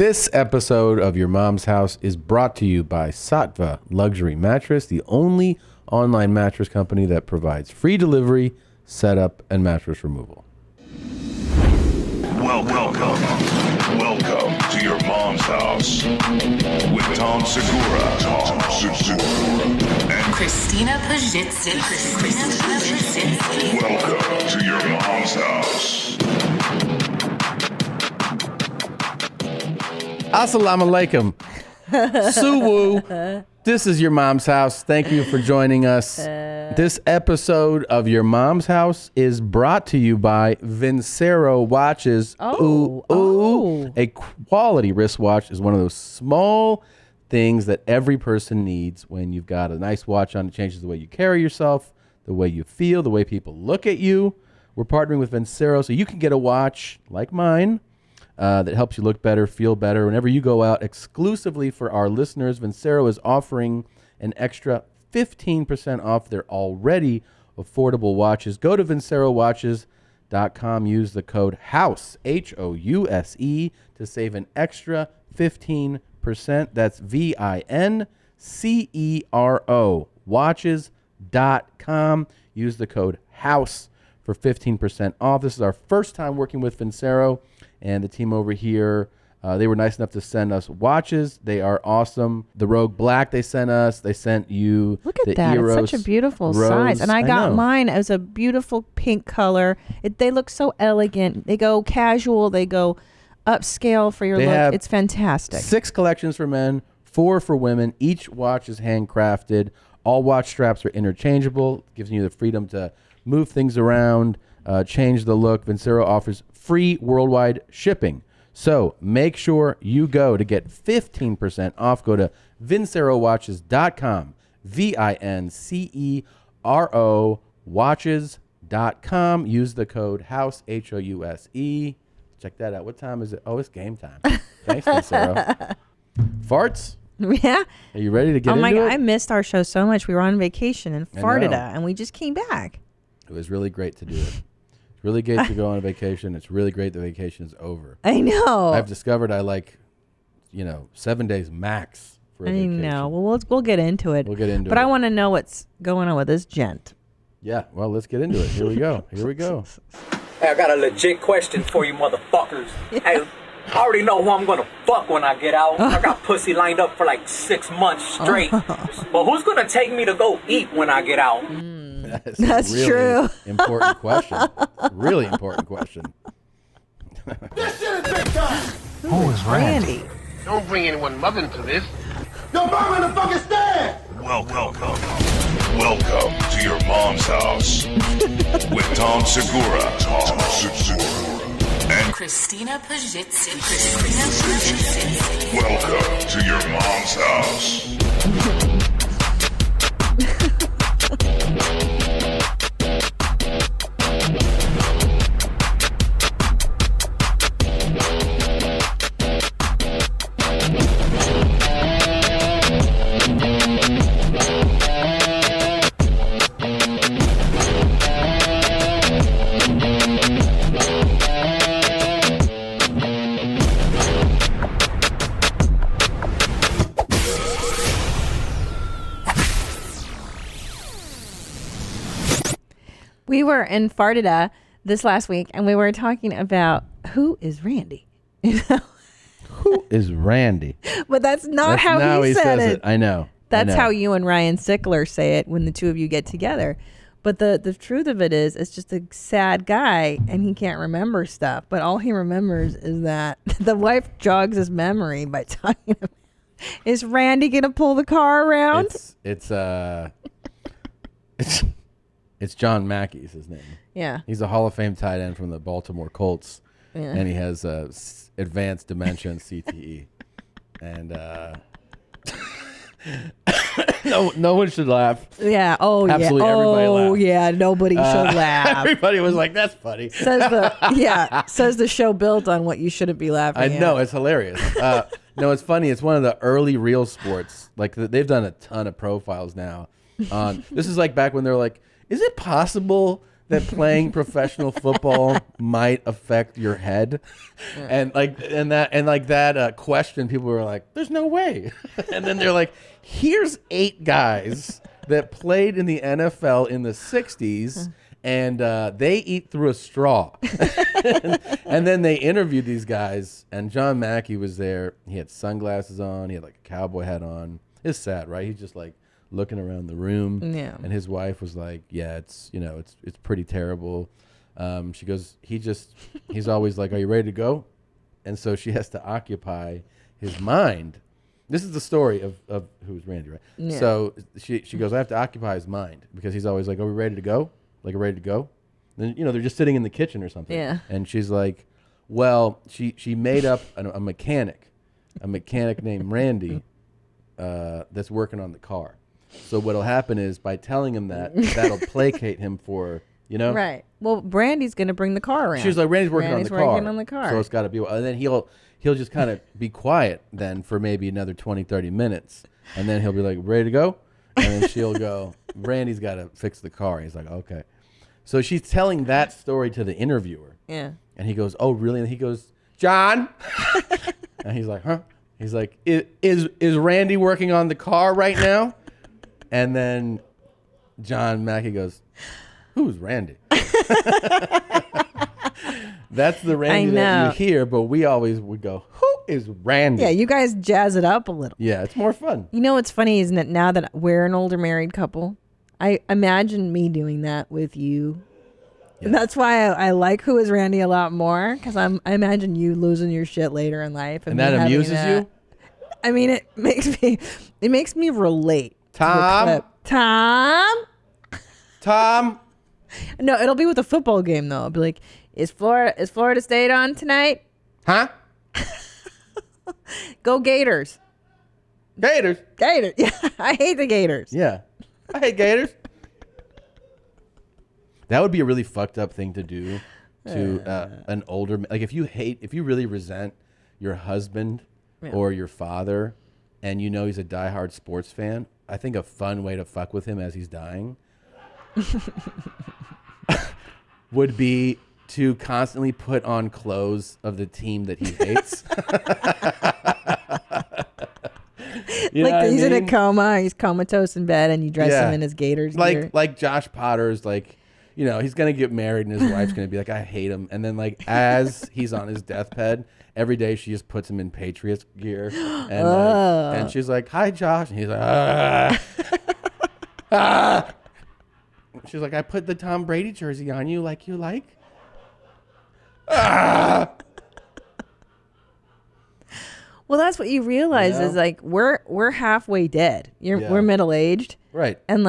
This episode of Your Mom's House is brought to you by Sattva Luxury Mattress, the only online mattress company that provides free delivery, setup, and mattress removal. Welcome to Your Mom's House with Tom Segura, and Christina Pajitsin. welcome to Your Mom's House. Assalamu alaikum. Suwu. This is Your Mom's House. Thank you for joining us. This episode of Your Mom's House is brought to you by Vincero watches. A quality wristwatch is one of those small things that every person needs when you've got a nice watch on. It changes the way you carry yourself, the way you feel, the way people look at you. We're partnering with Vincero so you can get a watch like mine that helps you look better, feel better. Whenever you go out, exclusively for our listeners, Vincero is offering an extra 15% off their already affordable watches. Go to vincerowatches.com. Use the code HOUSE, HOUSE, to save an extra 15%. That's VINCERO, watches.com. Use the code HOUSE for 15% off. This is our first time working with Vincero. And the team over here, they were nice enough to send us watches. They are awesome. The Rogue Black they sent us. They sent you Look at the that. Eros It's such a beautiful Rose. size. And I got know. mine as a beautiful pink color. They look so elegant. They go casual. They go upscale for your They have look. It's fantastic. 6 collections for men, 4 for women. Each watch is handcrafted. All watch straps are interchangeable, giving you the freedom to move things around, change the look. Vincero offers free worldwide shipping. So make sure you go to get 15% off. Go to vincerowatches.com, VINCERO watches.com. Use the code HOUSE, HOUSE. Check that out. What time is it? Oh, it's game time. Thanks, Vincero. Farts? Yeah. Are you ready to get Oh my into God. it? I missed our show so much. We were on vacation in I Florida know. and we just came back. It was really great to do it. It's really great to go on a vacation. It's really great the vacation is over. I know. I've discovered I like, 7 days max for a I vacation. know. Well, we'll get into it. We'll get into But it. I want to know what's going on with this gent. Yeah, well, let's get into it. Here we go. Here we go. Hey, I got a legit question for you motherfuckers. Hey, I already know who I'm gonna fuck when I get out. I got pussy lined up for like 6 months straight. But who's gonna take me to go eat when I get out? That's a really true. Important question. Really important question. This shit is big time! Who is Randy? Don't bring anyone mother into this. Yo, mom in the fucking stand! Welcome to Your Mom's House with Tom Segura, and Christina Pajitsin. welcome to Your Mom's House. We were in Florida this last week and we were talking about who is Randy. Who is Randy? But that's not That's how how he said says it. I know. That's how you and Ryan Sickler say it when the two of you get together. But the truth of it is, it's just a sad guy and he can't remember stuff. But all he remembers is that the wife jogs his memory by talking about, is Randy going to pull the car around? It's John Mackey's his name. Yeah. He's a Hall of Fame tight end from the Baltimore Colts. Yeah. And he has advanced dementia and CTE. And no one should laugh. Yeah. Oh, Absolutely yeah. everybody Oh, laughed. yeah. Nobody should laugh. Everybody was like, "That's funny." Says the show built on what you shouldn't be laughing I at. know, it's hilarious. No, it's funny. It's one of the early real sports. Like they've done a ton of profiles now. This is like back when they're like, "Is it possible that playing professional football might affect your head, and that question, people were like, "There's no way," and then they're like, "Here's 8 guys that played in the NFL in the '60s." And they eat through a straw. And then they interviewed these guys, and John Mackey was there. He had sunglasses on. He had like a cowboy hat on. It's sad, right? He's just like looking around the room. Yeah. And his wife was like, "Yeah, it's pretty terrible." She goes, he's always like, "Are you ready to go?" And so she has to occupy his mind. This is the story of who's Randy, right? Yeah. So she goes, "I have to occupy his mind," because he's always like, "Are we ready to go?" Like, ready to go? Then, they're just sitting in the kitchen or something. Yeah. And she's like, well, she made up a mechanic named Randy that's working on the car. So what'll happen is by telling him that'll placate him for, Right. Well, Brandy's going to bring the car around. She was like, Randy's working on the car. So it's got to be, and then he'll just kind of be quiet then for maybe another 20, 30 minutes. And then he'll be like, ready to go? And then she'll go, Randy's got to fix the car. He's like, okay. So she's telling that story to the interviewer. Yeah. And he goes, oh, really? And he goes, John? And he's like, huh? He's like, is Randy working on the car right now? And then John Mackey goes, who's Randy? That's the Randy that you hear, but we always would go, who is Randy? Yeah, you guys jazz it up a little. Yeah, it's more fun. You know what's funny is that now that we're an older married couple, I imagine me doing that with you. Yeah. And that's why I like Who is Randy a lot more, because I imagine you losing your shit later in life. And that amuses you? I mean, it makes me relate. Tom? No, it'll be with a football game, though. It'll be like, is Florida State on tonight? Huh? Go Gators. Gators? Gators. Yeah, I hate the Gators. Yeah. I hate Gators. That would be a really fucked up thing to do to an older, like if you really resent your husband or your father and he's a diehard sports fan, I think a fun way to fuck with him as he's dying would be to constantly put on clothes of the team that he hates. He's in a coma, he's comatose in bed, and you dress him in his Gators gear. Like Josh Potter's he's gonna get married and his wife's gonna be like, I hate him, and then as he's on his deathbed, every day she just puts him in Patriots gear, and and she's like, hi Josh, and he's like, she's like, I put the Tom Brady jersey on you, like you like. Well, that's what you realize is like we're halfway dead. We're middle aged, right? And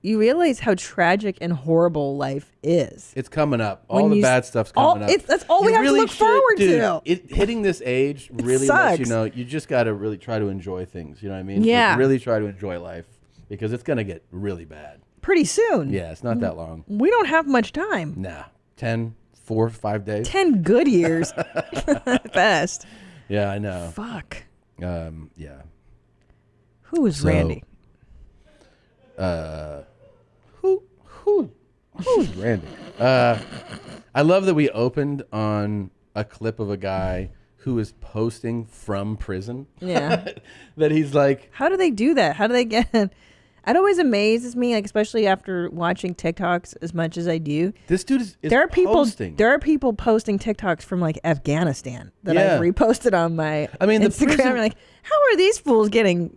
you realize how tragic and horrible life is. It's coming up. All the bad stuff's coming up. That's all we have to look forward to. Hitting this age really lets you know you just got to really try to enjoy things. You know what I mean? Yeah. Really try to enjoy life because it's gonna get really bad pretty soon. Yeah, it's not that long. We don't have much time. Nah, 4 or 5 days. 10 good years at best. Yeah, I know. Fuck. Yeah. Who is Randy? Who's Randy? I love that we opened on a clip of a guy who is posting from prison. Yeah. That he's like, how do they do that? How do they get it? It always amazes me, especially after watching TikToks as much as I do. This dude is there are people posting. There are people posting TikToks from Afghanistan that I've reposted on my Instagram. I'm like, how are these fools getting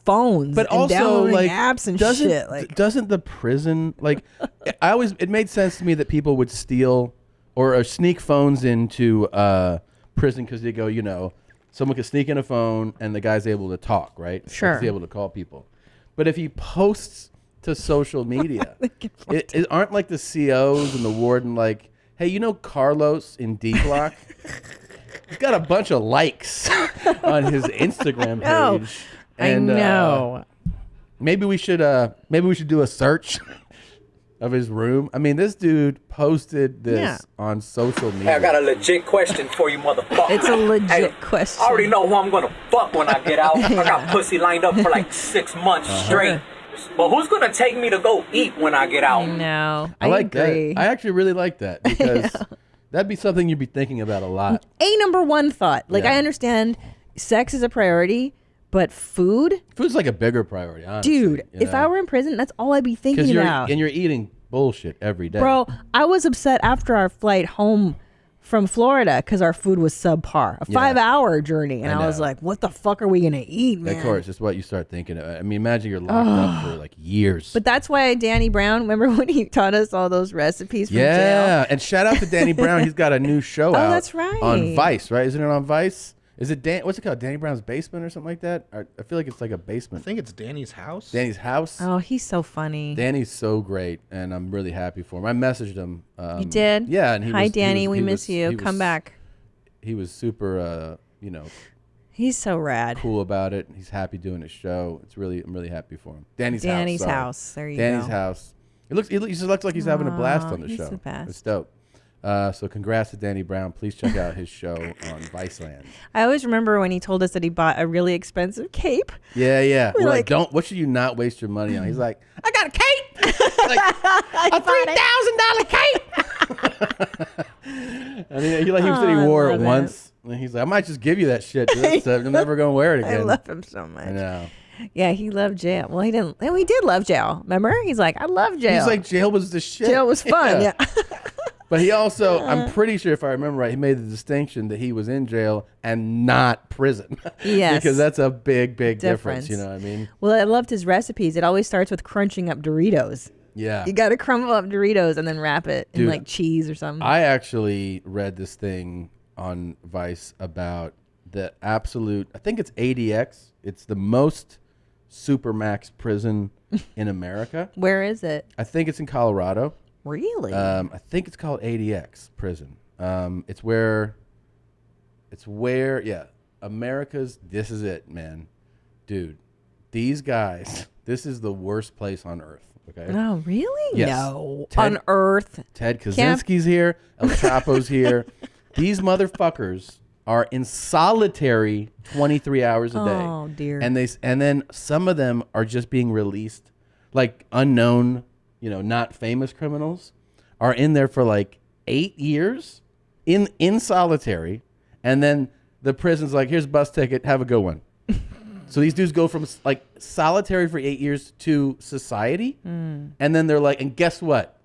phones but and also downloading apps and shit? Doesn't the prison it made sense to me that people would steal or sneak phones into prison because they go, someone could sneak in a phone and the guy's able to talk, right? Sure. He's able to call people. But if he posts to social media, aren't the COs and the warden like, hey, Carlos in D Block? He's got a bunch of likes on his Instagram page. I know. Maybe we should do a search of his room. I mean, this dude posted this on social media. Hey, I got a legit question for you, motherfucker. It's a legit question. I already know who I'm gonna fuck when I get out. I got pussy lined up for 6 months straight. But who's gonna take me to go eat when I get out? No, I like agree. that. I actually really like that because that'd be something you'd be thinking about a lot. A number one thought. Like, Yeah. I understand sex is a priority, but food, Food's like a bigger priority, honestly. dude. If I were in prison, that's all I'd be thinking because about. you're eating bullshit every day, Bro, I was upset after our flight home from Florida because our food was subpar. A 5-hour journey. And I was know. like, what the fuck are we going to eat, man? Of course, it's what you start thinking. I mean, imagine you're locked up for like years. But that's why Danny Brown, remember when he taught us all those recipes from jail? Yeah, and shout out to Danny Brown. He's got a new show out. That's right. On Vice, right? Isn't it on Vice? Is it what's it called? Danny Brown's Basement or something like that? I feel like it's like a I basement. think it's Danny's house. Danny's house. Oh, he's so funny. Danny's so great, and I'm really happy for him. I messaged him. You did? Yeah, and Hi, Danny. We miss you. Come back. He was super, He's so rad. cool about it. He's happy doing his show. I'm really happy for him. Danny's Danny's sorry. house. There you Danny's go. house. He just looks like he's having a blast on the he's show. the best. It's dope. So congrats to Danny Brown. Please check out his show on Viceland. I always remember when he told us that he bought a really expensive cape. Yeah. We're like, like- what should you not waste your money on? He's like, I got a cape. Like a $3,000 cape. And he said he wore it once. And he's like, I might just give you that shit. I'm never gonna wear it I again. love him so much. I know. Yeah, he loved jail. Well, he didn't. And we did love jail. Remember? He's like, I love jail. He's like, jail was the shit. jail was fun. Yeah. But he also, I'm pretty sure if I remember right, he made the distinction that he was in jail and not prison. Yes. Because that's a big difference. You know what I mean? Well, I loved his recipes. It always starts with crunching up Doritos. Yeah. You got to crumble up Doritos and then wrap it in Dude, like cheese or something. I actually read this thing on Vice about the absolute, I think it's ADX. It's the most supermax prison in America. Where is it? I think it's in Colorado. Really? I think it's called ADX prison. It's where, America's, this is it, man. Dude, these guys, this is the worst place on earth. Okay. Oh, really? Yes. No. Ted- On Earth. Ted Kaczynski's here. El Chapo's here. These motherfuckers are in solitary 23 hours a day. Oh, dear. And then some of them are just being released, like unknown, not famous criminals, are in there for like 8 years in solitary, and then the prison's like, here's a bus ticket, have a good one. So these dudes go from like solitary for 8 years to society, and then they're like, and guess what?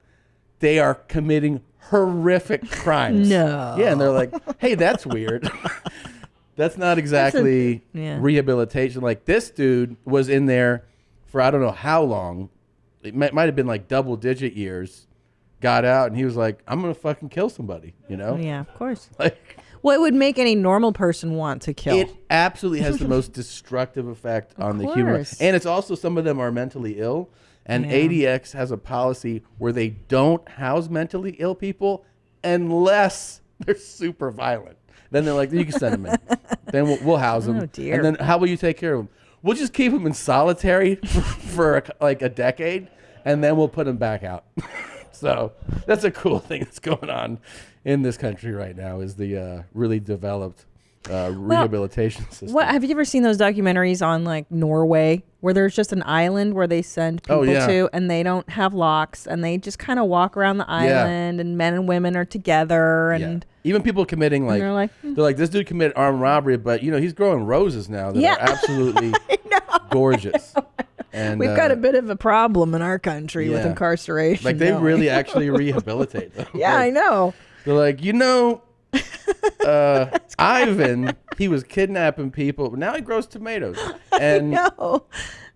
They are committing horrific crimes. No. Yeah, and they're like, hey, that's weird. That's not exactly rehabilitation. Like this dude was in there for I don't know how long. It might have been like double-digit years. Got out and he was like, I'm gonna fucking kill somebody. Yeah, of course. Like, Well, it would make any normal person want to kill. it absolutely has the most destructive effect on the human. course. And it's also, some of them are mentally ill. And Yeah. ADX has a policy where they don't house mentally ill people unless they're super violent. Then they're like, you can send them in. Then we'll house them. Oh, dear. And then how will you take care of them? We'll just keep them in solitary for like a decade, and then we'll put them back out. So that's a cool thing that's going on in this country right now, is the really developed rehabilitation system. What have you ever seen those documentaries on like Norway where there's just an island where they send people to and they don't have locks and they just kind of walk around the island and men and women are together and even people committing they're like, they're like, this dude committed armed robbery, but he's growing roses now that are absolutely gorgeous. And we've got a bit of a problem in our country with yeah. incarceration. like they don't we? really actually rehabilitate them. Yeah, Like, I know. they're like, Ivan, he was kidnapping people, but now he grows tomatoes. And No,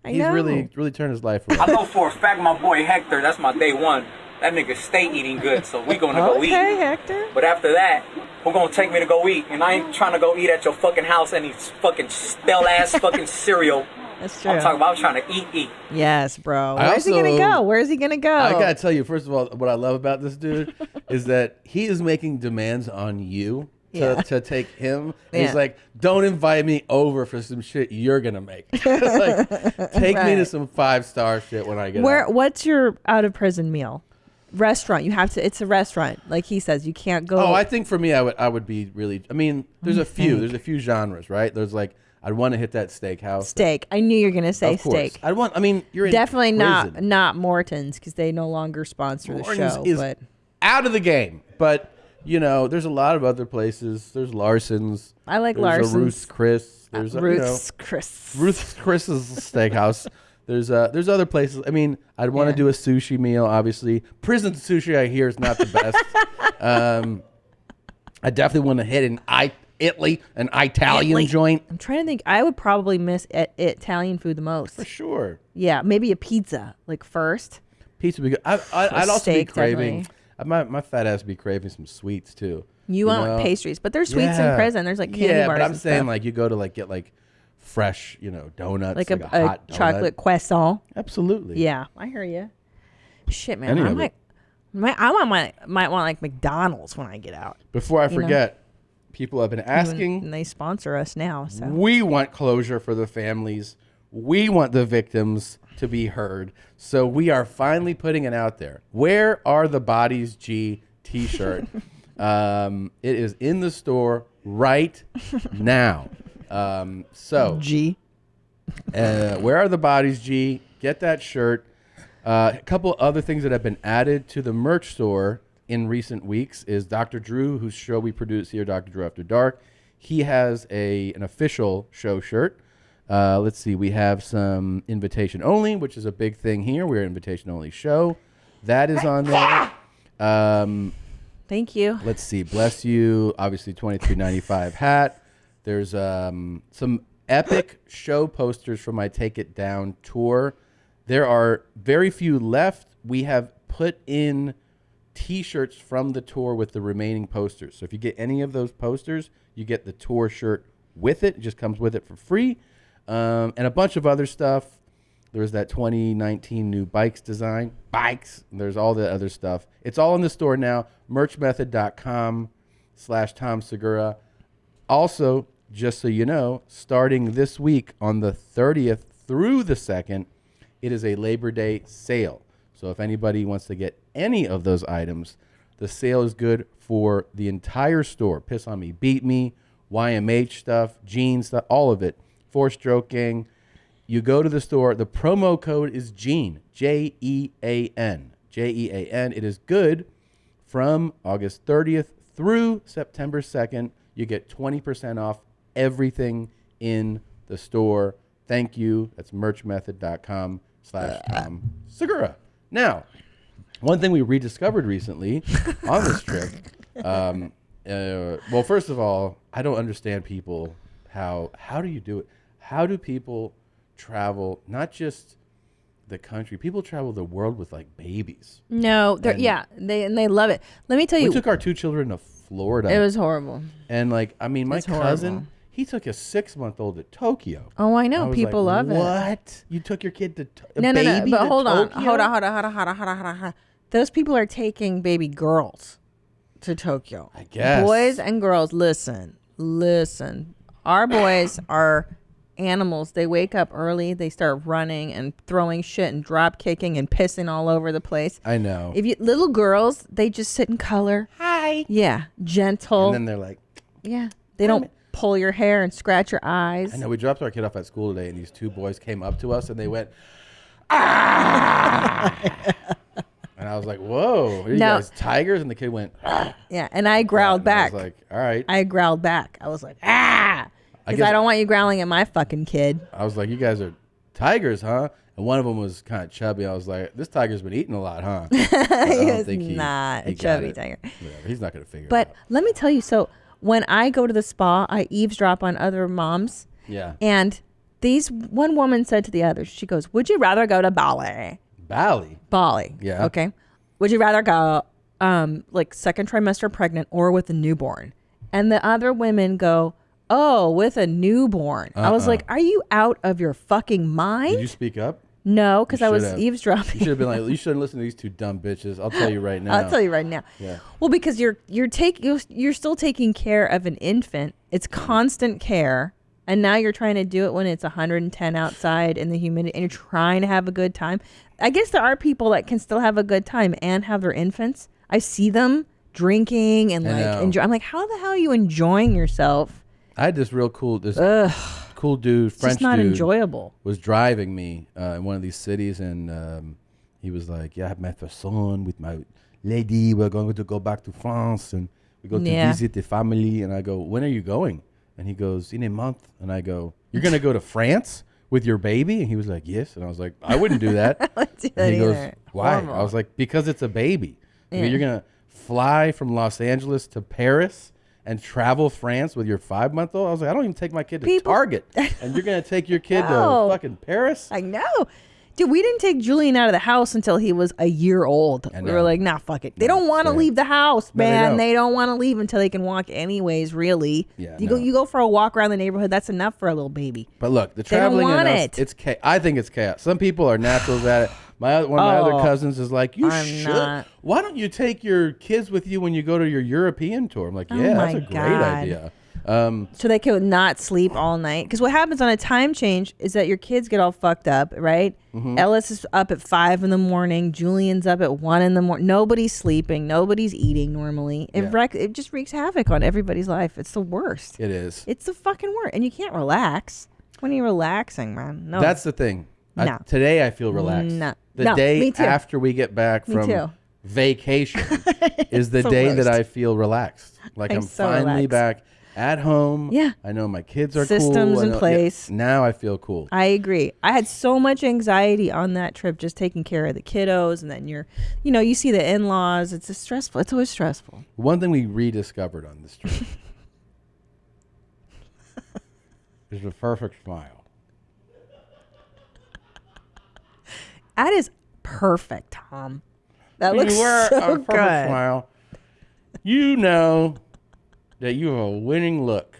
I he's know. really turned his life I around. know for a fact my boy Hector, that's my day one. That nigga stay eating good, so we gonna go eat. Okay, Hector. But after that, who gonna take me to go eat? And I ain't trying to go eat at your fucking house any fucking stale ass fucking cereal. That's true. I'm talking about I'm trying to eat. Yes, bro. I Where's he gonna also- go? Where's he gonna go? I gotta tell you, first of all, what I love about this dude is that he is making demands on you to take him. And he's Yeah. like, don't invite me over for some shit you're gonna make. Like, take me to Right. some 5-star shit when I get Where? out. What's your out of prison meal? restaurant. You have to. It's a restaurant, like he says. You can't go. Oh, I think for me, I would be really. I mean, there's a few genres, right? There's like I'd want to hit that steakhouse. Steak. I knew you were gonna say Of course. steak. I'd want. I mean, you're in Definitely prison. not Morton's because they no longer sponsor the Morton's show. is But out of the game. But you know, there's a lot of other places. There's Larson's. I like there's Larson's. A Ruth's Chris. There's Ruth's Chris. Ruth's Chris's steakhouse. There's other places. I mean, I'd want to do a sushi meal. Obviously, prison sushi I hear is not the best. I definitely want to hit an Italian joint I'm trying to think. I would probably miss Italian food the most. for sure. Yeah, maybe a pizza like first. Pizza would be good. I'd also be Steak, craving. My fat ass would be craving some sweets too. You want know? pastries, but there's sweets in Yeah. prison. There's like candy Yeah, bars. but I'm and saying stuff. like you go to like get like fresh, donuts, like like a hot donut. chocolate croissant. Absolutely. Yeah, I hear you. Shit, man, Any I of it. might want like McDonald's when I get out. Before I You know? forget, people have been asking. And they sponsor us now. So We want closure for the families. We want the victims to be heard. So we are finally putting it out there. Where are the Bodies G t-shirt? It is in the store right now. G. Where are the Bodies G? Get that shirt. A couple other things that have been added to the merch store in recent weeks is Dr. Drew, whose show we produce here, Dr. Drew After Dark. He has an official show shirt. Let's see. We have some invitation only, which is a big thing here. We're an invitation only show. That is on there. Thank you. Let's see. Bless you. Obviously, $23.95 hat. There's some epic show posters from my Take It Down tour. There are very few left. We have put in T-shirts from the tour with the remaining posters. So if you get any of those posters, you get the tour shirt with it. It just comes with it for free. And a bunch of other stuff. There's that 2019 new bikes design. Bikes. There's all the other stuff. It's all in the store now. Merchmethod.com/Tom Segura. Also, just so you know, starting this week on the 30th through the 2nd, it is a Labor Day sale. So if anybody wants to get any of those items, the sale is good for the entire store. Piss on Me, Beat Me, YMH stuff, jeans stuff, all of it. 4-Stroke Gang. You go to the store. The promo code is Jean, Jean, Jean. It is good from August 30th through September 2nd. You get 20% off everything in the store. Thank you. That's merchmethod.com/Tom Segura. Now, one thing we rediscovered recently on this trip. Well, first of all, I don't understand people. How do you do it? How do people travel? Not just the country. People travel the world with like babies. No, they love it. Let me tell you, We took our 2 children to Florida. it was horrible. And like, I mean, my It's cousin, horrible. he took a 6-month-old to Tokyo. Oh, I know. I was People like, love it. What? You took your kid to No. baby But to hold on. Tokyo? Hold on. Those people are taking baby girls to Tokyo. I guess. Boys and girls, listen. Our boys are animals. They wake up early. They start running and throwing shit and drop kicking and pissing all over the place. I know. Little girls, they just sit and color. Hi. Yeah. Gentle. And then they're like, Yeah. They don't pull your hair and scratch your eyes. I know. We dropped our kid off at school today, and these 2 boys came up to us, and they went, ah! And I was like, whoa, are you No. guys tigers? And the kid went, ah. Yeah. And I growled back. I was like, all right. I growled back. I was like, ah! Because guess- I don't want you growling at my fucking kid. I was like, you guys are tigers, huh? And one of them was kind of chubby. I was like, this tiger's been eating a lot, huh? But I don't He think is not a got chubby it. tiger. Whatever. He's not going to figure it But out. let me tell you, so when I go to the spa, I eavesdrop on other moms. Yeah. And one woman said to the others, she goes, would you rather go to Bali? Bali. Yeah. Okay. Would you rather go like second trimester pregnant or with a newborn? And the other women go, oh, with a newborn. I was like, are you out of your fucking mind? Did you speak up? No, because You I was should have. eavesdropping. You should have been like, you shouldn't listen to these 2 dumb bitches. I'll tell you right now. I'll tell you right now. Yeah. Well, because you're still taking care of an infant. It's constant care, And now you're trying to do it when it's 110 outside in the humidity and you're trying to have a good time. I guess there are people that can still have a good time and have their infants. I see them drinking and like enjoy. I'm like, how the hell are you enjoying yourself? I had this real cool, cool dude, It's French just not dude, enjoyable. was driving me in one of these cities, and he was like, "Yeah, I have my first son with my lady. We're going to go back to France, and we go to visit the family." And I go, "When are you going?" And he goes, "In a month." And I go, "You're gonna go to France with your baby?" And he was like, "Yes." And I was like, "I wouldn't do that." I wouldn't do And that he goes, either. "Why?" Horrible. I was like, "Because it's a baby. You're gonna fly from Los Angeles to Paris and travel France with your 5-month-old?" I was like, "I don't even take my kid to Target, and you're gonna take your kid to fucking Paris?" I know. Dude, we didn't take Julian out of the house until he was a year old. We were like, nah, fuck it. They don't want to leave the house, man. They don't want to leave until they can walk anyways, really. Yeah, you go for a walk around the neighborhood, that's enough for a little baby. But look, the traveling want in us, it. I think it's chaos. Some people are naturals at it. One of my other cousins is like, "You should. not. Why don't you take your kids with you when you go to your European tour?" I'm like, "Yeah, that's a great idea." So they could not sleep all night. Because what happens on a time change is that your kids get all fucked up, right? Ellis is up at 5 in the morning. Julian's up at 1 in the morning. Nobody's sleeping. Nobody's eating normally. It just wreaks havoc on everybody's life. It's the worst. It is. It's the fucking worst. And you can't relax. When are you relaxing, man? No. That's the thing. No. Today I feel relaxed. No. The No, day me too. after we get back Me from too. vacation is the the day that worst. I feel relaxed. Like I'm so finally relaxed. back at home. Yeah. I know my kids are Systems cool. in place. Now I feel cool. I agree. I had so much anxiety on that trip, just taking care of the kiddos, and then you see the in-laws. It's stressful. It's always stressful. One thing we rediscovered on this trip is the perfect smile. That is perfect, Tom. That When looks you wear so a perfect good. smile, you know that you have a winning look.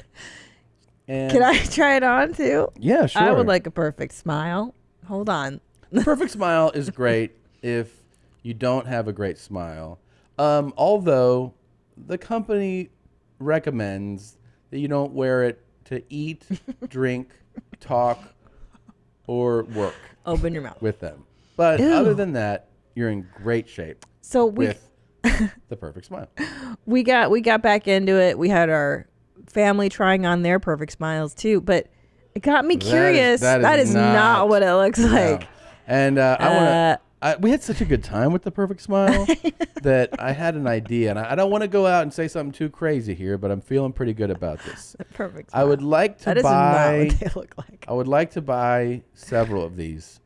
And Can I try it on too? Yeah, sure. I would like a perfect smile. Hold on. The perfect smile is great if you don't have a great smile. Although the company recommends that you don't wear it to eat, drink, talk, or work Open your mouth. with them. But Ew. other than that, you're in great shape So with the perfect smile. we got back into it. We had our family trying on their perfect smiles too, but it got me curious. That is not what it looks like. And we had such a good time with the perfect smile that I had an idea, and I don't want to go out and say something too crazy here, but I'm feeling pretty good about this. Perfect smile. I would like to That is not buy. what they look like. I would like to buy several of these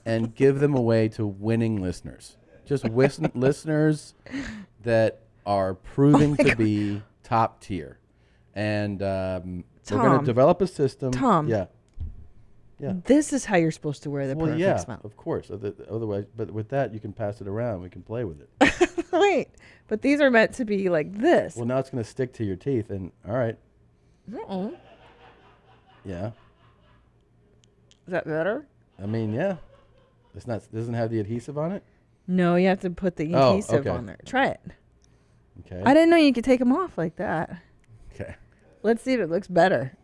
and give them away to winning listeners. Just listeners that are proving to be top tier. And we're going Tom. to develop a system. Tom. Yeah. This is how you're supposed to wear the Well, perfect yeah, smile. of course. Otherwise, but with that, you can pass it around. We can play with it. Wait, but these are meant to be like this. Well, now it's going to stick to your teeth. And all right. Yeah. Is that better? I mean, yeah. It's not. Doesn't have the adhesive on it. No, you have to put the Oh, adhesive okay. on there. Try it. Okay. I didn't know you could take them off like that. Okay. Let's see if it looks better.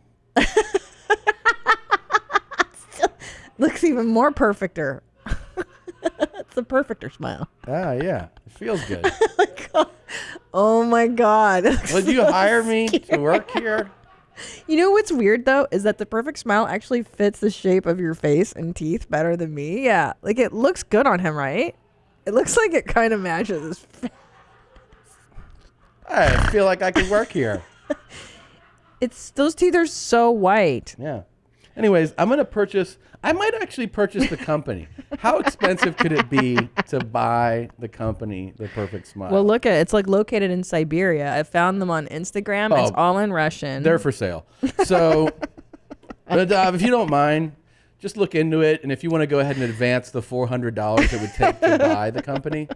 Looks even more perfecter. It's a perfecter smile. Ah, yeah. It feels good. Oh my God. Would you hire me to work here? You know what's weird though is that the perfect smile actually fits the shape of your face and teeth better than me. Yeah, like it looks good on him, right? It looks like it kind of matches his face. I feel like I could work here. Those teeth are so white. Yeah. Anyways, I might actually purchase the company. How expensive could it be to buy the company, The Perfect Smile? Well, look at it. It's like located in Siberia. I found them on Instagram. It's all in Russian. They're for sale. So, if you don't mind, just look into it. And if you want to go ahead and advance the $400 it would take to buy the company,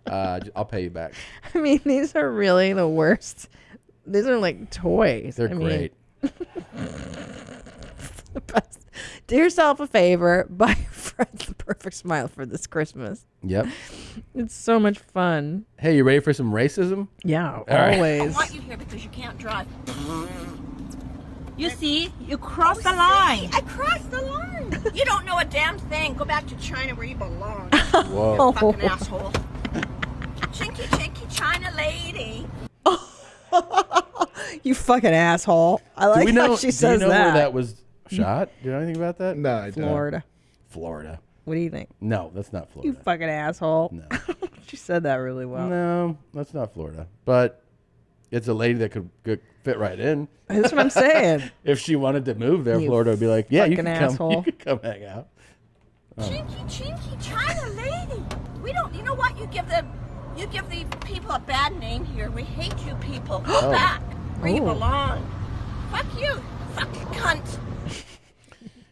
I'll pay you back. I mean, these are really the worst. These are like toys. They're great. Do yourself a favor, buy your friend the perfect smile for this Christmas. Yep. It's so much fun. Hey, you ready for some racism? Yeah, right. always. I want you here because you can't drive. You see, you crossed the line. I crossed the line. You don't know a damn thing. Go back to China where you belong. Whoa. You fucking asshole. Chinky, chinky China lady. You fucking asshole. I like how she says do you know that. where that was shot? Do you know anything about that? No, I don't. Florida. Florida. What do you think? No, that's not Florida. You fucking asshole. No. She said that really well. No, that's not Florida. But it's a lady that could fit right in. That's what I'm saying. If she wanted to move there, You Florida would be like, yeah, you fucking can come. asshole. You can come hang out. Chinky, chinky China lady. We don't. You know what? You give the people a bad name here. We hate you people. Go back where you belong. Fuck you, fucking cunt.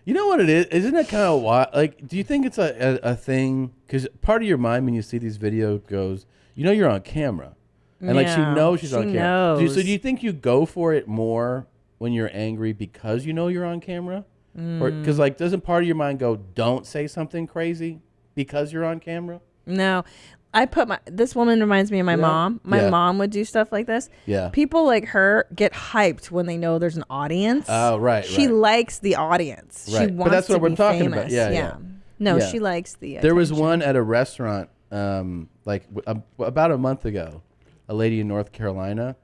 You know what it is? Isn't it kind of wild? Like, do you think it's a thing? Because part of your mind when you see these videos goes, you know, you're on camera, and like she Yeah, knows she's she on camera. knows. So do you think you go for it more when you're angry because you know you're on camera, or because like doesn't part of your mind go, don't say something crazy because you're on camera? No. I put this woman reminds me of my mom. My mom would do stuff like this. Yeah. People like her get hyped when they know there's an audience. Oh, right. She right. likes the audience. She Right. wants But that's to what we're be talking famous. about. Yeah. No, Yeah. she likes the There was attention. one at a restaurant about a month ago, a lady in North Carolina,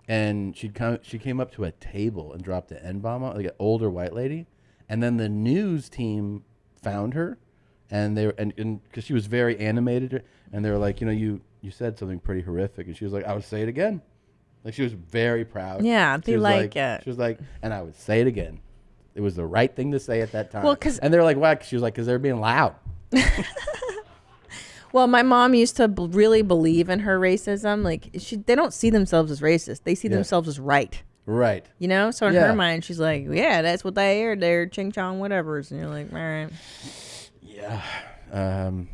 and she came up to a table and dropped an N-bomb on, like an older white lady, and then the news team found her, and they were and because she was very animated, and they were like, you know, you said something pretty horrific, and she was like, I would say it again. Like she was very proud. Yeah, She they was like it. She was like, and I would say it again. It was the right thing to say at that time. Well, 'cause- and they're like, why? She was like, because they're being loud. Well, my mom used to really believe in her racism. Like they don't see themselves as racist. They see themselves as right. Right. You know? So in Yeah. her mind, she's like, yeah, that's what they are. They're ching chong whatevers. And you're like, all right.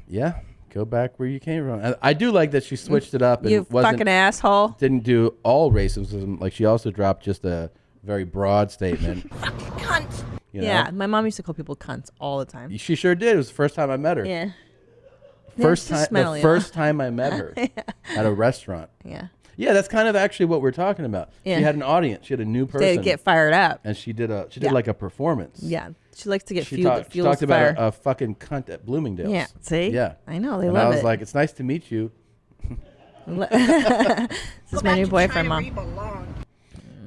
Yeah. Go back where you came from. I do like that she switched it up and You fucking asshole. didn't do all racism. Like she also dropped just a very broad statement. Fucking cunt. You know? Yeah, my mom used to call people cunts all the time. She sure did. It was the first time I met her. Yeah. First Yeah, time. just smelly, The first time I met her at a restaurant. Yeah. Yeah, that's kind of actually what we're talking about. Yeah. She had an audience. She had a new person. They get fired up. and she did Yeah. like a performance. Yeah. She likes to get She, fueled. she talked about a fucking cunt at Bloomingdale's. Yeah, see? Yeah. I know, they and love I was it. like, it's nice to meet you. This is my new boyfriend, Where mom. you belong.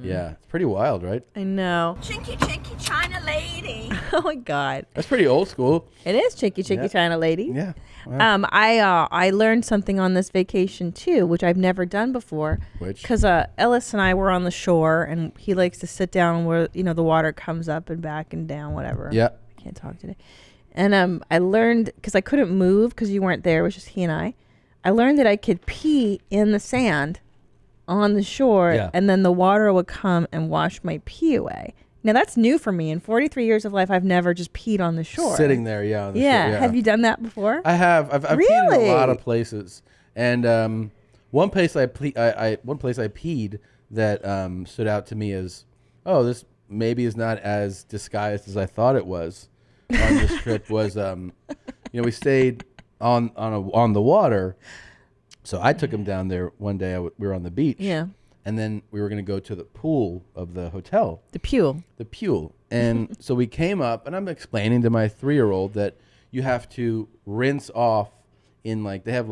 Yeah, it's pretty wild, right? I know. Chinky, chinky China lady. Oh my God. That's pretty old school. It is Chicky Yeah. China lady. Yeah. Wow. I learned something on this vacation too, which I've never done before. Which? Because Ellis and I were on the shore, and he likes to sit down where the water comes up and back and down, whatever. Yeah. I can't talk today. And I learned, because I couldn't move because you weren't there, it was just he and I learned that I could pee in the sand on the shore, Yeah. and then the water would come and wash my pee away. Now that's new for me. In 43 years of life, I've never just peed on the shore. Sitting there, yeah. On the Yeah. shore, yeah. Have you done that before? I have. I've peed in a lot of Really? places, and one place I peed that stood out to me as, oh, this maybe is not as disguised as I thought it was. On this trip was, we stayed on the water, so I took him down there one day. We were on the beach, Yeah. and then we were going to go to the pool of the hotel. The Pule. The Pule. And so we came up, and I'm explaining to my 3-year-old that you have to rinse off in they have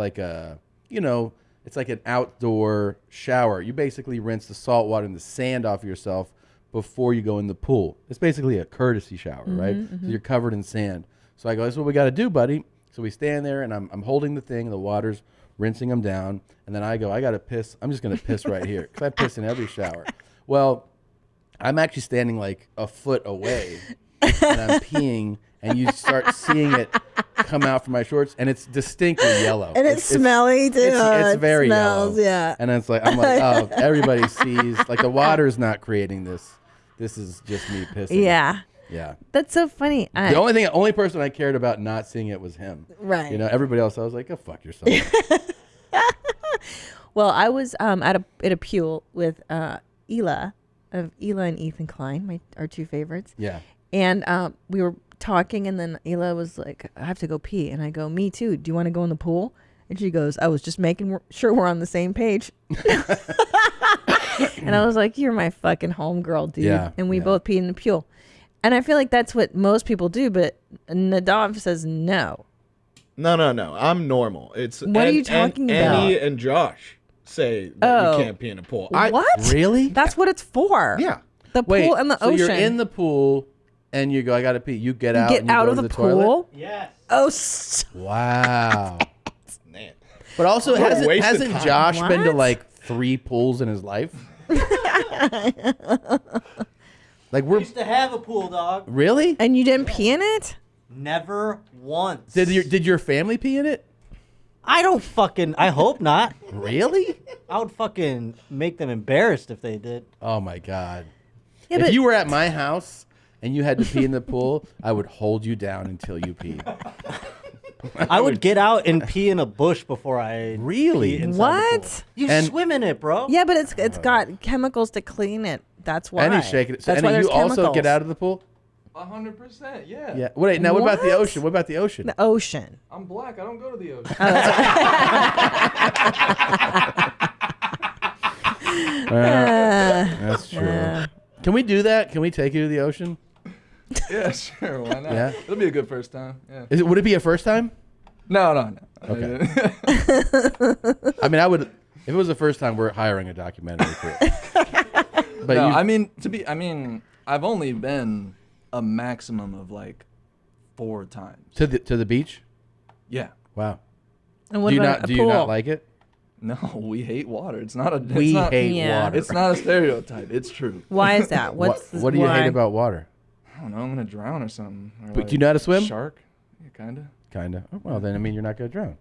it's like an outdoor shower. You basically rinse the salt water and the sand off yourself before you go in the pool. It's basically a courtesy shower, right? So you're covered in sand. So I go, that's what we got to do, buddy. So we stand there, and I'm holding the thing, the water's rinsing them down, and then I go, I got to piss. I'm just going to piss right here because I piss in every shower. Well, I'm actually standing like a foot away, and I'm peeing, and you start seeing it come out from my shorts, and it's distinctly yellow. And it's smelly too. It's It very smells, yellow. yeah. And it's like, I'm like, oh, everybody sees. Like the water's not creating this. This is just me pissing. Yeah. Yeah. That's so funny. The only person I cared about not seeing it was him. Right. Everybody else, I was like, go fuck yourself. Well, I was at a Pule with Ela and Ethan Klein, our two favorites. Yeah. And we were talking, and then Ela was like, I have to go pee. And I go, me too. Do you want to go in the pool? And she goes, I was just making sure we're on the same page. And I was like, you're my fucking homegirl, dude. Yeah, And we both pee in the pool. And I feel like that's what most people do, but Nadav says no. No. I'm normal. It's what are you talking about? Annie and Josh say that you can't pee in a pool. What? Really? That's what it's for. Yeah. The pool and the ocean. So you're in the pool and you go, I got to pee. You get out and you out go of to the the pool? toilet? Yes. Oh, Wow. Man. But also, What a waste of hasn't time. Josh been to What? like 3 pools in his life? Like We used to have a pool, dog. Really? And you didn't pee in it? Never once. Did your family pee in it? I hope not. Really? I would fucking make them embarrassed if they did. Oh my God. Yeah, if but- you were at my house and you had to pee in the pool, I would hold you down until you peed. I would get out and pee in a bush before I Really? pee inside the pool. What? You And- swim in it, bro. Yeah, but it's got chemicals to clean it. That's why. And he's shaking it. So, That's and why you there's also chemicals. get out of the pool? 100%, yeah. Yeah. Wait, now what about the What? ocean? What about the ocean? The ocean. I'm black. I don't go to the ocean. That's true. Can we do that? Can we take you to the ocean? Yeah, sure. Why not? Yeah. It'll be a good first time. Yeah. Would it be a first time? No. Okay. I mean, I would. If it was the first time, we're hiring a documentary crew. But no, you- I mean, I've only been a maximum of like 4 times. to the beach. Yeah. Wow. And what Do you about not a do pool? you not like it? No, we hate water. It's not a. It's We not, hate Yeah. water. It's not a stereotype. It's true. Why is that? What's what do you why? hate about water? I don't know. I'm gonna drown or something. Or But do you know how to swim? Shark. Yeah, kinda. Kinda. Oh, well, then I mean, you're not gonna drown.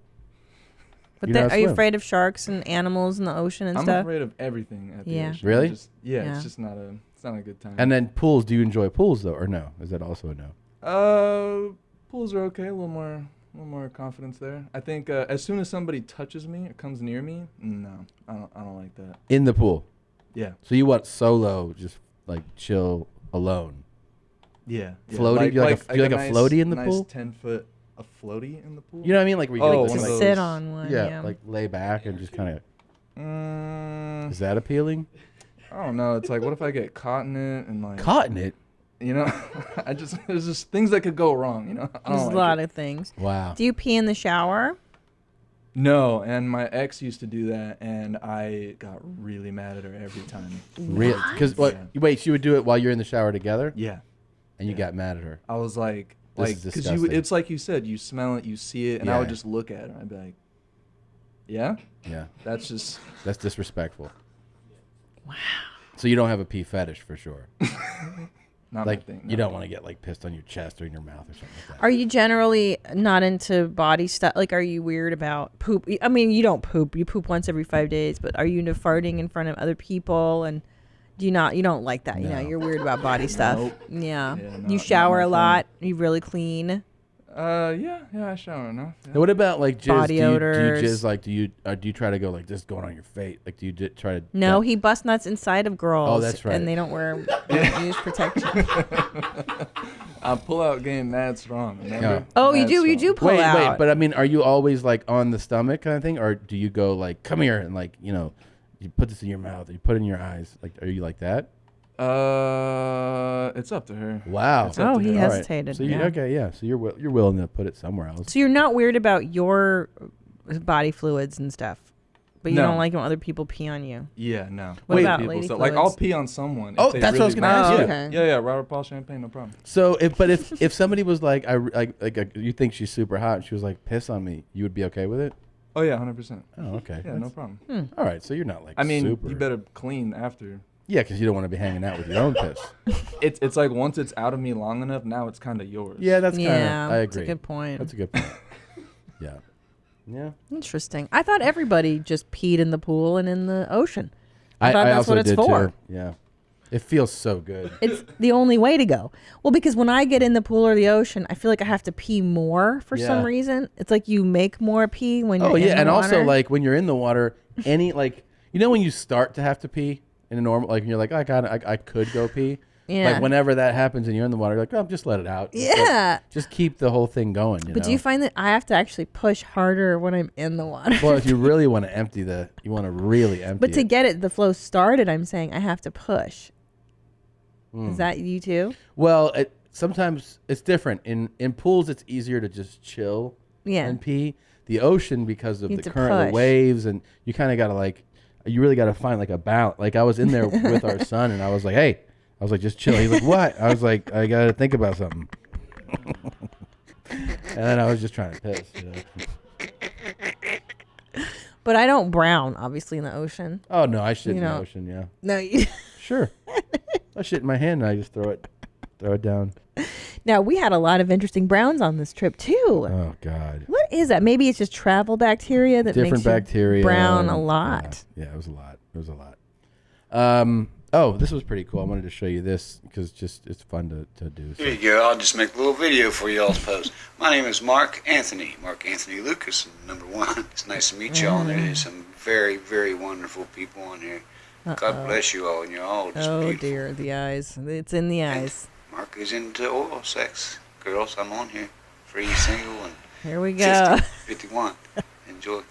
But You know then, how are to you swim. afraid of sharks and animals in the ocean and I'm stuff? afraid of everything at the Yeah. ocean. Really? Yeah. It's just not a. It's not a good time. And then pools. Do you enjoy pools though, or no? Is that also a no? Pools are okay. A little more confidence there. I think as soon as somebody touches me or comes near me, no, I don't like that. In the pool. Yeah. So you want solo, just like chill alone. Yeah. Floaty? Do you like a floaty in the nice pool? 10-foot a floaty in the pool. You know what I mean? Like where you Oh, can one like, of To those. sit on one. yeah, Yeah. like lay back and just kind of. Mm, Is that appealing? I don't know. It's like, what if I get caught in it and like, Caught in it. you know, there's just things that could go wrong. You know, I don't There's like a lot it. of things. Wow. Do you pee in the shower? No, and my ex used to do that, and I got really mad at her every time. Real? Because what? Yeah. Wait, she would do it while you're in the shower together, Yeah. and you got mad at her. I was like, This is because disgusting. it's like you said, you smell it, you see it, and I would Yeah. just look at her. I'd be like, yeah, Yeah, that's just that's disrespectful. Wow. So you don't have a pee fetish for sure. not Like my thing. you no. don't want to get like pissed on your chest or in your mouth or something like that. Are you generally not into body stuff? Like, are you weird about poop? I mean, you don't poop. You poop once every 5 days, but are you into farting in front of other people? And do you not? You don't like that? You know, No. you're weird about body stuff. Nope. Yeah. Yeah, You not shower my a thing. lot. You really clean. Yeah, I shower enough. Now, what about like jizz? Body do you odors. jizz like? Do you try to go like this going on your face? Like do you try to? No, yeah. he bust nuts inside of girls. Oh, that's right. And they don't use protection. I pull out game mad strong. Remember? Yeah. Oh, you Mad do. You strong. do pull Wait, out. but I mean, are you always like on the stomach kind of thing, or do you go like, come here and like, you know, you put this in your mouth, or you put it in your eyes? Like, are you like that? It's up to her. Wow. It's up Oh, to he her. All right. hesitated. So you, yeah. okay, yeah. So you're willing to put it somewhere else. So you're not weird about your body fluids and stuff, but you No. don't like when other people pee on you. Yeah, no. What Wait, about people lady stuff. Like I'll fluids? pee on someone. Oh, if they that's what I was really gonna want ask to. you. Okay. Yeah, Robert Paul champagne, no problem. So if somebody was like, you think she's super hot, and she was like, piss on me, you would be okay with it? Oh yeah, 100%. Oh, okay. Yeah, no problem. All right. So you're not like. I mean, super. you better clean after. Yeah, because you don't want to be hanging out with your own piss. It's like once it's out of me long enough, now it's kind of yours. Yeah, that's kind of. Yeah, I that's agree. a good point. That's a good point. Yeah. Yeah. Interesting. I thought everybody just peed in the pool and in the ocean. I thought I that's also what it's did for. too. Yeah. It feels so good. It's the only way to go. Well, because when I get in the pool or the ocean, I feel like I have to pee more for some Yeah. reason. It's like you make more pee when you're Oh in yeah, the and also water. like when you're in the water, when you start to have to pee in a normal, like when you're like, I could go pee. Yeah. Like whenever that happens and you're in the water, you're like, oh, just let it out. Yeah. Just keep the whole thing going. But do you find that I have to actually push harder when I'm in the water? Well, if you really want to empty you want to really empty But to it. get the flow started, I'm saying I have to push. Is that you too? Well, sometimes it's different. In pools, it's easier to just chill and pee. The ocean, because of You the have to current, the push. waves, and you kind of got to you really got to find like a balance. Like I was in there with our son, and I was like, hey. I was like, just chill. He's like, what? I was like, I got to think about something. And then I was just trying to piss. But I don't brown, obviously, in the ocean. Oh, no, I shit in the ocean, yeah. No, you... Sure. I shit in my hand and I just throw it down. Now, we had a lot of interesting browns on this trip, too. Oh, God. What is that? Maybe it's just travel bacteria that Different makes you bacteria. brown a lot. Yeah, it was a lot. It was a lot. Oh, this was pretty cool. I wanted to show you this because it's fun to do. So. Here you go. I'll just make a little video for you all, suppose. My name is Mark Anthony Lucas, number one. It's nice to meet you all. There's some very, very wonderful people on here. God bless you all, and you're all just beautiful. Dear, the eyes. It's in the eyes. Mark is into oral sex. Girls, I'm on here. Free, single, and here we go. 50, 51. Enjoy.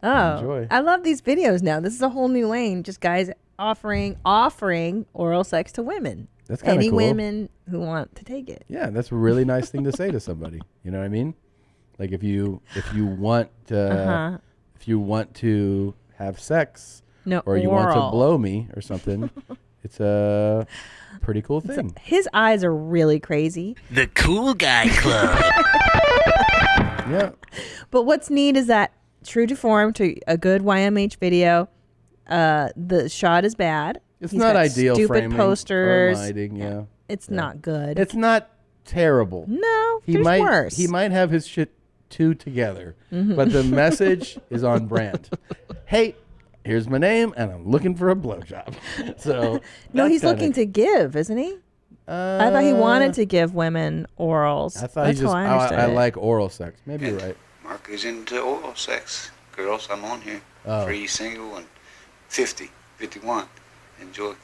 Oh, Enjoy. I love these videos now. This is a whole new lane. Just guys offering oral sex to women. That's kind of any cool. women who want to take it. Yeah, that's a really nice thing to say to somebody. You know what I mean? Like if you want to if you want to have sex or you want to blow me or something, it's a pretty cool thing. His eyes are really crazy. The Cool Guy Club. Yeah. But what's neat is that true to form to a good YMH video, the shot is bad. It's He's not got ideal stupid framing or posters. lighting, yeah. It's not good. It's not terrible. No, He there's might worse. he might have his shit two together, but the message is on brand. Hey, here's my name, and I'm looking for a blowjob. So No, he's looking to give, isn't he? I thought he wanted to give women orals. I thought That's he just. how I understood I it. like oral sex. Maybe you're right. Mark is into oral sex. Girls, I'm on here. Free, single, and 50, 51. Enjoy.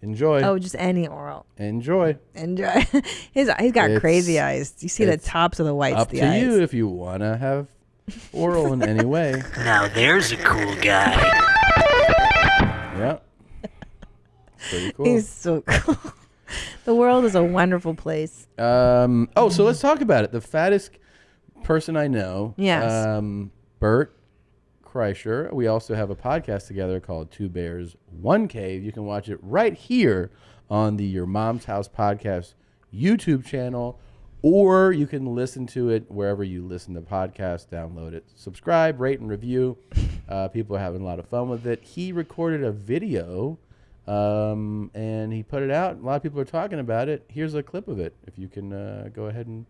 Enjoy. Oh, just any oral. Enjoy. Enjoy. He's got crazy eyes. You see the it's tops of the whites. Up of the to eyes. you if you want to have oral in any way. Now there's a cool guy. Yeah. Pretty cool. He's so cool. The world is a wonderful place. So let's talk about it. The fattest person I know. Yes. Bert Kreischer. We also have a podcast together called Two Bears, One Cave. You can watch it right here on the Your Mom's House podcast YouTube channel, or you can listen to it wherever you listen to podcasts. Download it, subscribe, rate, and review. People are having a lot of fun with it. He recorded a video, and he put it out. A lot of people are talking about it. Here's a clip of it. If you can go ahead and...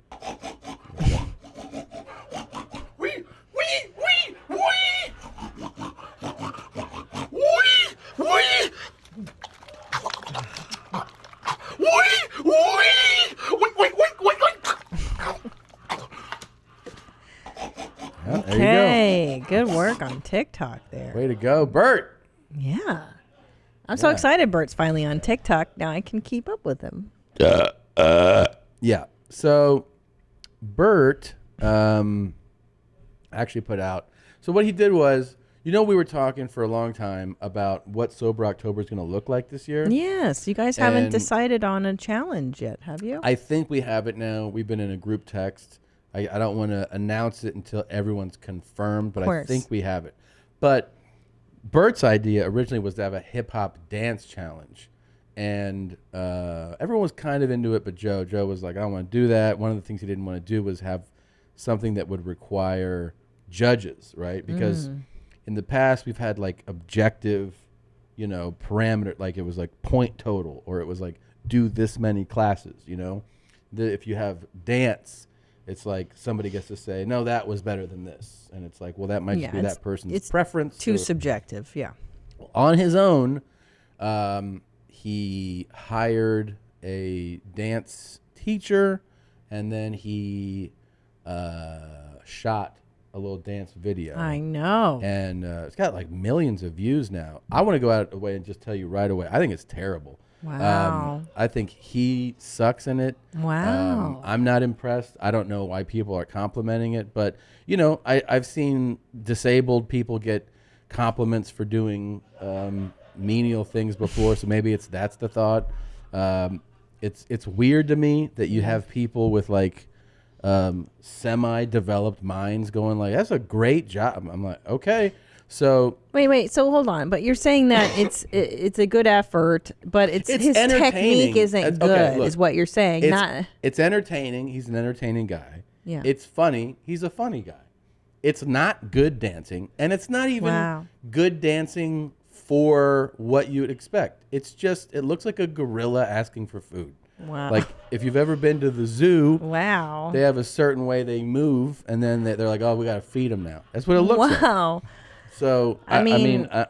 Okay, good work on TikTok there. Way to go, Bert. Yeah. I'm so excited Bert's finally on TikTok. Now I can keep up with him. Yeah. So Bert actually put out. So what he did was, we were talking for a long time about what Sober October is going to look like this year. Yes, you guys haven't And decided on a challenge yet, have you? I think we have it now. We've been in a group text. I don't want to announce it until everyone's confirmed, but I think we have it. But Bert's idea originally was to have a hip-hop dance challenge. And everyone was kind of into it, but Joe was like, I don't want to do that. One of the things he didn't want to do was have something that would require judges, right? Because in the past, we've had like objective, parameter, like it was like point total, or it was like do this many classes, If you have dance, it's like somebody gets to say, no, that was better than this. And it's like, well, that might just be that person's preference. Too subjective, yeah. On his own, he hired a dance teacher, and then he shot a little dance video. I know. And it's got like millions of views now. I want to go out of the way and just tell you right away, I think it's terrible. Wow. I think he sucks in it. Wow. I'm not impressed. I don't know why people are complimenting it, but I've seen disabled people get compliments for doing menial things before, so maybe that's the thought. It's weird to me that you have people with like semi-developed minds going like, that's a great job. I'm like, okay. So wait. So hold on, but you're saying that it's a good effort, but his technique isn't good, is what you're saying. It's entertaining. He's an entertaining guy. Yeah. It's funny. He's a funny guy. It's not good dancing, and it's not even good dancing for what you would expect. It's just, it looks like a gorilla asking for food. Wow. Like if you've ever been to the zoo, wow, they have a certain way they move, and then they're like, oh, we got to feed them now. That's what it looks like. Wow. So I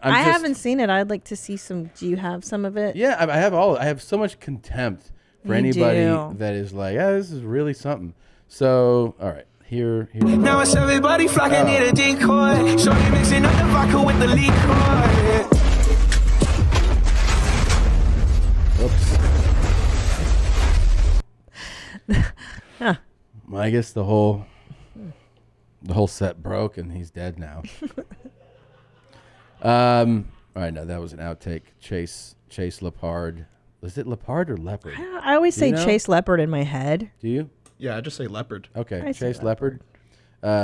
haven't seen it. I'd like to see some. Do you have some of it? Yeah, I have all. I have so much contempt for anybody that is like, yeah, this is really something. So, all right, here. Now it's everybody flocking near the decoy. Shorty mixing up the vodka with the liquor. Oops. Huh. Well, I guess the whole set broke, and he's dead now. All right, no, that was an outtake. Chase Leopard. Was it Leopard or Leopard? I always say Chase Leopard in my head. Do you? Yeah, I just say leopard. Okay, Chase Leopard.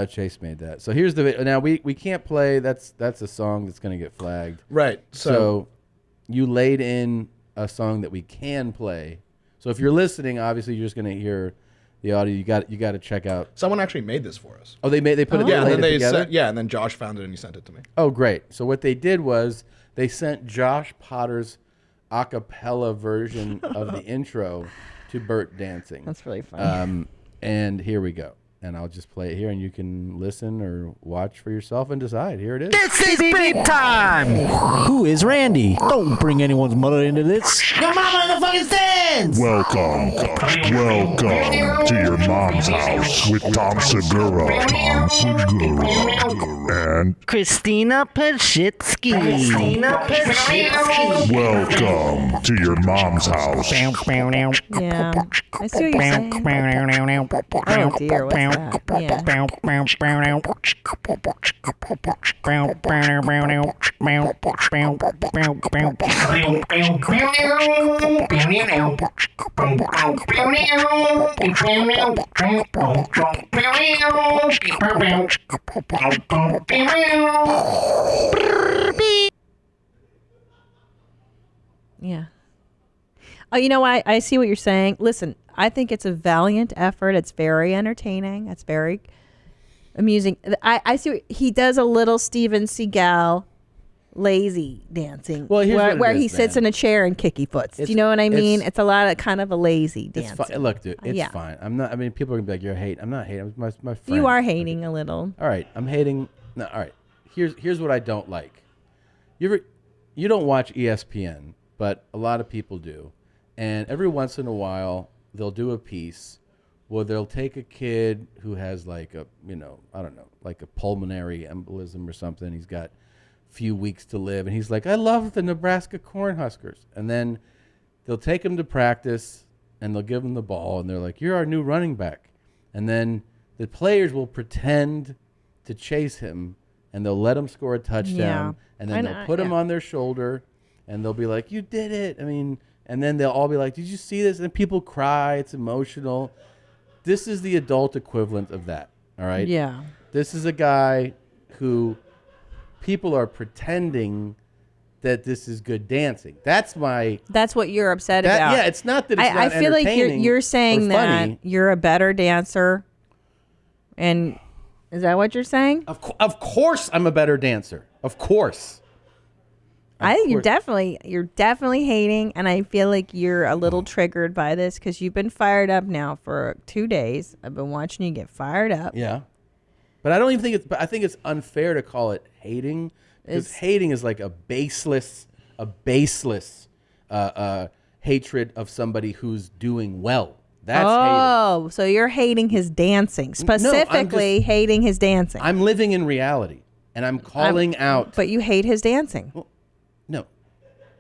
Chase made that. So here's the video. Now we can't play. That's a song that's going to get flagged. Right. So you laid in a song that we can play. So if you're listening, obviously you're just going to hear the audio. You got to check out. Someone actually made this for us. Oh, they put it. Yeah, and then together? and then Josh found it and he sent it to me. Oh, great. So what they did was they sent Josh Potter's a cappella version of the intro to Bert dancing. That's really funny. And here we go. And I'll just play it here, and you can listen or watch for yourself and decide. Here it is. This is big time! Who is Randy? Don't bring anyone's mother into this. Your mama in the fucking stands! Welcome to your mom's house with Tom Segura. And Christina Pashitsky. welcome to your mom's house. Yeah, I see what you're saying. Oh dear, what's that? Yeah. Yeah. Oh, you know what? I see what you're saying. Listen, I think it's a valiant effort. It's very entertaining. It's very amusing. I see he does a little Steven Seagal lazy dancing. Well, here's where he sits in a chair and kicky foots. Do you know what I mean? It's a lot of kind of a lazy dancing. Look, dude, it's fine. I'm not. I mean, people are gonna be like, "You're hating." I'm not hating. My friend. You are hating a little. All right, I'm hating. No, all right. Here's what I don't like. You don't watch ESPN, but a lot of people do. And every once in a while, they'll do a piece where they'll take a kid who has like a, I don't know, like a pulmonary embolism or something. He's got a few weeks to live. And he's like, I love the Nebraska Cornhuskers. And then they'll take him to practice and they'll give him the ball. And they're like, you're our new running back. And then the players will pretend to chase him and they'll let him score a touchdown. And then they'll put him on their shoulder and they'll be like, you did it. I mean... And then they'll all be like, did you see this? And people cry. It's emotional. This is the adult equivalent of that. All right? Yeah. This is a guy who people are pretending that this is good dancing. That's what you're upset about. Yeah, it's not that it's not I feel like you're saying or that funny. you're a better dancer. And is that what you're saying? Of course I'm a better dancer. Of course. I think you're definitely hating, and I feel like you're a little triggered by this because you've been fired up now for 2 days. I've been watching you get fired up. Yeah, but I don't even think it's. But I think it's unfair to call it hating because hating is like a baseless hatred of somebody who's doing well. That's hating. So you're hating his dancing, specifically hating his dancing. I'm living in reality, and I'm calling out. But you hate his dancing. No.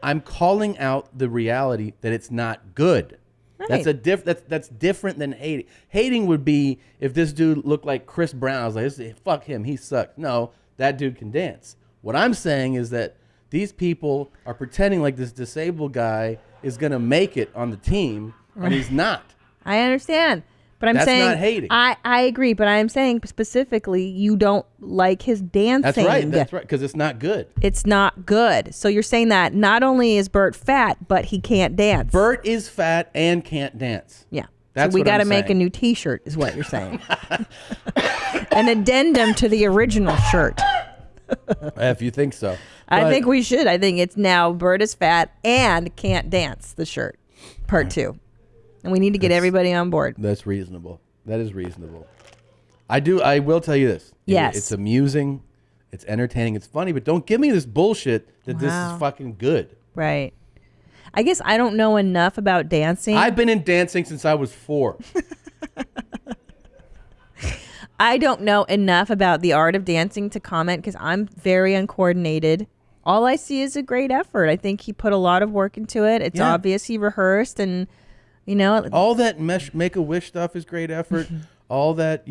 I'm calling out the reality that it's not good. Right. That's different than hating. Hating would be if this dude looked like Chris Brown. I was like, fuck him, he sucks. No, that dude can dance. What I'm saying is that these people are pretending like this disabled guy is going to make it on the team, and he's not. I understand. But I'm That's saying not hating. I agree, but I'm saying specifically you don't like his dancing. That's right, because it's not good. It's not good. So you're saying that not only is Bert fat, but he can't dance. Bert is fat and can't dance. Yeah. That's so we what got to I'm make a saying. new T-shirt, is what you're saying. An addendum to the original shirt. If you think so. I think we should. I think it's now Bert is fat and can't dance, the shirt. Part 2. And we need to get everybody on board. That's reasonable. That is reasonable. I will tell you this. Yes. It's amusing. It's entertaining. It's funny. But don't give me this bullshit that this is fucking good. Right. I guess I don't know enough about dancing. I've been in dancing since I was 4. I don't know enough about the art of dancing to comment because I'm very uncoordinated. All I see is a great effort. I think he put a lot of work into it. It's obvious he rehearsed and, all that Make-A-Wish stuff is great effort. All that,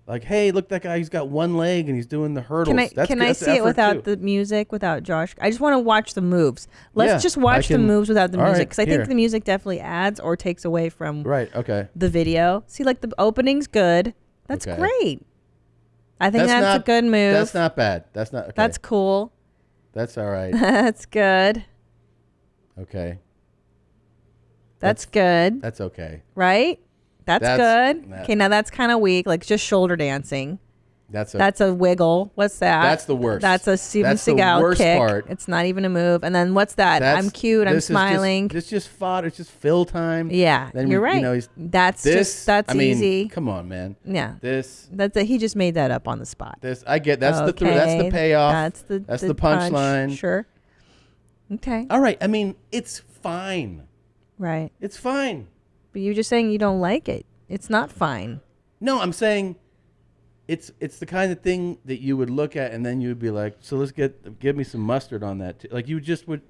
like, hey, look, that guy, he's got one leg and he's doing the hurdles. Can I see it without the music, without Josh? I just want to watch the moves. Let's just watch the moves without the music because I think the music definitely adds or takes away from the video. See, like the opening's good. That's great. I think that's a good move. That's not bad. That's not. Okay. That's cool. That's all right. That's good. Okay. That's good. That's okay. Right? That's good. Okay, now that's kind of weak, like just shoulder dancing. That's a wiggle. What's that? That's the worst. That's a Steven Seagal kick. Part. It's not even a move. And then what's that? I'm cute. I'm smiling. It's just fodder. It's just fill time. Yeah, then you're right. That's easy. Come on, man. Yeah. That's he just made that up on the spot. I get that's the payoff. That's the punchline. Sure. Okay. All right. I mean, it's fine. Right. It's fine. But you're just saying you don't like it. It's not fine. No, I'm saying it's the kind of thing that you would look at and then you would be like, so let's give me some mustard on that too. Like you just would.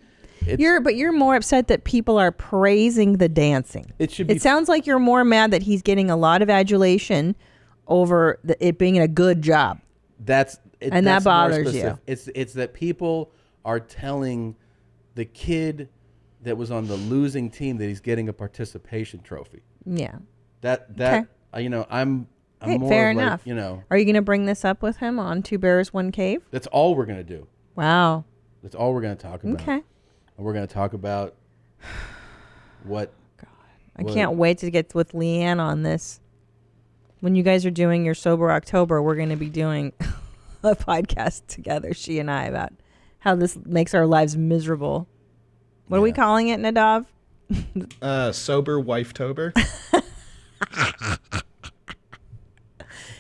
You're more upset that people are praising the dancing. It sounds like you're more mad that he's getting a lot of adulation over it being a good job. That bothers you. It's that people are telling the kid that was on the losing team that he's getting a participation trophy. Yeah. I'm more fair like, enough. Are you going to bring this up with him on Two Bears, One Cave? That's all we're going to do. Wow. That's all we're going to talk about. Okay. And we're going to talk about what. God. I can't wait to get with Leanne on this. When you guys are doing your Sober October, we're going to be doing a podcast together, she and I, about how this makes our lives miserable. What are we calling it, Nadav? Sober Wife-tober.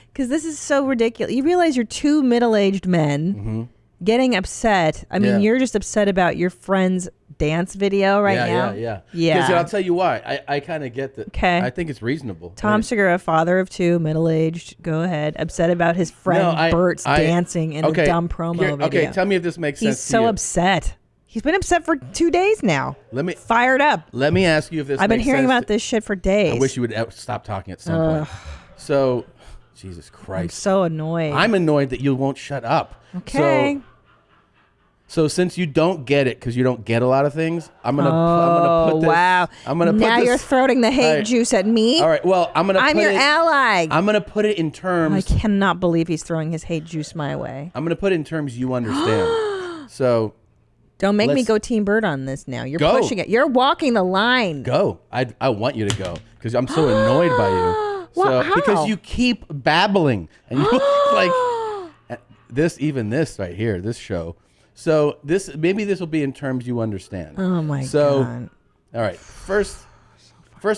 Because this is so ridiculous. You realize you're two middle-aged men getting upset. I mean, you're just upset about your friend's dance video now. Yeah. Because I'll tell you why. I kind of get that. Okay. I think it's reasonable. Tom Segura, father of two, middle-aged, go ahead, upset about his friend Bert's dancing in a dumb promo video. Okay, tell me if this makes sense to you. He's so upset. He's been upset for 2 days now. Fired up. Let me ask you if this. I've been hearing about this shit for days. I wish you would stop talking at some point. So, Jesus Christ, I'm so annoyed. I'm annoyed that you won't shut up. Okay. So since you don't get it because you don't get a lot of things, I'm gonna put this. Wow. I'm gonna put now this, you're throwing the hate juice at me. All right. Well, I'm your ally. I'm gonna put it in terms. I cannot believe he's throwing his hate juice my way. I'm gonna put it in terms you understand. So. Don't make me go Team Bird on this now. You're pushing it. You're walking the line. Go. I want you to go because I'm so annoyed by you. How? Because you keep babbling and you like this right here, this show. So maybe this will be in terms you understand. Oh my God. All right. First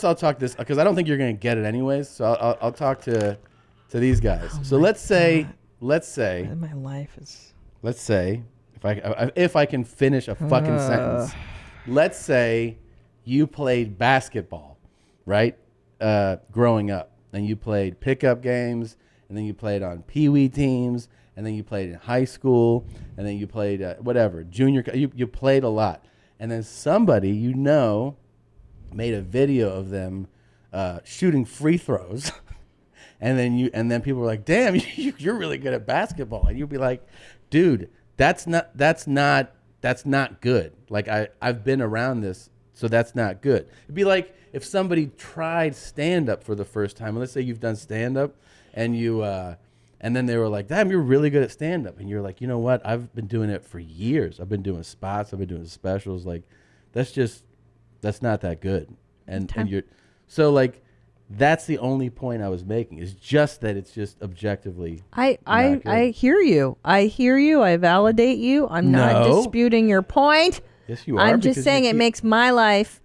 I'll talk this because I don't think you're going to get it anyways. So I'll talk to these guys. So let's say my life is. Let's say. If I can finish a fucking sentence, let's say you played basketball, right? Growing up, and you played pickup games, and then you played on pee-wee teams, and then you played in high school, and then you played whatever junior. You played a lot, and then somebody made a video of them shooting free throws, and then people were like, "Damn, you're really good at basketball," and you'd be like, "Dude, that's not good. Like I've been around this, so that's not good." It'd be like if somebody tried stand up for the first time. Let's say you've done stand up, and and then they were like, "Damn, you're really good at stand up," and you're like, "You know what? I've been doing it for years. I've been doing spots. I've been doing specials. Like that's not that good." And you're so like. That's the only point I was making. Is just that it's just objectively. I hear you. I validate you. I'm not disputing your point. Yes, you are. I'm just saying it makes my life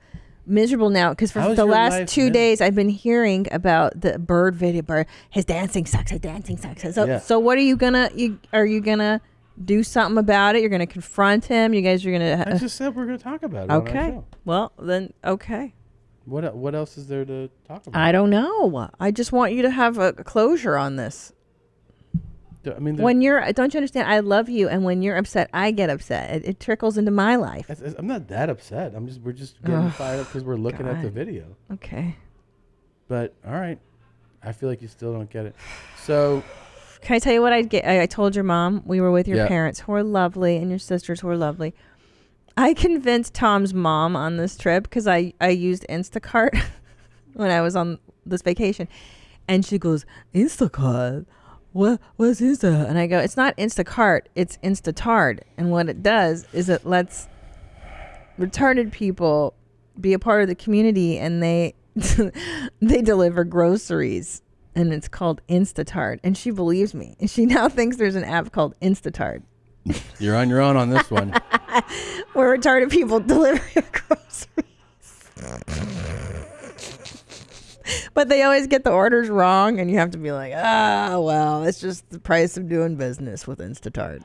miserable now because for the last 2 days I've been hearing about the bird video. His dancing sucks. So what are you gonna? Are you gonna do something about it? You're gonna confront him. You guys are gonna. I just said we're gonna talk about it. Okay. On our show. Well then, okay. What else is there to talk about? I don't know. I just want you to have a closure on this. I mean, don't you understand? I love you, and when you're upset, I get upset. It trickles into my life. I'm not that upset. We're just getting fired up because we're looking at the video. Okay. But all right, I feel like you still don't get it. So, can I tell you what I told your mom? We were with your parents, who are lovely, and your sisters, who are lovely. I convinced Tom's mom on this trip because I used Instacart when I was on this vacation. And she goes, "Instacart? What's Insta?" And I go, "It's not Instacart, it's Instacharge." And what it does is it lets retarded people be a part of the community, and they deliver groceries. And it's called Instacharge. And she believes me. And she now thinks there's an app called Instacharge. You're on your own on this one. Where retarded people deliver your groceries. But they always get the orders wrong, and you have to be like, well, it's just the price of doing business with Instacart.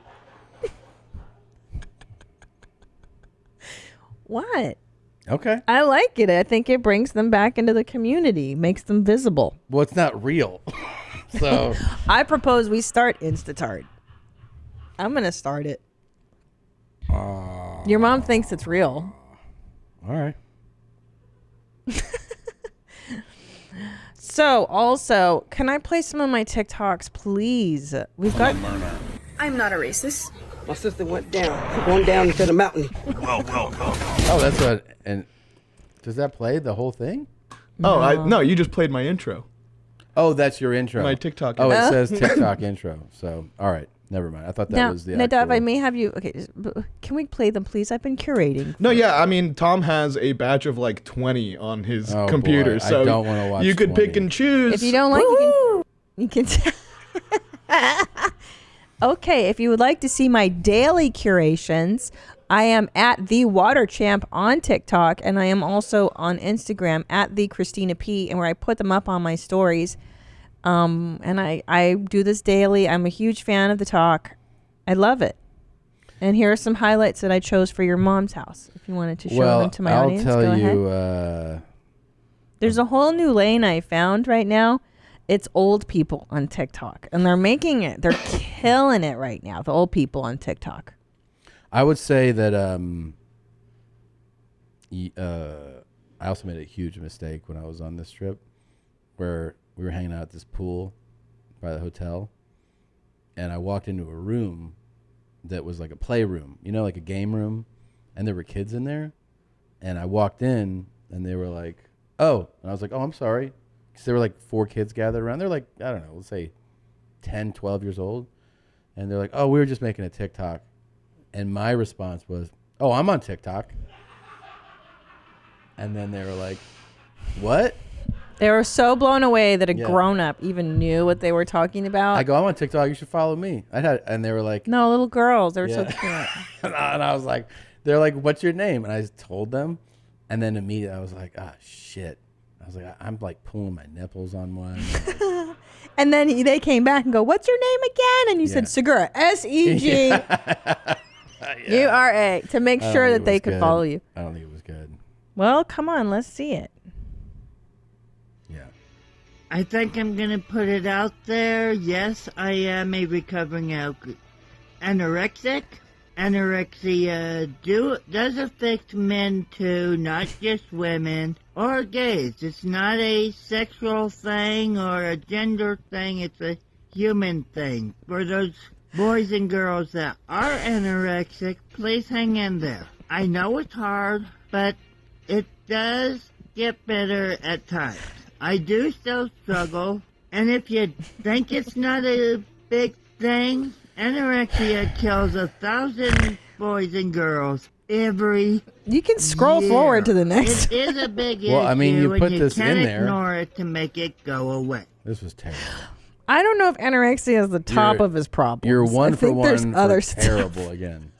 What? Okay. I like it. I think it brings them back into the community, makes them visible. Well, it's not real. So I propose we start Instacart. I'm going to start it. Your mom thinks it's real. All right. So, also, can I play some of my TikToks, please? I'm not a racist. My sister went going down to the mountain. Welcome. Oh, that's and does that play the whole thing? No, you just played my intro. Oh, that's your intro. My TikTok. Oh, it says TikTok intro. So, all right. Never mind. I thought that was the Nadav, I may have you. Okay, can we play them, please? I've been curating. No, yeah. I mean, Tom has a batch of like 20 on his computer, boy. so I don't want to watch you could 20. pick and choose. If you don't like, you can. Okay, if you would like to see my daily curations, I am at the Water Champ on TikTok, and I am also on Instagram at the Christina P, and where I put them up on my stories. And I do this daily. I'm a huge fan of the talk. I love it. And here are some highlights that I chose for your mom's house. If you wanted to show them to my audience, go ahead. I'll tell you. There's a whole new lane I found right now. It's old people on TikTok, and they're making it. They're killing it right now. The old people on TikTok. I would say that I also made a huge mistake when I was on this trip, where we were hanging out at this pool by the hotel, and I walked into a room that was like a playroom, like a game room, and there were kids in there, and I walked in, and they were like, "Oh," and I was like, "Oh, I'm sorry," because there were like 4 kids gathered around. They're like, I don't know, let's say 10, 12 years old, and they're like, "Oh, we were just making a TikTok," and my response was, "Oh, I'm on TikTok," and then they were like, "What?" They were so blown away that a grown-up even knew what they were talking about. I go, "I'm on TikTok. You should follow me." And they were like, "No, little girls. They were so cute." And I was like, they're like, "What's your name?" And I told them, and then immediately I was like, shit. I was like, I'm like pulling my nipples on one. And then they came back and go, "What's your name again?" And you said Segura, SEGURA, to make sure that they could follow you. I don't think it was good. Well, come on, let's see it. I think I'm going to put it out there. Yes, I am a recovering anorexic. anorexia does affect men too, not just women or gays. It's not a sexual thing or a gender thing. It's a human thing. For those boys and girls that are anorexic, please hang in there. I know it's hard, but it does get better at times. I do still struggle, and if you think it's not a big thing, anorexia kills 1,000 boys and girls every You can scroll year. forward to the next. It is a big issue, Well, I mean, you put and this you in can't there. ignore it to make it go away. This was terrible. I don't know if anorexia is the top of his problem. You're one I for think there's one other for stuff. terrible again.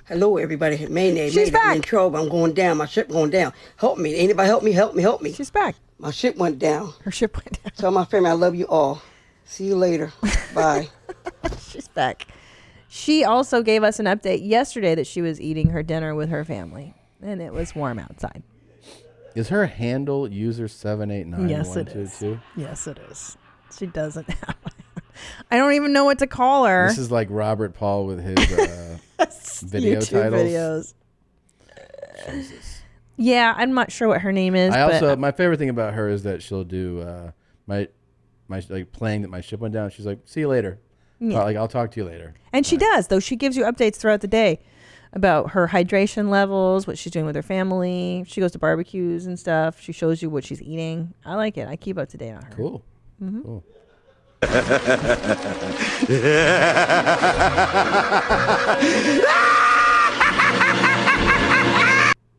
Hello, everybody. Mayday, She's Mayday. back. I'm in trouble. I'm going down. My ship going down. Help me. Anybody help me? Help me. Help me. She's back. My ship went down. Her ship went down. Tell my family I love you all. See you later. Bye. She's back. She also gave us an update yesterday that she was eating her dinner with her family, and it was warm outside. Is her handle user 789? Yes, it is. Yes, it is. She doesn't have. I don't even know what to call her. This is like Robert Paul with his video YouTube titles. videos. Jesus. Yeah, I'm not sure what her name is. I also but my favorite thing about her is that she'll do my like playing that my ship went down. She's like, "See you later." Yeah. Like I'll talk to you later. And she does, though. She gives you updates throughout the day about her hydration levels, what she's doing with her family. She goes to barbecues and stuff. She shows you what she's eating. I like it. I keep up to date on her. Cool. Mhm. Cool.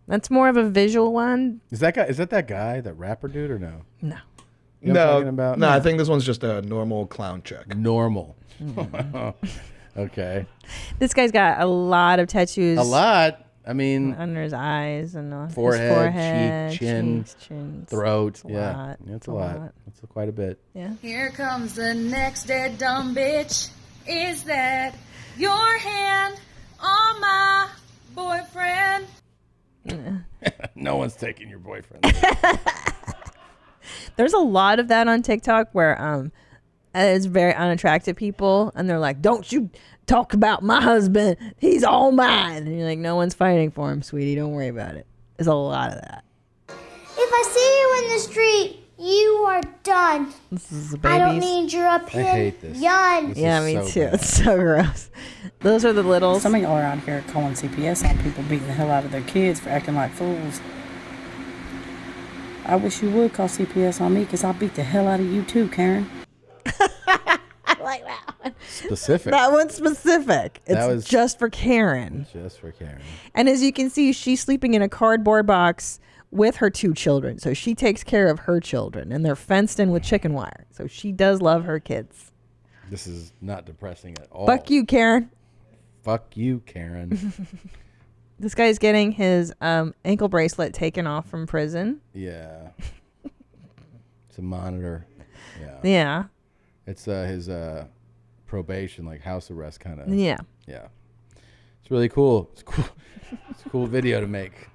That's more of a visual one. Is that guy, that rapper dude, or no? No. You know what I'm talking about? No, I think this one's just a normal clown check. Normal. Mm-hmm. Okay. This guy's got a lot of tattoos. A lot. I mean, under his eyes and on forehead, his forehead, cheek, chin, cheeks, chins. throat. It's a Yeah, lot. it's a lot. It's quite a bit. Yeah. Here comes the next dead dumb bitch. Is that your hand on my boyfriend? No one's taking your boyfriend. There's a lot of that on TikTok where it's very unattractive people, and they're like, "Don't you talk about my husband? He's all mine." And you're like, "No one's fighting for him, sweetie. Don't worry about it." There's a lot of that. If I see you in the street, you are done. This is the I don't babies. need your opinion. I hate this. Yeah, me so too. bad. It's so gross. Those are the littles. Some of y'all around here calling CPS on people beating the hell out of their kids for acting like fools. I wish you would call CPS on me, because I'll beat the hell out of you too, Karen. I like that one. Specific. That one's specific. It's That was- just for Karen. Just for Karen. And as you can see, she's sleeping in a cardboard box with her 2 children. So she takes care of her children, and they're fenced in with chicken wire. So she does love her kids. This is not depressing at all. Fuck you, Karen. Fuck you, Karen. This guy's getting his ankle bracelet taken off from prison. Yeah. It's a monitor. Yeah. Yeah. It's his probation, like house arrest kind of. Yeah. Yeah. It's really cool. It's cool. It's a cool video to make.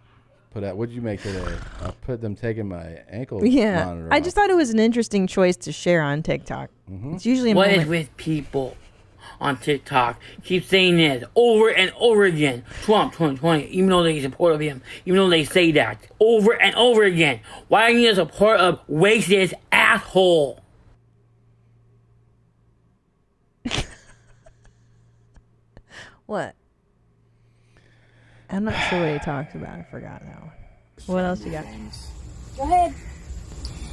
Put out. What'd you make today? I put them taking my ankle Yeah. monitor I off. just thought it was an interesting choice to share on TikTok. It's usually a What is moment. with people on TikTok keep saying this over and over again? Trump 2020, even though they support him, even though they say that over and over again. Why are you support a racist asshole? What? I'm not sure what he talks about. I forgot now. What else you got? Go ahead.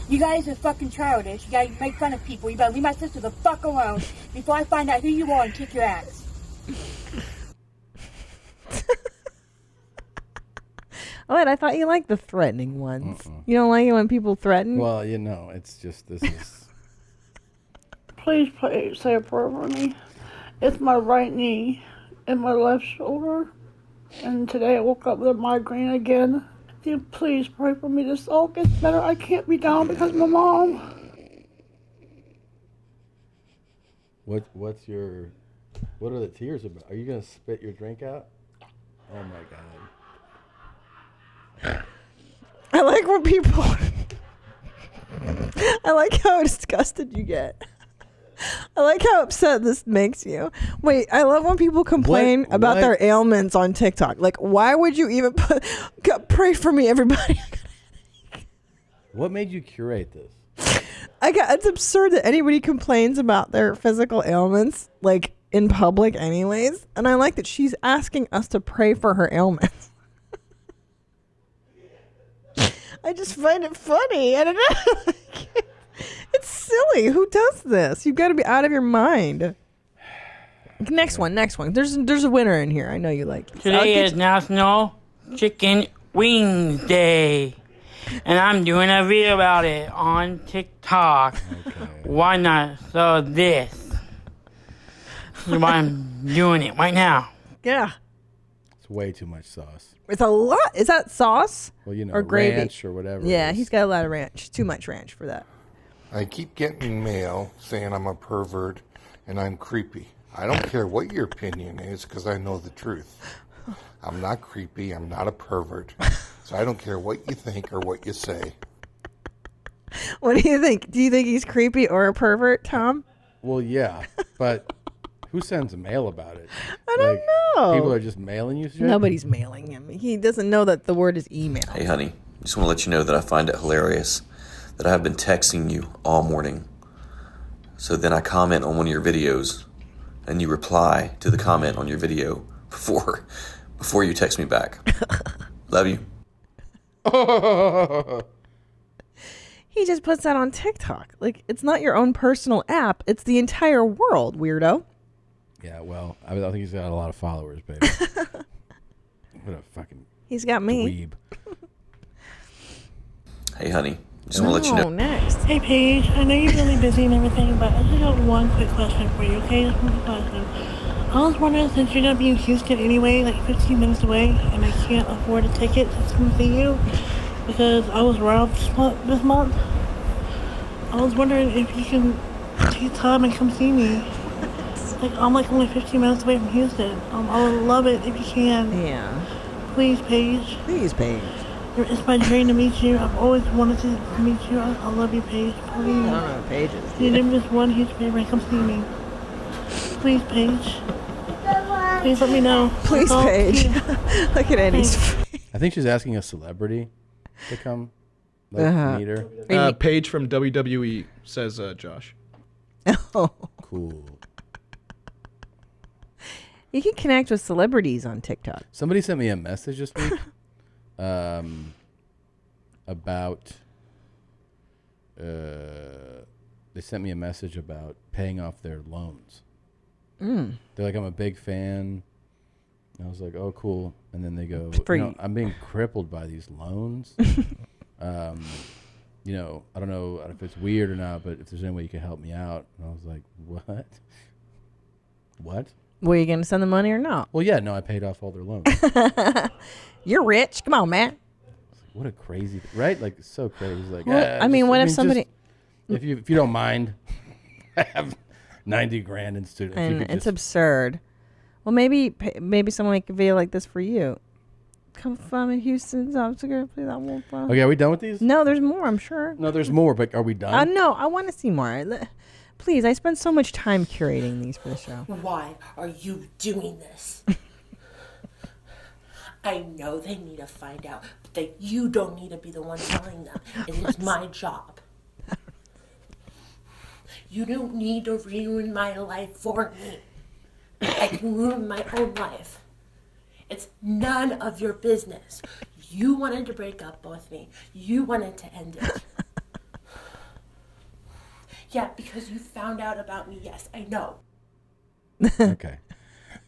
You guys are fucking childish. You guys make fun of people. You better leave my sister the fuck alone before I find out who you are and kick your ass. Oh, and I thought you liked the threatening ones. You don't like it when people threaten? Well, you know, it's just this is. Please say a prayer for me. It's my right knee and my left shoulder. And today I woke up with a migraine again. Can you please pray for me? This all gets better. I can't be down because of my mom. What are the tears about? Are you gonna spit your drink out? Oh my god. I like when people. I like how disgusted you get. I like how upset this makes you. Wait, I love when people complain about their ailments on TikTok. Like, why would you even pray for me, everybody? What made you curate this? It's absurd that anybody complains about their physical ailments, like in public anyways. And I like that she's asking us to pray for her ailments. I just find it funny. I don't know. It's silly. Who does this? You've got to be out of your mind. Next one. There's a winner in here. I know you like it. Today is National Chicken Wings Day. And I'm doing a video about it on TikTok. Okay. Why not? So this is why I'm doing it right now. Yeah. It's way too much sauce. It's a lot. Is that sauce? Well, or gravy? Ranch or whatever. Yeah, he's got a lot of ranch. Too much ranch for that. I keep getting mail saying I'm a pervert and I'm creepy. I don't care what your opinion is because I know the truth. I'm not creepy. I'm not a pervert. So I don't care what you think or what you say. What do you think? Do you think he's creepy or a pervert, Tom? Well, yeah, but who sends mail about it? I don't know. People are just mailing you shit? Nobody's mailing him. He doesn't know that the word is email. Hey, honey, just want to let you know that I find it hilarious that I have been texting you all morning. So then I comment on one of your videos, and you reply to the comment on your video before you text me back. Love you. He just puts that on TikTok. Like, it's not your own personal app. It's the entire world, weirdo. Yeah, well, I think he's got a lot of followers, baby. What a fucking He's got me. dweeb. Hey, honey, just want to let you know. Next. Hey, Paige. I know you're really busy and everything, but I just got one quick question for you, okay? Just one quick question. I was wondering, since you're going to be in Houston anyway, like 15 minutes away, and I can't afford a ticket to come see you because I was robbed this month, I was wondering if you can take time and come see me. Like, I'm like only 15 minutes away from Houston. I would love it if you can. Yeah. Please, Paige. Please, Paige. It's my dream to meet you. I've always wanted to meet you. I love you, Paige. Please. I don't know what Paige is. You're just one huge favorite. Come see me. Please, Paige. Please let me know. Please, Paige. Look at Eddie's face. I think she's asking a celebrity to come meet her. Paige from WWE, says Josh. Oh. Cool. You can connect with celebrities on TikTok. Somebody sent me a message this week about they sent me a message about paying off their loans. They're like, I'm a big fan. And I was like, oh, cool. And then they go, I'm being crippled by these loans. I don't know if it's weird or not, but if there's any way you can help me out. And I was like, what? What? Were you going to send the money or not? Well, yeah, no, I paid off all their loans. You're rich. Come on, man. What a crazy, right? Like, it's so crazy. Like, well, what if somebody... if you don't mind, I have 90 grand in student. And it's absurd. Well, maybe someone make a video like this for you. Come from in Houston. Okay, are we done with these? No, there's more, I'm sure. No, there's more, but are we done? No, I want to see more. Please, I spend so much time curating these for the show. Why are you doing this? I know they need to find out, but that you don't need to be the one telling them. It is my job. You don't need to ruin my life for me. I can ruin my own life. It's none of your business. You wanted to break up with me. You wanted to end it. Yeah, because you found out about me. Yes, I know. Okay.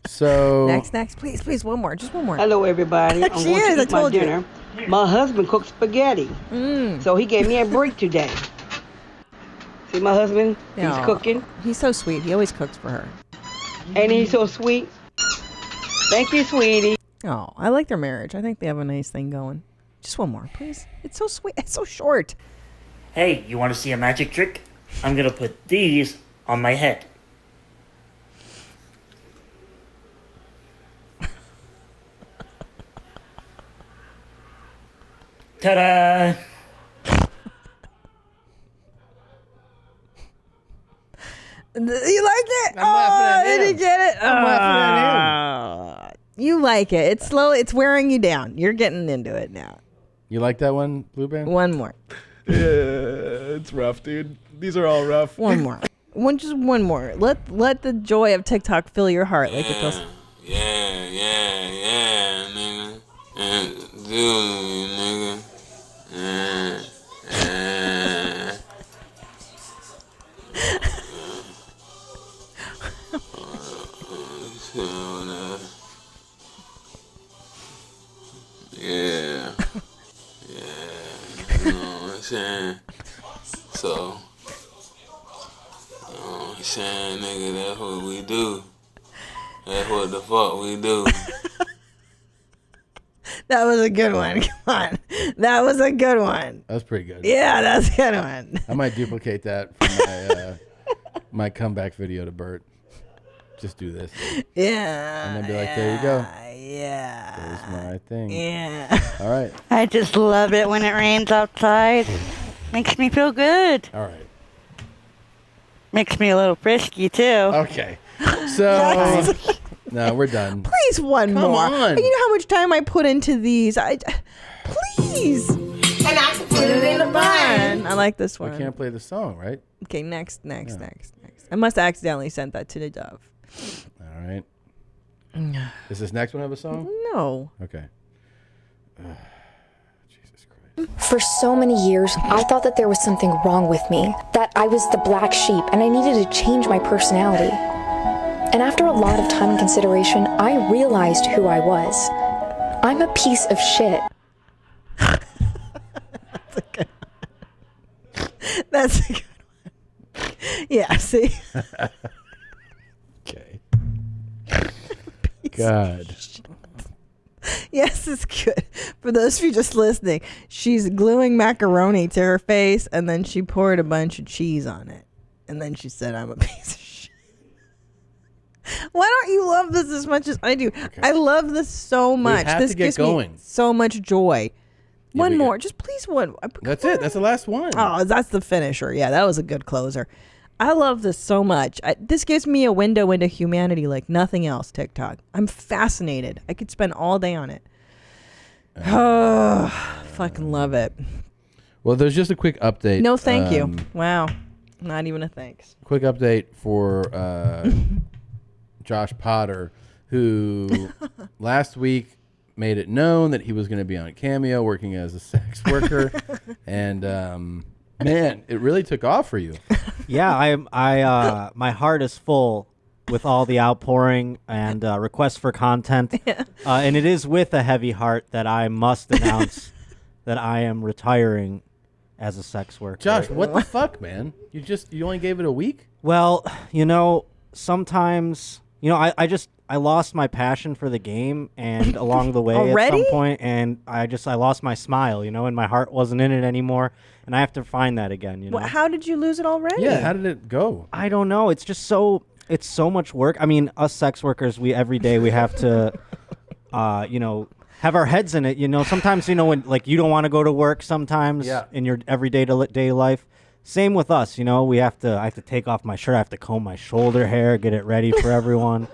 So next, please, one more, just one more. Hello, everybody. I'm She going is, to I eat my told you. dinner. My husband cooks spaghetti, so he gave me a break today. See my husband? He's Aw, cooking. He's so sweet. He always cooks for her. And he's so sweet. Thank you, sweetie. Oh, I like their marriage. I think they have a nice thing going. Just one more, please. It's so sweet. It's so short. Hey, you want to see a magic trick? I'm going to put these on my head. Ta-da! You liked it? I'm laughing at him. Did you get it? I'm laughing at him. You like it. It's slowly. It's wearing you down. You're getting into it now. You like that one, Blue Band? One more. Yeah, it's rough, dude. These are all rough. One more. Just one more. Let the joy of TikTok fill your heart like it feels. Yeah, nigga. Nigga. Yeah. You know what I'm saying? So, you know what I'm saying, nigga, that's what we do. That's what the fuck we do. That was a good one. Come on. That was a good one. That was pretty good. Yeah, that's a good one. I might duplicate that for my comeback video to Bert. Just do this. Yeah. And then be like, there you go. Yeah. There's my thing. Yeah. All right. I just love it when it rains outside. Makes me feel good. All right. Makes me a little frisky, too. Okay. So, no, we're done. Please, one Come more. on. You know how much time I put into these? Please. And I can put it in a bun. I like this one. We can't play the song, right? Okay, next. I must have accidentally sent that to the dove. All right. Does this next one have a song? No. Okay. For so many years, I thought that there was something wrong with me, that I was the black sheep and I needed to change my personality. And after a lot of time and consideration, I realized who I was. I'm a piece of shit. That's a good one. Yeah, see? Okay. God. Yes, it's good. For those of you just listening, she's gluing macaroni to her face, and then she poured a bunch of cheese on it. And then she said, I'm a piece of shit. Why don't you love this as much as I do? Okay. I love this so much. We have This to get gives going. me so much joy. Yeah, One more. Just please one. That's it. That's the last one. Oh, that's the finisher. Yeah, that was a good closer. I love this so much. This gives me a window into humanity like nothing else, TikTok. I'm fascinated. I could spend all day on it. Oh, fucking love it. Well, there's just a quick update. No, thank you. Wow. Not even a thanks. Quick update for Josh Potter, who last week made it known that he was going to be on a Cameo working as a sex worker. And man, it really took off for you. Yeah, my heart is full with all the outpouring and requests for content. Yeah. And it is with a heavy heart that I must announce that I am retiring as a sex worker. Josh, what the fuck, man? You only gave it a week? Well, sometimes, I lost my passion for the game and along the way at some point, and I lost my smile, and my heart wasn't in it anymore, and I have to find that again, Well, how did you lose it already? Yeah, how did it go? I don't know. It's just so much work. I mean, us sex workers, every day we have to, have our heads in it. Sometimes, when you don't want to go to work sometimes in your everyday day life. Same with us, I have to take off my shirt. I have to comb my shoulder hair, get it ready for everyone.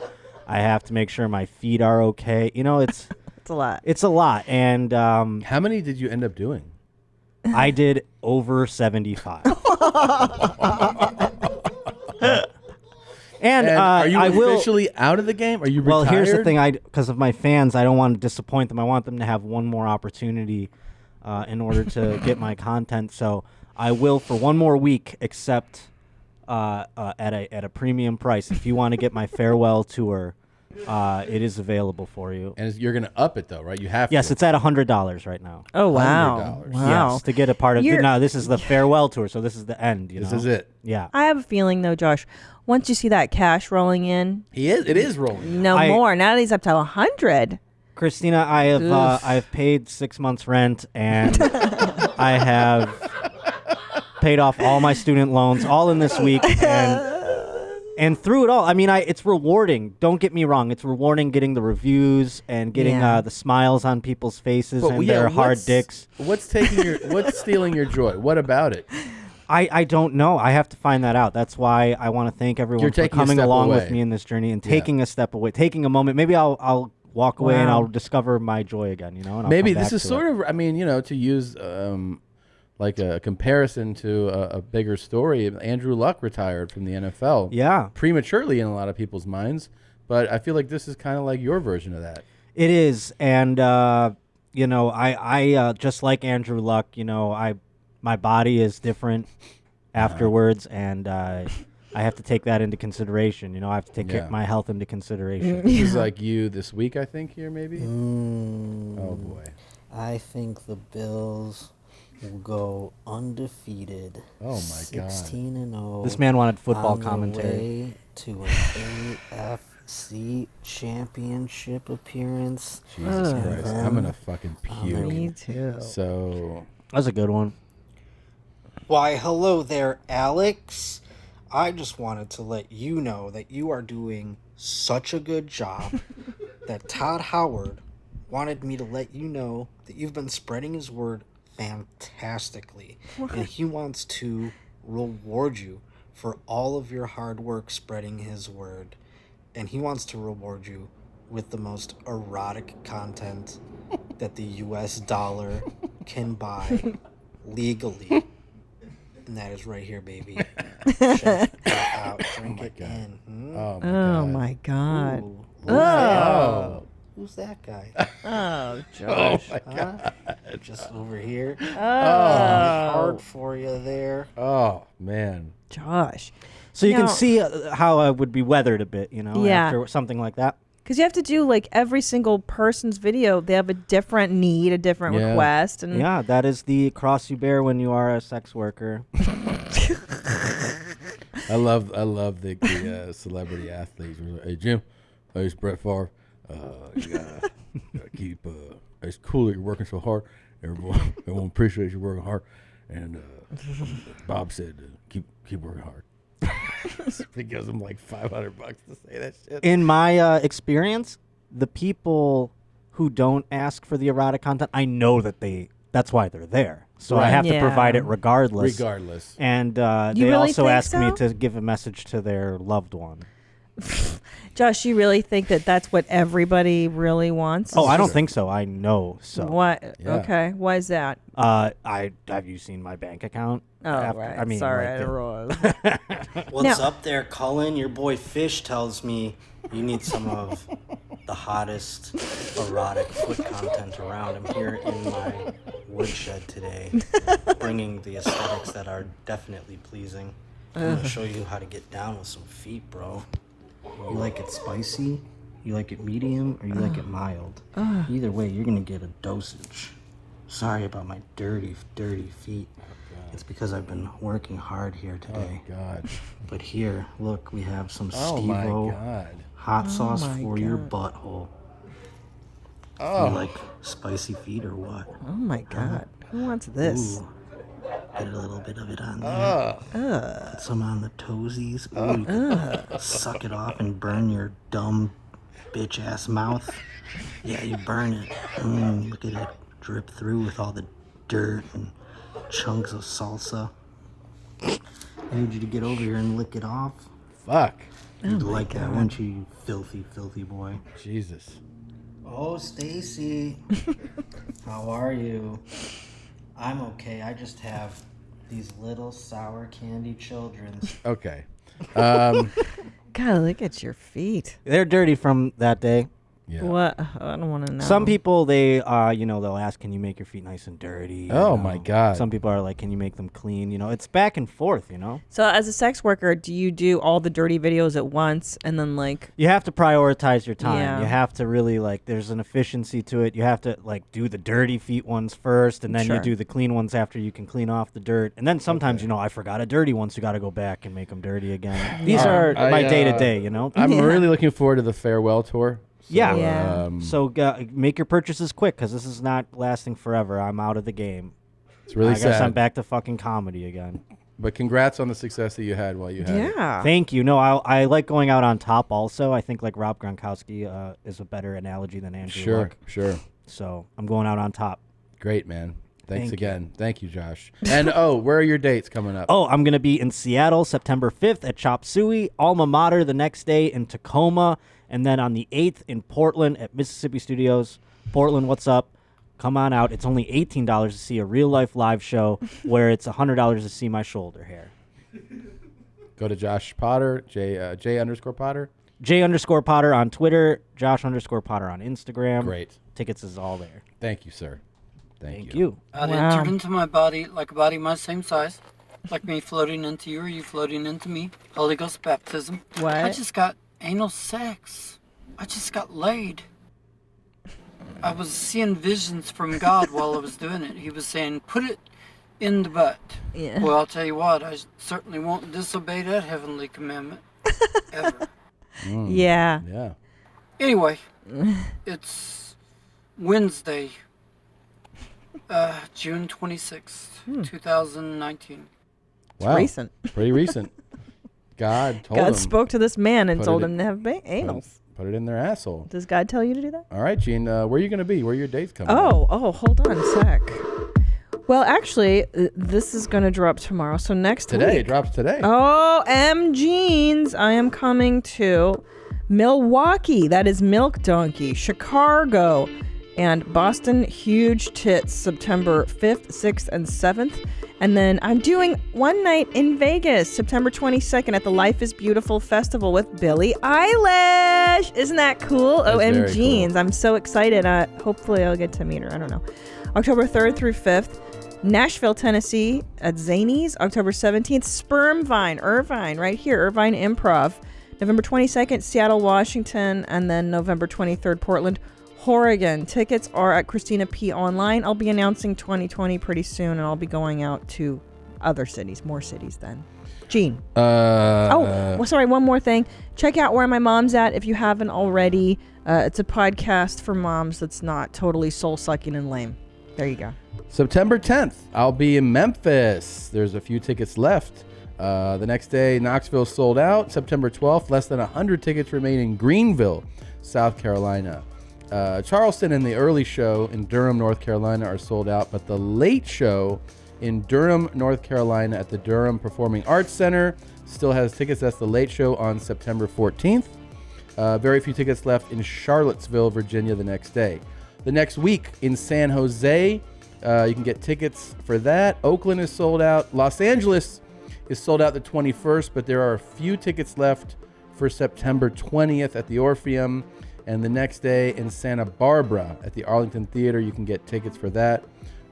I have to make sure my feet are okay. It's it's a lot. It's a lot. And how many did you end up doing? I did over 75. And are you officially out of the game? Are you retired? Well, here's the thing. Because of my fans, I don't want to disappoint them. I want them to have one more opportunity in order to get my content. So I will, for one more week, accept at a premium price. If you want to get my farewell tour, it is available for you. And you're going to up it, though, right? You have to. Yes, it's at $100 right now. Oh, wow. Wow. Yes, to get a part of it. No, this is the farewell tour, so this is the end. This is it. Yeah. I have a feeling, though, Josh, once you see that cash rolling in. It is rolling. No more. Now that he's up to 100. Christina, I have paid 6 months rent, and I have paid off all my student loans all in this week, and through it all, I mean, it's rewarding. Don't get me wrong; it's rewarding getting the reviews and getting the smiles on people's faces and their hard dicks. What's stealing your joy? What about it? I don't know. I have to find that out. That's why I want to thank everyone for coming along with me in this journey and taking a step away, taking a moment. Maybe I'll walk away and I'll discover my joy again, you know? And maybe this is sort of, I mean, you know, to use like a comparison to a bigger story, Andrew Luck retired from the NFL. Yeah. Prematurely in a lot of people's minds. But I feel like this is kind of like your version of that. It is. And, you know, I just like Andrew Luck, you know, my body is different afterwards, and I have to take that into consideration. You know, I have to take my health into consideration. This is like you this week, I think, here, maybe? Oh, boy. I think the Bills will go undefeated. Oh, my God. 16-0. This man wanted football on the commentary. way to an AFC championship appearance. Jesus Christ. I'm going to fucking puke. Me too. So. That's a good one. Why, hello there, Alex. I just wanted to let you know that you are doing such a good job that Todd Howard wanted me to let you know that you've been spreading his word fantastically. And he wants to reward you for all of your hard work spreading his word. And he wants to reward you with the most erotic content that the US dollar can buy legally. And that is right here, baby. Check that out. Drink it in. Oh my God. Ooh. Oh. Who's that guy? Oh, Josh. Oh, my God. Just over here. Oh. Hard for you there. Oh, man. Josh. So you can see how I would be weathered a bit, you know, Yeah. after something like that. Because you have to do like every single person's video. They have a different need, a different request. And yeah, that is the cross you bear when you are a sex worker. I love the celebrity athletes. Hey, Jim. Hey, it's Brett Favre. You gotta keep. It's cool that you're working so hard. Everyone appreciates you working hard. And Bob said, keep working hard. He gives him like $500 to say that shit. In my experience, the people who don't ask for the erotic content, I know that that's why they're there. So I have to provide it regardless. Regardless. And they really also think ask me so? to give a message to their loved one. Josh, you really think that that's what everybody really wants? Oh, I don't think so. I know so. What? Yeah. Okay. Why is that? Have you seen my bank account? Oh, right. I mean, sorry, like I realized. What's up there, Cullen? Your boy Fish tells me you need some of the hottest erotic foot content around. I'm here in my woodshed today, bringing the aesthetics that are definitely pleasing. I'm going to show you how to get down with some feet, bro. You like it spicy, you like it medium, or you like it mild? Either way, you're going to get a dosage. Sorry about my dirty, dirty feet. It's because I've been working hard here today. Oh, God. But here, look, we have some Oh, my Steve-O God. hot sauce my for your God. butthole. Oh. You like spicy feet or what? Oh my God. Who wants this? Ooh. Get a little bit of it on there. Put some on the toesies. Ooh, you can suck it off and burn your dumb bitch ass mouth. Yeah, you burn it. Look at it drip through with all the dirt and chunks of salsa. I need you to get over here and lick it off. Fuck. You'd like that, wouldn't you, you filthy, filthy boy? Jesus. Oh, Stacy. How are you? I'm okay. I just have these little sour candy children. Okay. God, look at your feet. They're dirty from that day. Yeah. What? I don't want to know. Some people, they, they'll ask, can you make your feet nice and dirty? Oh, my God. Some people are like, can you make them clean? You know, it's back and forth, you know? So as a sex worker, do you do all the dirty videos at once and then like... You have to prioritize your time. Yeah. You have to really, like, there's an efficiency to it. You have to, like, do the dirty feet ones first, and then Sure. you do the clean ones after you can clean off the dirt. And then sometimes, I forgot a dirty one, so you got to go back and make them dirty again. These are my day-to-day, you know? I'm really looking forward to the farewell tour. So, Yeah. So make your purchases quick, because this is not lasting forever. I'm out of the game. It's really I guess sad. I'm back to fucking comedy again. But congrats on the success that you had while you had it. Thank you. No, I like going out on top also. I think like Rob Gronkowski is a better analogy than Andrew Luck. Sure. So I'm going out on top. Great, man. Thanks again. Thank you, Josh. And where are your dates coming up? Oh, I'm going to be in Seattle September 5th at Chop Suey, Alma Mater the next day in Tacoma, and then on the 8th in Portland at Mississippi Studios. Portland, what's up? Come on out. It's only $18 to see a real-life live show where it's $100 to see my shoulder hair. Go to Josh Potter, J_Potter. J_Potter on Twitter, Josh_Potter on Instagram. Great. Tickets is all there. Thank you, sir. Thank you. I'd enter into my body like a body my same size, like me floating into you or you floating into me. Holy Ghost baptism. What? I just got anal sex. I just got laid. I was seeing visions from God while I was doing it. He was saying, put it in the butt. Yeah. Well, I'll tell you what, I certainly won't disobey that heavenly commandment. Ever. Yeah. Yeah. Anyway, it's Wednesday, June 26th, 2019. Wow. recent. Pretty recent. God told him. God spoke to this man and Put told it him to have anals. Put it in their asshole. Does God tell you to do that? All right, Gene. Where are you going to be? Where are your dates coming up? Hold on a sec. Well, actually, this is going to drop tomorrow. So next week. Today. It drops today. Oh, Jeans. I am coming to Milwaukee. That is Milk Donkey. Chicago. And Boston Huge Tits, September 5th, 6th, and 7th. And then I'm doing one night in Vegas, September 22nd at the Life is Beautiful Festival with Billie Eilish. Isn't that cool? That's very OMGs. cool. I'm so excited. Hopefully I'll get to meet her. I don't know. October 3rd through 5th, Nashville, Tennessee at Zanies. October 17th, Sperm Vine, Irvine, right here, Irvine Improv. November 22nd, Seattle, Washington. And then November 23rd, Portland, Oregon. Tickets are at Christina P. Online. I'll be announcing 2020 pretty soon, and I'll be going out to other cities, more cities then. Gene. Sorry, one more thing. Check out Where My Mom's At if you haven't already. It's a podcast for moms that's not totally soul-sucking and lame. There you go. September 10th, I'll be in Memphis. There's a few tickets left. The next day, Knoxville sold out. September 12th, less than 100 tickets remain in Greenville, South Carolina. Charleston and the early show in Durham, North Carolina are sold out, but the late show in Durham, North Carolina at the Durham Performing Arts Center still has tickets. That's the late show on September 14th. Very few tickets left in Charlottesville, Virginia the next day. The next week in San Jose, you can get tickets for that. Oakland is sold out. Los Angeles is sold out the 21st, but there are a few tickets left for September 20th at the Orpheum. And the next day in Santa Barbara at the Arlington Theater, you can get tickets for that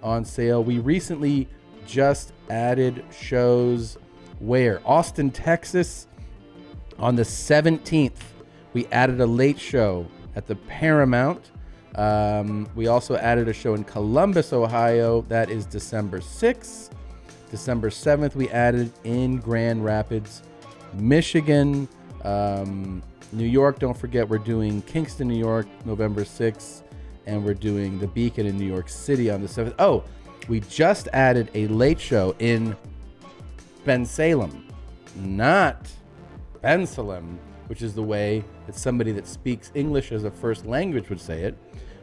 on sale. We recently just added shows where? Austin, Texas on the 17th. We added a late show at the Paramount. We also added a show in Columbus, Ohio. That is December 6th. December 7th, we added in Grand Rapids, Michigan. New York, don't forget, we're doing Kingston, New York, November 6th, and we're doing The Beacon in New York City on the 7th. Oh, we just added a late show in Bensalem, not Bensalem, which is the way that somebody that speaks English as a first language would say it.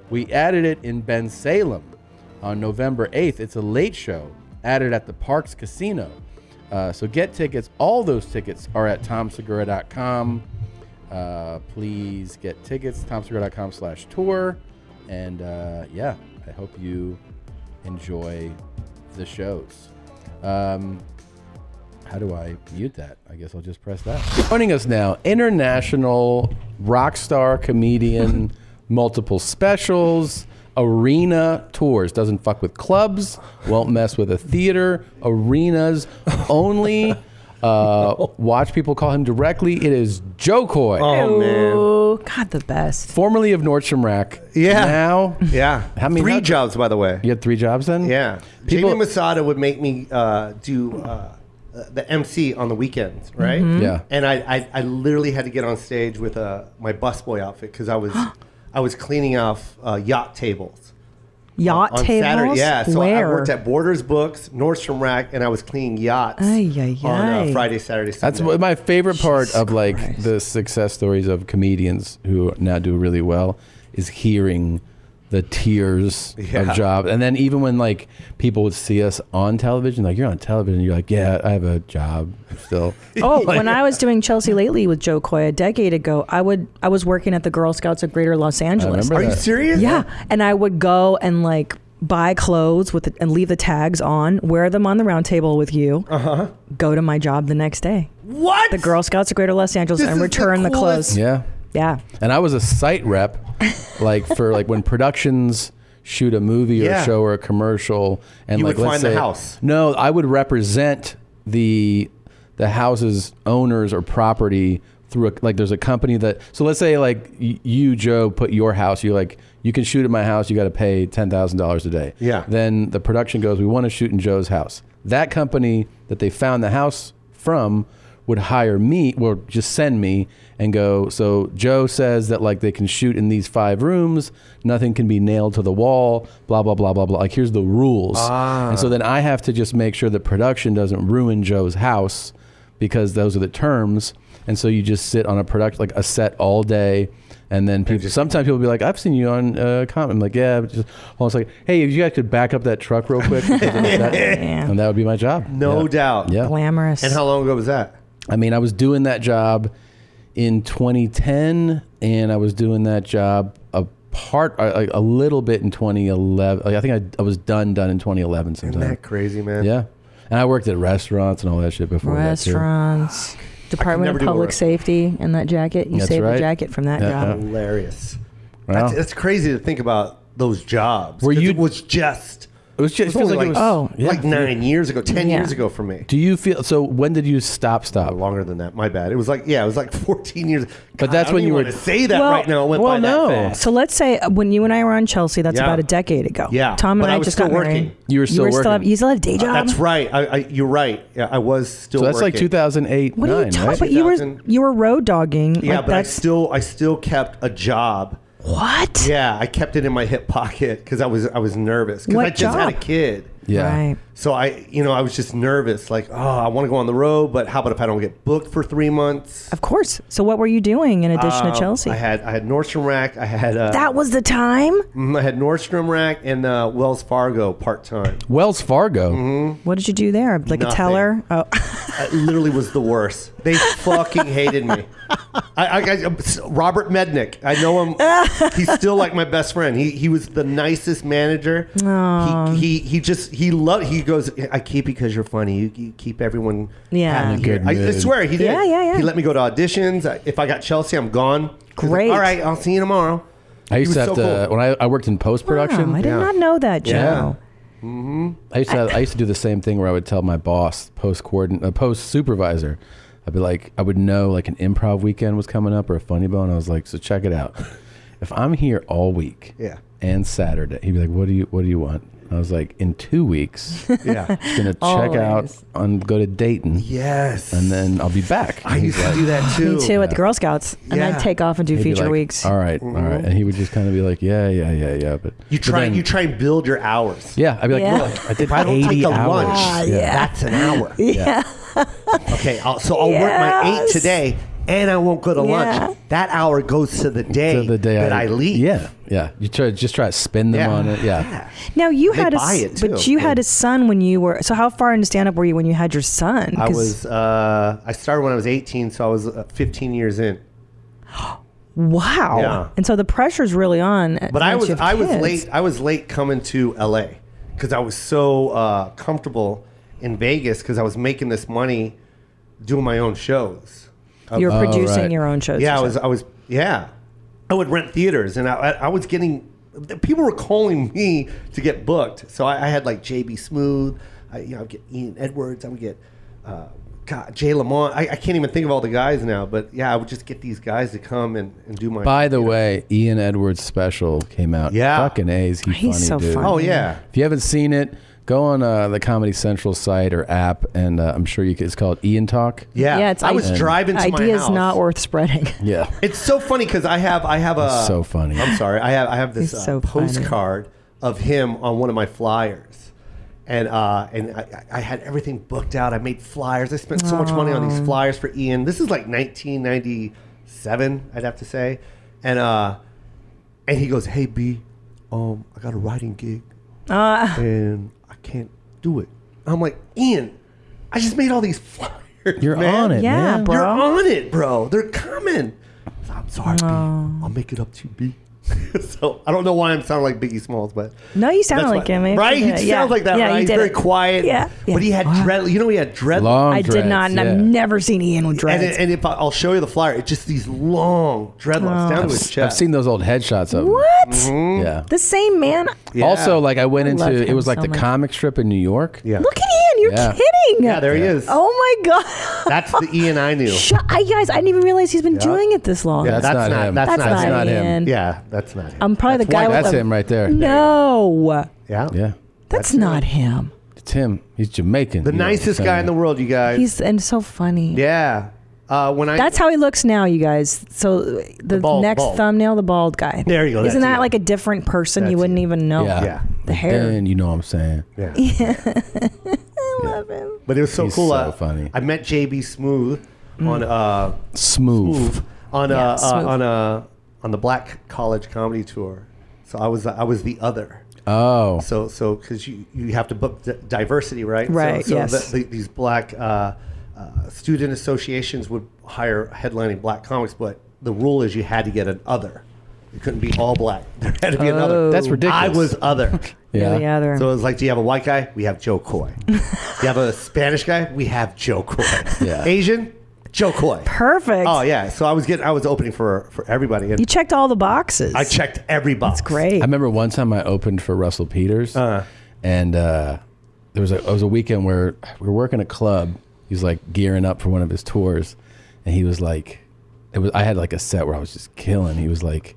We added it in Bensalem on November 8th. It's a late show, added at the Parks Casino. So get tickets. All those tickets are at tomsegura.com. Please get tickets, tomsegura.com/tour. And I hope you enjoy the shows. How do I mute that? I guess I'll just press that. Joining us now, international rock star, comedian, multiple specials, arena tours. Doesn't fuck with clubs, won't mess with a theater, arenas only. Watch people call him directly. It is Joe Coy. Oh, man. God, the best. Formerly of Nordstrom Rack. Yeah. Now. Yeah. How many? 3 jobs, by the way. You had 3 jobs then? Yeah. Jamie Masada would make me do the MC on the weekends, right? Mhm. Yeah. And I literally had to get on stage with my busboy outfit because I was cleaning off yacht tables. Yacht on tables? Saturday, yeah. So Where? I worked at Borders Books, Nordstrom Rack, and I was cleaning yachts on Friday, Saturday, Sunday. That's my favorite part of like the success stories of comedians who now do really well is hearing the tiers of job. And then even when like people would see us on television, like, you're on television, you're like, yeah, I have a job still. Oh, when I was doing Chelsea Lately with Joe Coy a decade ago, I was working at the Girl Scouts of Greater Los Angeles. Are you serious? Yeah. And I would go and like buy clothes and leave the tags on, wear them on the round table with you, go to my job the next day. What? The Girl Scouts of Greater Los Angeles and return the clothes. Yeah. Yeah. And I was a site rep, like for like when productions shoot a movie or a show or a commercial, and You like would let's find the say, house. No, I would represent the house's owners or property through there's a company that. So let's say like you, Joe, put your house. You like you can shoot at my house. You got to pay $10,000 a day. Yeah. Then the production goes, we want to shoot in Joe's house. That company that they found the house from would hire me, or just send me and go, so Joe says that like they can shoot in these 5 rooms, nothing can be nailed to the wall, blah, blah, blah, blah, blah. Like, here's the rules. And so then I have to just make sure that production doesn't ruin Joe's house because those are the terms. And so you just sit on a set all day. And then sometimes people will be like, I've seen you on comment. I'm like, yeah, but just almost like, hey, if you guys could back up that truck real quick. And that would be my job. No doubt. Yeah. Glamorous. And how long ago was that? I mean, I was doing that job in 2010, and I was doing that job a little bit in 2011. Like, I think I was done in 2011 sometime. Isn't that crazy, man? Yeah. And I worked at restaurants and all that shit before Restaurants, Department of Public Safety, and that jacket. You saved the jacket from that job. Hilarious. Wow. That's crazy to think about those jobs. It was just... It feels like it was, like 9 years ago, 10 years ago for me. Do you feel, so when did you stop? Longer than that, my bad. It was like 14 years. But that's when you were... to say that right now, it went by that fast. So let's say when you and I were on Chelsea, that's about a decade ago. Yeah. Tom and but I was just still got working. married. You were still working. You still had a day job? That's right. You're right. Yeah, I was still So that's working. like 2008, What are you 9, talking right? about? You were road dogging. Yeah, like but I still kept a job. What? Yeah, I kept it in my hip pocket because I was nervous because What I just had a job? kid. Yeah. Right. So I was just nervous. Like, I want to go on the road, but how about if I don't get booked for 3 months? Of course. So what were you doing in addition to Chelsea? I had Nordstrom Rack. I had that was the time? I had Nordstrom Rack and Wells Fargo part time. Wells Fargo. Mm-hmm. What did you do there? Like Nothing. a teller? Oh. It literally was the worst. They fucking hated me. Robert Mednick. I know him. He's still like my best friend. He was the nicest manager. He goes, I keep you because you're funny. You keep everyone happy here. I swear he did. Yeah. He let me go to auditions. If I got Chelsea, I'm gone. Great. All right, I'll see you tomorrow. I used to have to, when I worked in post-production. Wow, I did not know that, Joe. Yeah. Mm-hmm. I used to do the same thing where I would tell my boss, post supervisor, I'd be like, I would know like an improv weekend was coming up or a funny bone. I was like, so check it out. If I'm here all week and Saturday, he'd be like, what do you want? I was like, in 2 weeks, just gonna check out and go to Dayton. Yes. And then I'll be back. I used to do that too. Me too at the Girl Scouts. And I'd take off and do He'd be feature like, weeks. All right. And he would just kind of be like, yeah. But you try and build your hours. Yeah. I'd be like, look, I did if I don't 80 take a hours. lunch, that's an hour. Yeah. Okay, I'll work my 8 today, and I won't go to lunch. That hour goes to the day, that I leave. Yeah. You try to spin them on it. Yeah. Now you They had buy it, too. but you had a son when you were. So how far into stand-up were you when you had your son? I was. I started when I was 18, so I was 15 years in. Wow. Yeah. And so the pressure's really on. But I once was you have kids. late. I was late coming to LA because I was so comfortable in Vegas because I was making this money doing my own shows. You were producing your own shows. Yeah, I was. Yeah, I would rent theaters, and I was getting. People were calling me to get booked, so I had like JB Smooth. I'd get Ian Edwards. I would get Jay Lamont. I can't even think of all the guys now, but yeah, I would just get these guys to come and do my. By the way, Ian Edwards' special came out. Yeah. Fucking A's. He's funny, so dude. funny. Oh yeah. If you haven't seen it, go on the Comedy Central site or app, and I'm sure you can. It's called Ian Talk. Yeah. It's I was driving to my house. Ideas not worth spreading. Yeah. It's so funny because I have a. It's so funny. I'm sorry. I have this He's so funny. postcard of him on one of my flyers, and I had everything booked out. I made flyers. I spent so much money on these flyers for Ian. This is like 1997, I'd have to say, and he goes, "Hey B, I got a writing gig and I can't do it. I'm like, Ian, I just made all these flyers. You're on it, man. You're on it, bro. They're coming. So I'm sorry, B. I'll make it up to you, B. So I don't know why I'm sounding like Biggie Smalls, but no, you sound like him, right? He sounds like that, right? He's very quiet. Yeah, but he had dread. You know, he had dreadlocks. Long I did not, and I've never seen Ian with dreads. And if I'll show you the flyer, it's just these long dreadlocks down to his chest. I've seen those old headshots of him. What? Mm-hmm. Yeah. The same man? Also, like I went love into it him was like so the much. comic strip in New York. Yeah. Look at Ian. You're kidding. Yeah, there he is. Oh my god. That's the Ian I knew. Guys, I didn't even realize he's been doing it this long. Yeah, that's not him. That's not him. Ian. Yeah, that's not him. I'm probably the guy with That's the... him right there. No. Yeah. Yeah. That's not him. It's him. He's Jamaican. The nicest guy in the world, you guys. He's so funny. Yeah. That's how he looks now, you guys. So the next thumbnail, the bald guy. There you go. Isn't that's that Ian. like a different person? You wouldn't even know. Yeah. The hair. And you know what I'm saying. Yeah. I love him. But it was so He's cool. so funny. I met JB Smooth on Smooth on Smooth. on the Black College Comedy Tour. So I was the other. Oh. So because you have to book diversity, right? Right, So yes. these black student associations would hire headlining black comics, but the rule is you had to get an other. It couldn't be all black. There had to be another. That's ridiculous. I was other. Yeah. The other. So it was like, do you have a white guy? We have Joe Coy. Do you have a Spanish guy? We have Joe Coy. Yeah. Asian? Joe Coy. Perfect. Oh yeah. So I was opening for everybody. And You checked all the boxes. I checked every box. That's great. I remember one time I opened for Russell Peters, and it was a weekend where we were working a club. He was like gearing up for one of his tours, and he was like, I had like a set where I was just killing. He was like,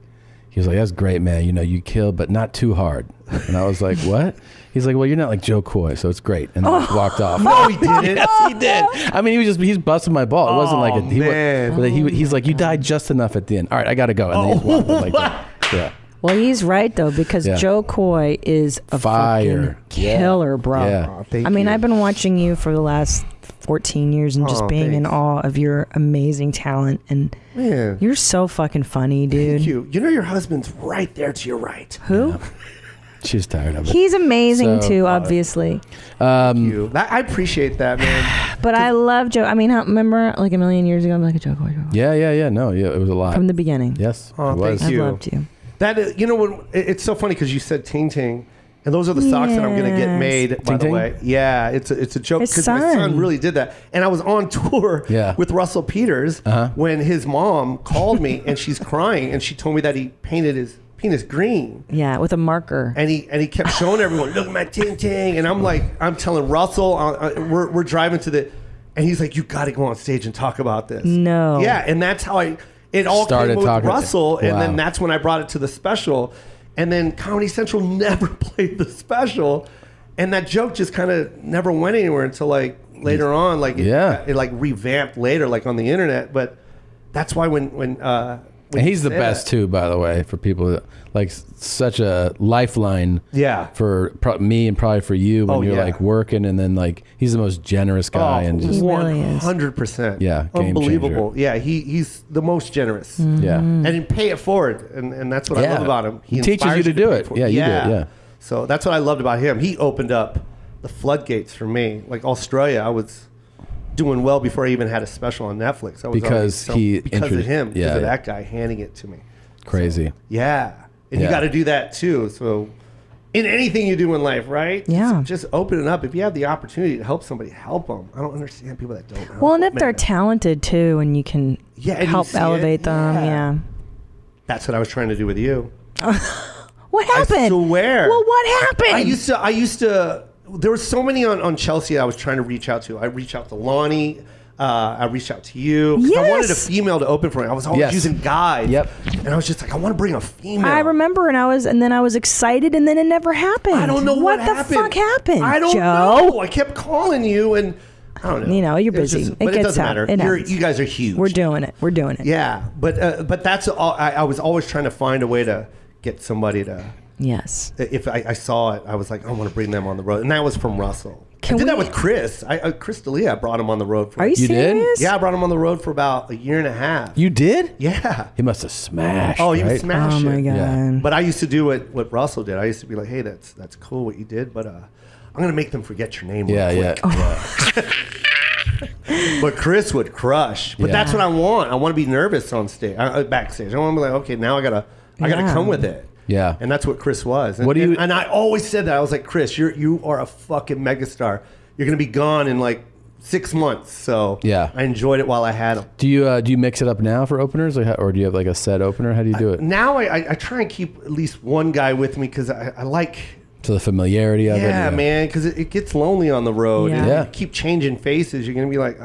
that's great, man. You know, you killed, but not too hard. And I was like, what? He's like, well, you're not like Joe Coy, so it's great. And then I walked off. No, he didn't. Yes, he did. I mean, he's busting my ball. It wasn't like he's like, you died just enough at the end. All right, I got to go. And then he walked like that. Yeah. Well, he's right though, because Joe Coy is a Fire. fucking killer, bro. Yeah. Thank I mean, you. I've been watching you for the last 14 years and just being in thanks. awe of your amazing talent, and Man. you're so fucking funny, dude. Thank you. You know your husband's right there to your right. Who? She's tired of it. He's amazing So, too, obviously. I appreciate that, man. But I love Joe. I mean, remember like a million years ago, I'm like a Joe Coy. Yeah. No, yeah, it was a lot. From the beginning. Yes. Oh, it was. thank you. I loved you. That is, you know what? It's so funny because you said ting ting, and those are the socks that I'm going to get Yes. made. By Ting the ting? way, yeah, it's a joke His because my son. son really did that, and I was on tour with Russell Peters when his mom called me and she's crying and she told me that he painted his penis green. Yeah, with a marker. And he kept showing everyone, look at my ting ting, and I'm telling Russell, we're driving to the, and he's like, you got to go on stage and talk about this. No. Yeah, and that's how it all Started came with talking- Russell, and Wow. then that's when I brought it to the special, and then Comedy Central never played the special, and that joke just kind of never went anywhere until like later on, like it like revamped later, like on the internet. But that's why when And he's the best too, by the way, for people that, like such a lifeline. Yeah. For me and probably for you when you're like working, and then like he's the most generous guy and just 100%. Yeah, game unbelievable. Yeah, he's the most generous. Yeah. And he pay it forward, and that's what I Yeah. love about him. He teaches inspires you to do pay it. forward. Yeah, you do it, yeah. So that's what I loved about him. He opened up the floodgates for me. Like Australia, I was doing well before I even had a special on Netflix. I was Because already because of introduced- him, because yeah. of that guy handing it to me. Crazy. Yeah. And you Yeah. got to do that too. So in anything you do in life, right? Yeah. Just open it up. If you have the opportunity to help somebody, help them. I don't understand people that don't help. Well, and if they're man. talented too, and you can and you help see elevate it, them, yeah. That's what I was trying to do with you. What happened? I swear. Well, what happened? I used to, there were so many on Chelsea I was trying to reach out to. I reached out to Lonnie. I reached out to you. 'Cause I wanted a Yes. female to open for me. I was always Yes. using guys. Yep. And I was just like, I want to bring a female. I remember, and then I was excited, and then it never happened. I don't know what the happened. fuck happened. I don't Joe? know. I kept calling you, and I don't know. You know, you're It was busy. just- but it gets doesn't out. matter. It happens. You guys are huge. We're doing it. We're doing it. Yeah, but that's all. I was always trying to find a way to get somebody to. Yes. If I saw it, I was like, I want to bring them on the road, and that was from Russell. I did that with Chris. Chris D'Elia, I brought him on the road. Are you serious? Did? Yeah, I brought him on the road for about a year and a half. You did? Yeah. He must have smashed. Oh, he right? was smashing. Oh my God. Yeah. But I used to do what Russell did. I used to be like, hey, that's cool what you did, but I'm gonna make them forget your name. Real quick. But Chris would crush. But that's what I want. I want to be nervous on stage, backstage. I want to be like, okay, now I gotta come with it. Yeah. And that's what Chris was. And, What do you? And I always said that. I was like, Chris, you are a fucking megastar. You're gonna be gone in like 6 months. So Yeah. I enjoyed it while I had him. Do you mix it up now for openers, or do you have like a set opener? How do you do it? Now I try and keep at least one guy with me because I like. To the familiarity of it. Yeah, man, because it gets lonely on the road. Yeah. And Yeah. you keep changing faces. You're gonna be like,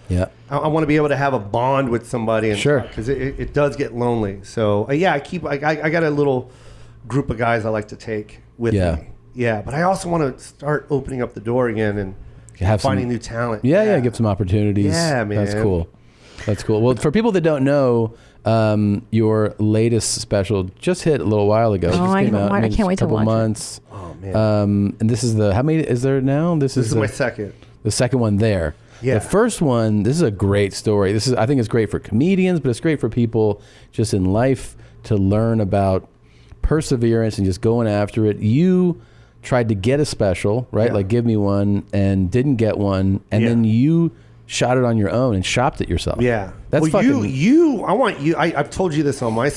Yeah. I want to be able to have a bond with somebody. And Sure. because it does get lonely. So I got a little group of guys I like to take with me. Yeah, but I also want to start opening up the door again and finding new talent. Yeah, give some opportunities. Yeah, man. That's cool. That's cool. Well, for people that don't know, your latest special just hit a little while ago. It just came out. I can't wait to couple watch months. Oh man. And this is how many is there now? This is my second. The second one there. Yeah. The first one, this is a great story. I think it's great for comedians, but it's great for people just in life to learn about perseverance and just going after it. You tried to get a special, right? Like give me one, and didn't get one, and then you shot it on your own and shopped it yourself. Yeah. That's fucking... I've told you this on my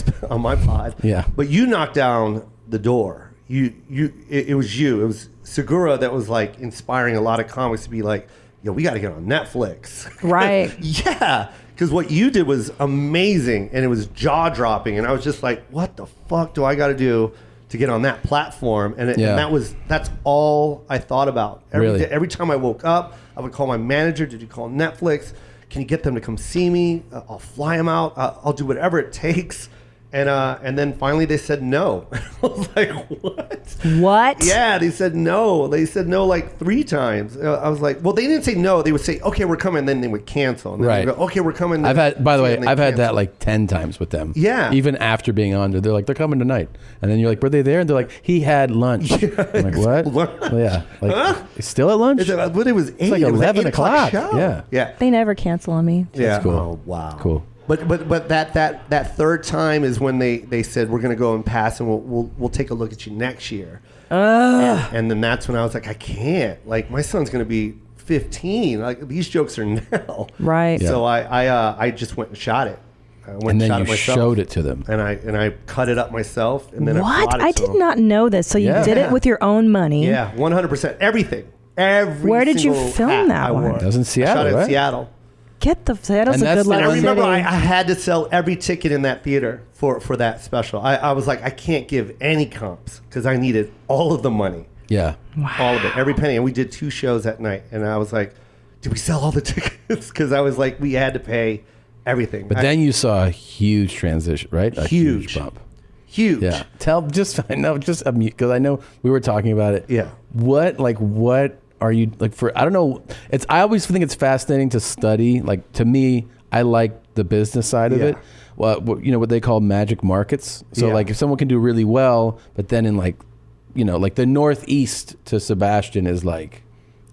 pod. Yeah. But you knocked down the door. It was you. It was Segura that was like inspiring a lot of comics to be like, yo, we got to get on Netflix. Right. Yeah. Because what you did was amazing and it was jaw dropping. And I was just like, what the fuck do I got to do to get on that platform? And that's all I thought about. Every time I woke up, I would call my manager. Did you call Netflix? Can you get them to come see me? I'll fly them out. I'll do whatever it takes. And then finally they said no. I was like, what? What? Yeah, they said no. They said no like 3 times. I was like, well, they didn't say no. They would say, okay, we're coming. Then they would cancel. And then Right. they'd go, okay, we're coming. I've had that like 10 times with them. Yeah. Even after being on there, they're like, they're coming tonight. And then you're like, were they there? And they're like, he had lunch. I'm like, what? Well, yeah. Like, it's still at lunch? It was 8. It's like 11 o'clock. Show. Yeah. They never cancel on me. Yeah. That's cool. Oh, wow. Cool. But that third time is when they said we're gonna go and pass and we'll take a look at you next year. And then that's when I was like, I can't. Like my son's gonna be 15. Like these jokes are now. Right. So I just went and shot it. And then you showed it to them. And I cut it up myself and then I What? brought it I to did them. not know this. So you did it with your own money. Yeah, 100%. Everything. Where did you single film hat that I one? wore. That was in I Seattle, shot it in right? Seattle. Get the Seattle's And a that's good the- luck I remember city. I had to sell every ticket in that theater for that special. I was like, I can't give any comps because I needed all of the money. Yeah. All of it, every penny. And we did 2 shows that night. And I was like, did we sell all the tickets? Because I was like, we had to pay everything. But then you saw a huge transition, right? A huge bump. Huge. Yeah. Because I know we were talking about it. Yeah. What are you like for? I don't know. I always think it's fascinating to study. Like to me, I like the business side of it. Well, what they call magic markets. So like if someone can do really well, but then in like the Northeast to Sebastian is like,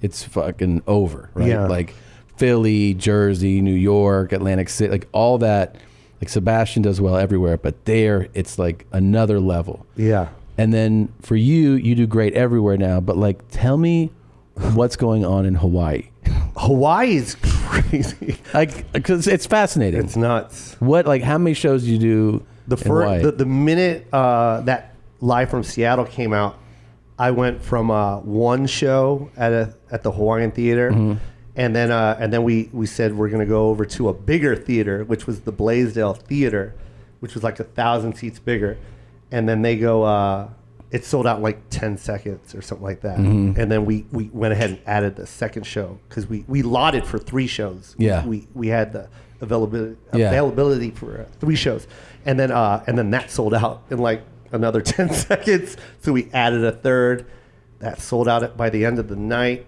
it's fucking over, right? Yeah. Like Philly, Jersey, New York, Atlantic City, like all that. Like Sebastian does well everywhere, but there it's like another level. Yeah. And then for you do great everywhere now. But like, tell me what's going on in Hawaii. Hawaii is crazy. Like, because it's fascinating. It's nuts. How many shows do you do? The minute that Live from Seattle came out, I went from one show at the Hawaiian Theater, and then we said we're gonna go over to a bigger theater, which was the Blaisdell Theater, which was like 1,000 seats bigger, and then they go. It sold out in like 10 seconds or something like that. And then we went ahead and added the second show because we lotted for 3 shows. Yeah. We had the availability for 3 shows. And then that sold out in like another 10 seconds. So we added a third. That sold out by the end of the night.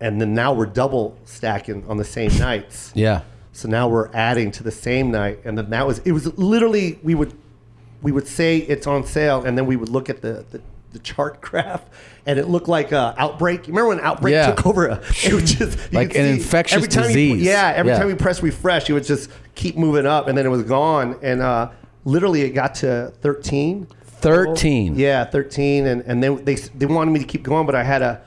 And then now we're double stacking on the same nights. Yeah. So now we're adding to the same night. And then it was literally, we would say it's on sale, and then we would look at the the chart graph, and it looked like Outbreak. You remember when Outbreak took over? It was just like an infectious disease. Every time you press refresh, it would just keep moving up, and then it was gone. And literally, it got to 13. 13. Yeah, 13, and they wanted me to keep going, but I had a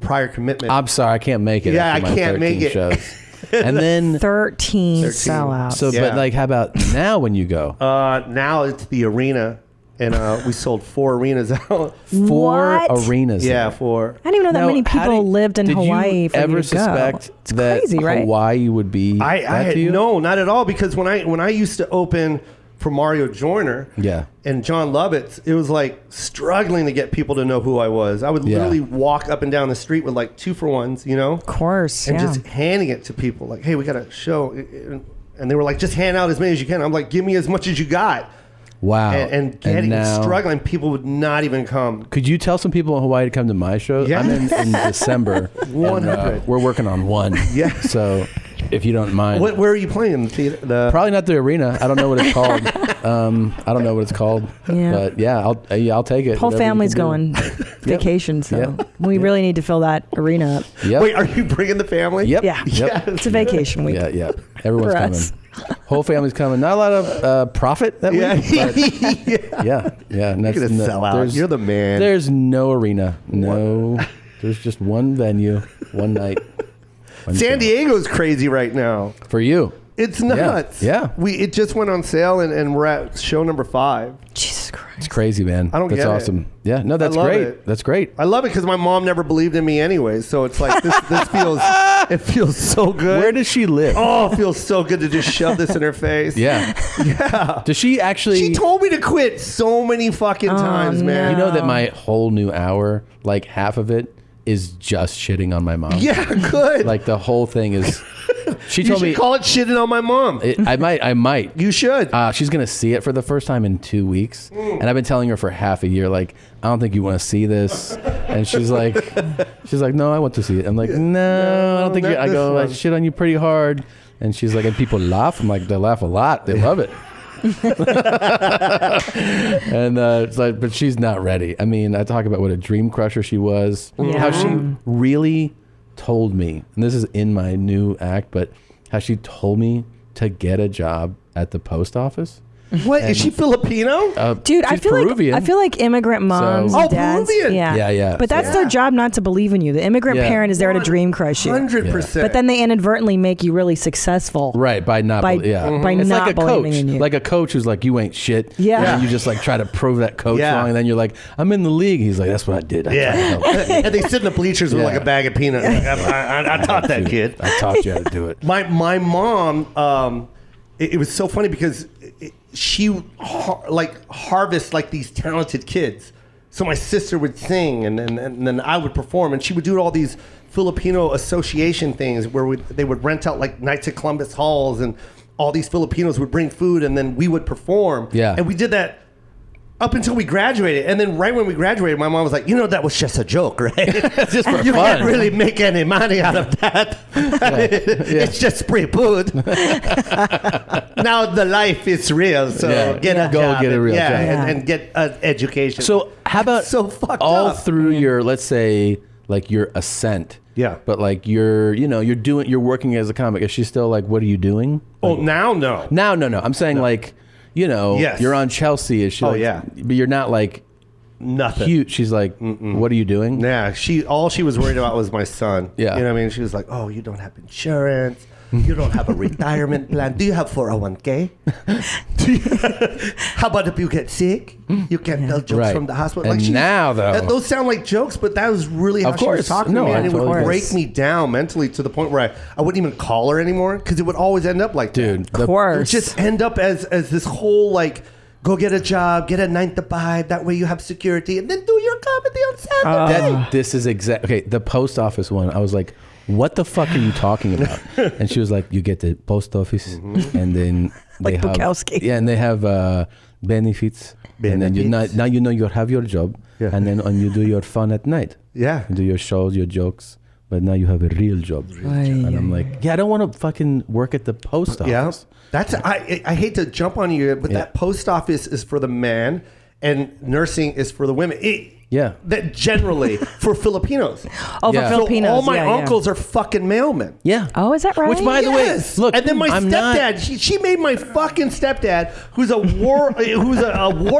prior commitment. I'm sorry, I can't make it. Yeah, I can't make it. Shows. And then 13 sellouts. So, but like, how about now when you go? Now it's the arena, and we sold 4 arenas out. 4 arenas. Yeah, 4. I didn't even know that many people lived in Hawaii for you ever to suspect go. It's that crazy, right? Hawaii would be I that to you? no, not at all. Because when I used to open for Mario Joyner, and John Lovitz, it was like struggling to get people to know who I was. I would literally walk up and down the street with like 2-for-1s, you know, of course, and just handing it to people like, "Hey, we got a show," and they were like, "Just hand out as many as you can." I'm like, "Give me as much as you got." Wow. And struggling, people would not even come. Could you tell some people in Hawaii to come to my show? Yeah. I'm in December. 100. We're working on one. Yeah. So if you don't mind. Where are you playing? Probably not the arena. I don't know what it's called. I don't know what it's called. Yeah. But yeah, I'll take it. Whole whatever you family's can do. going vacation, so we really need to fill that arena up. Yep. Wait, are you bringing the family? Yep. Yeah. Yep. It's a vacation week. Yeah. Everyone's For coming. us. Whole family's coming. Not a lot of profit that week. But yeah. You're gonna sell out. You're the man. There's no arena. No. There's just one venue, one night. San Diego's crazy right now. For you. It's nuts. Yeah. It just went on sale and we're at show number 5. Jesus Christ. It's crazy, man. I don't That's get awesome. it. Yeah. No, that's I love great. it. That's great. I love it because my mom never believed in me anyway. So it's like it feels so good. Where does she live? Oh, it feels so good to just shove this in her face. Yeah. Yeah. Does she actually? She told me to quit so many fucking times, man. You know that my whole new hour, like half of it, is just shitting on my mom. Yeah, good. Like the whole thing is. She You told should me call it shitting on my mom. I might. You should. She's gonna see it for the first time in 2 weeks, and I've been telling her for half a year, like, I don't think you want to see this, and she's like, no, I want to see it. I'm like, no, I don't think. I go, I shit on you pretty hard, and she's like, and people laugh. I'm like, they laugh a lot. They love it. And it's like, but she's not ready. I mean, I talk about what a dream crusher she was, how she really told me, and this is in my new act, but how she told me to get a job at the post office. What, is she Filipino? Dude, I she's feel Peruvian. like immigrant moms and dads. Peruvian. Yeah. But that's their job, not to believe in you. The immigrant parent is there to dream crush you. 100%. But then they inadvertently make you really successful. Right, by not By it's not like a believing coach. in you. Like a coach who's like, you ain't shit. Yeah. And you just like try to prove that coach Yeah. wrong, and then you're like, I'm in the league. He's like, that's what I did. I tried to help you." And they sit in the bleachers with like a bag of peanuts. Like, I taught that kid. I taught you how to do it. My mom, it was so funny because she harvest like these talented kids. So my sister would sing, and then I would perform, and she would do all these Filipino association things where they would rent out like Knights of Columbus halls, and all these Filipinos would bring food, and then we would perform. Yeah. And we did that up until we graduated. And then right when we graduated, my mom was like, that was just a joke, right? Just for You fun. can't really make any money out of that. It's just free food. Now the life is real, so get a job. Get a real job. And get an education. So how about so fucked all up. through your, let's say, like your ascent? Yeah. But like you're working as a comic. Is she still like, what are you doing? Oh, now no. Now no. I'm saying like, Yes. you're on Chelsea. Is she? Oh, like, yeah. But you're not like nothing. Cute. She's like, what are you doing? Yeah. All she was worried about was my son. Yeah. You know what I mean? She was like, oh, you don't have insurance. You don't have a retirement plan. Do you have 401k? How about if you get sick? You can't tell jokes from the hospital. And now, though. Those sound like jokes, but that was really how Of she was course. talking No, to me. And I it would totally break get it. me down mentally to the point where I wouldn't even call her anymore because it would always end up like Dude, that. Of course. It would just end up as this whole like, go get a job, get a 9 to 5. That way you have security, and then do your comedy on Saturday. This is okay. The post office one. I was like, what the fuck are you talking about? And she was like, you get the post office, and then they have Bukowski. Yeah, and they have benefits. And then you have your job, and then you do your fun at night. Yeah, you do your shows, your jokes. But now you have a real job. And I'm like, I don't want to fucking work at the post office. Yeah, I hate to jump on you, but that post office is for the man, and nursing is for the women. Yeah. That generally for Filipinos. Oh, for Filipinos. So all my yeah, uncles are fucking mailmen. Yeah. Oh, is that right? Which, by the way, look, and then my I'm stepdad, she made my fucking stepdad, who's a war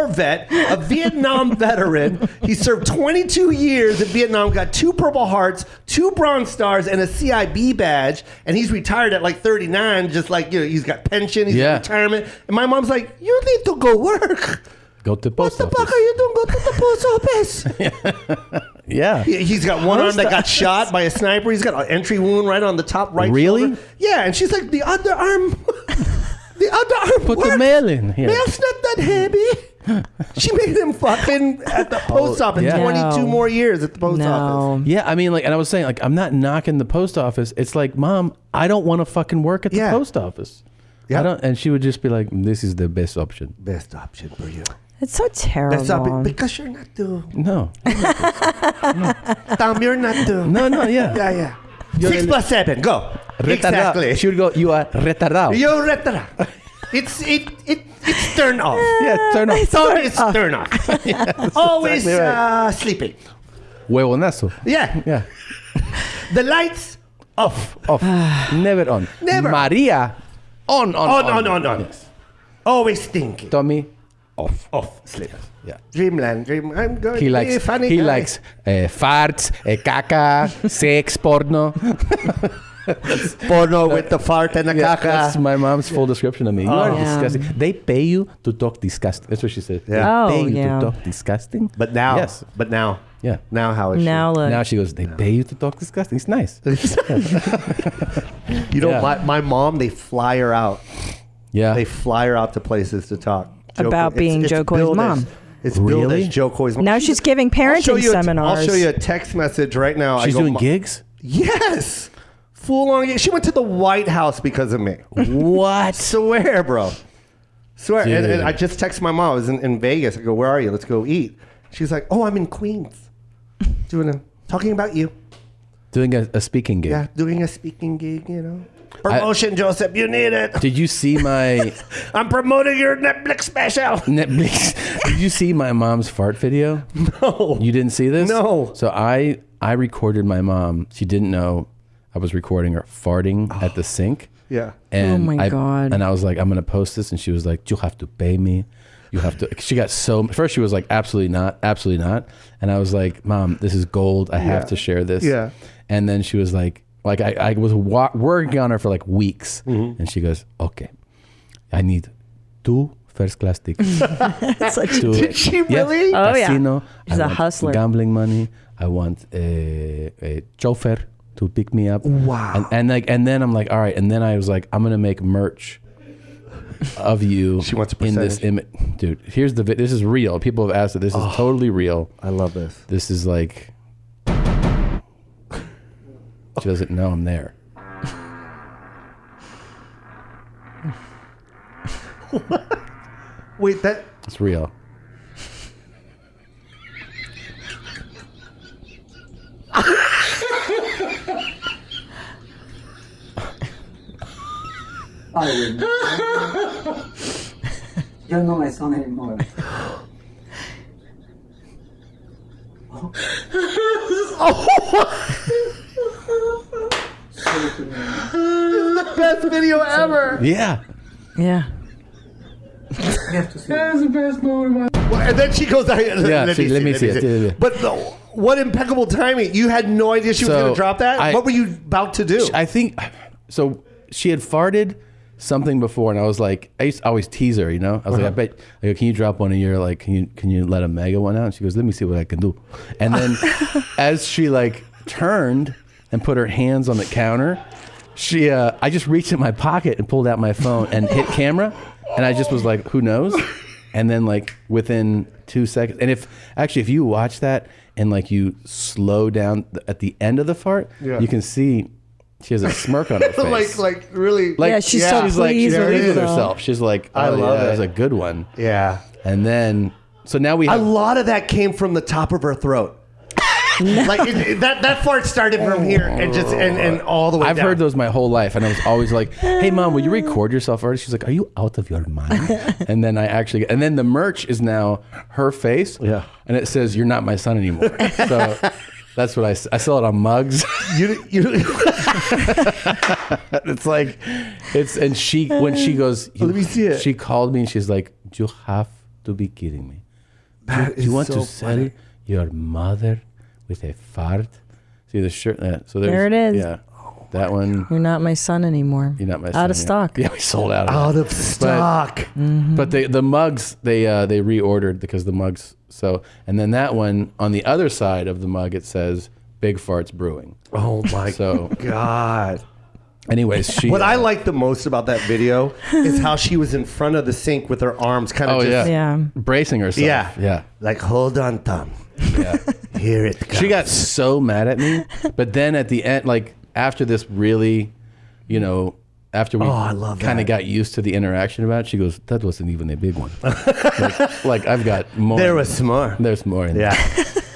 vet, a Vietnam veteran. He served 22 years in Vietnam, got 2 Purple Hearts, 2 Bronze Stars, and a CIB badge. And he's retired at like 39, just like, he's got pension, he's got retirement. And my mom's like, you need to go work. Go to the post office. What the fuck are you doing? Go to the post office. Yeah. He's got one arm that got shot by a sniper. He's got an entry wound right on the top right shoulder. Yeah, and she's like, the other arm. The other arm Put works. the mail in. Yeah. Mail's not that heavy. She made him fucking at the post office. yeah. 22 more years at the post office. Yeah, I mean, like, and I was saying, like, I'm not knocking the post office. It's like, Mom, I don't want to fucking work at the post office. Yeah. I don't, and she would just be like, this is the best option. Best option for you. It's so terrible. That's not because you're not doing. No. Tom, you're not doing. No, yeah. Yeah. 6 plus 7, go. Exactly. She would go, you are retardado. You're retardado. It's turn off. Yeah, turn off. It's turn off. Yeah, Always exactly right. sleeping. Huevonazo. Yeah. The lights off. Never on. Never. Maria on. Yes. Always thinking. Tommy off. Sleep. Yeah. Dreamland. I'm going He to likes be a funny he guy. likes farts, caca, sex, porno. Porno with the fart and the caca. That's my mom's full description of me. You are Yeah. disgusting. They pay you to talk disgusting. That's what she said. Yeah. They pay you to talk disgusting. But now. Yes. But now. Yeah. Now how is she? Now look. Now she goes, they pay you to talk disgusting. It's nice. You know, my mom, they fly her out. Yeah. They fly her out to places to talk. About being Joe Coy's billed mom. as- It's billed Really? as Joe Coy's mom. Now she's giving parenting seminars. I'll show you a text message right now. She's doing gigs? Yes. Full on gigs. She went to the White House because of me. What? Swear, bro. Swear. And Dude. I just texted my mom. I was in Vegas. I go, where are you? Let's go eat. She's like, oh, I'm in Queens. Talking about you. Doing a speaking gig. Yeah, doing a speaking gig, you know. Promotion, Joseph. You need it. Did you see my I'm promoting your Netflix special. Netflix? Did you see my mom's fart video? No. You didn't see this? No. So I recorded my mom. She didn't know I was recording her farting at the sink. Yeah. And Oh my God. And I was like, I'm gonna post this, and she was like, you have to pay me. You have to. She got so. First, she was like, absolutely not, and I was like, Mom, this is gold. I have to share this. Yeah. And then she was like I was working on her for like weeks, and she goes, okay, I need 2 first-class tickets. Did she really? Oh, yeah. Casino. She's I a want hustler. Gambling money. I want a chauffeur to pick me up. Wow. And then I'm like, all right. And then I was like, I'm gonna make merch of you. She wants a in this image, dude. Here's the. This is real. People have asked it. This is totally real. I love this. This is like. She doesn't know I'm there. Wait, that. It's real. I wouldn't. You're not my son anymore. This is the best video ever. Yeah. Yeah. That was the best moment of my Well, and then she goes, Yeah, let me see it. Yeah. But what impeccable timing. You had no idea she was going to drop that? What were you about to do? I think, so she had farted something before, and I was like, I used to always tease her, you know? I was like, I bet, I go, can you drop one of your, like, can you let a mega one out? And she goes, let me see what I can do. And then as she like turned and put her hands on the counter, I just reached in my pocket and pulled out my phone and hit camera. And I just was like, who knows? And then like within 2 seconds, and if you watch that and like you slow down at the end of the fart, you can see she has a smirk on her face. like really. Yeah, she's so she's like, she's pleased with pleased with herself. herself. She's like, oh, I love that it. was a good one. Yeah. And then, so now we A have, lot of that came from the top of her throat. Like that fart started from here and all the way I've down. heard those my whole life, and I was always like, "Hey, Mom, will you record yourself already?" She's like, "Are you out of your mind?" And then and then the merch is now her face, and it says, "You're not my son anymore." So that's what I sell it on mugs. It's like and she when she goes, let me see it. She called me and she's like, "You have to be kidding me. Do you want to sell your mother with a fart?" See the shirt? So there it is. Yeah, that one. You're not my son anymore. You're not my son. Out of stock. Yeah, we sold out. Out of stock. But the mugs they reordered because the mugs. So and then that one on the other side of the mug it says "Big Farts Brewing." Oh my God. Anyways, what I like the most about that video is how she was in front of the sink with her arms kind of bracing herself. Yeah. Like, hold on, Tom. Yeah. Here it comes. She got so mad at me, but then at the end, like after this really, after we kind of got used to the interaction about it, she goes, "That wasn't even a big one." like I've got more. There was more. There's more in there.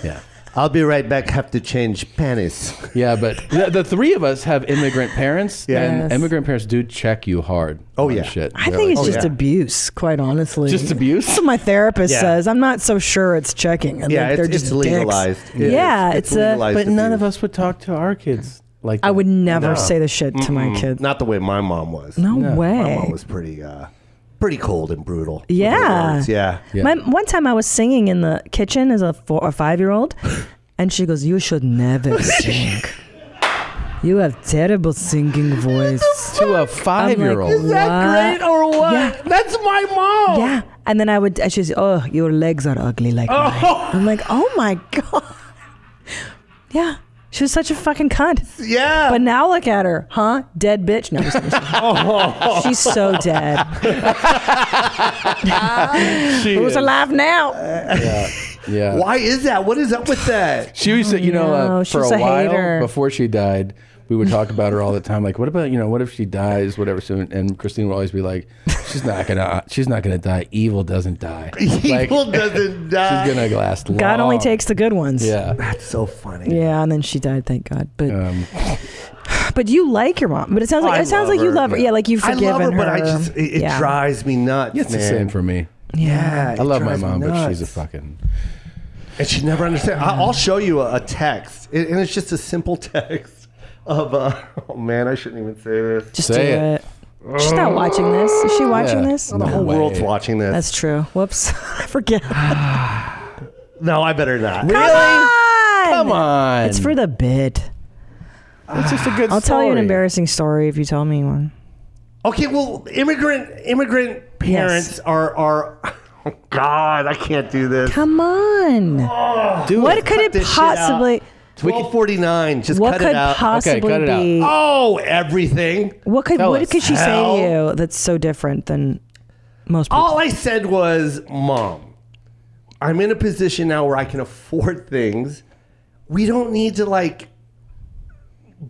Yeah. I'll be right back. Have to change panties. Yeah, but the three of us have immigrant parents, and Yes. immigrant parents do check you hard. Oh, on yeah. shit. I They're think like, it's just abuse, quite honestly. Just abuse? That's what my therapist Yeah. says. I'm not so sure it's checking. I Yeah, think they're it's just legalized. dicks. It Yeah, is. it's legalized. But none of us would talk to our kids like that. I would never No. say the shit to my kids. Not the way my mom was. No way. My mom was pretty cold and brutal. with her Yeah. words. Yeah. One time I was singing in the kitchen as a 5-year-old, and she goes, "You should never sing. You have terrible singing voice." To a 5-year-old. Is that great or what? Yeah. That's my mom. Yeah. And then she'd say, "Oh, your legs are ugly like mine." I'm like, "Oh my God." Yeah. She was such a fucking cunt. Yeah. But now look at her. Huh? Dead bitch. No, she's so dead. Who's alive now? Yeah. Why is that? What is up with that? She used to, No, for she's a a while hater. before she died, we would talk about her all the time. Like, what about, what if she dies, whatever soon? And Christine would always be like, she's not gonna die. Evil doesn't die. Evil doesn't die. She's gonna last long. God only takes the good ones. Yeah. That's so funny. Yeah, and then she died, thank God. But but you like your mom. But it sounds like you love her. Yeah, like you've forgiven I love her, her. but it Yeah. drives me nuts. It's the man. same for me. Yeah, I love my drives me mom, but nuts. she's a fucking. And she never understands. I'll show you a text, and it's just a simple text of. Oh man, I shouldn't even say this. Just do it. She's not watching this. Is she watching this? The whole world's watching this. That's true. Whoops. I forget. No, I better not. Come on. It's for the bit. It's just a good I'll tell you an story. embarrassing story if you tell me one. Okay, well, immigrant parents are. Oh God, I can't do this. Come on. Dude, What could cut it this shit out. possibly? 1249. Just What cut could it out. possibly cut it out. be? Oh, everything. What could Tell what us. could she say Hell. to you that's so different than most people? All I said was, Mom, I'm in a position now where I can afford things. We don't need to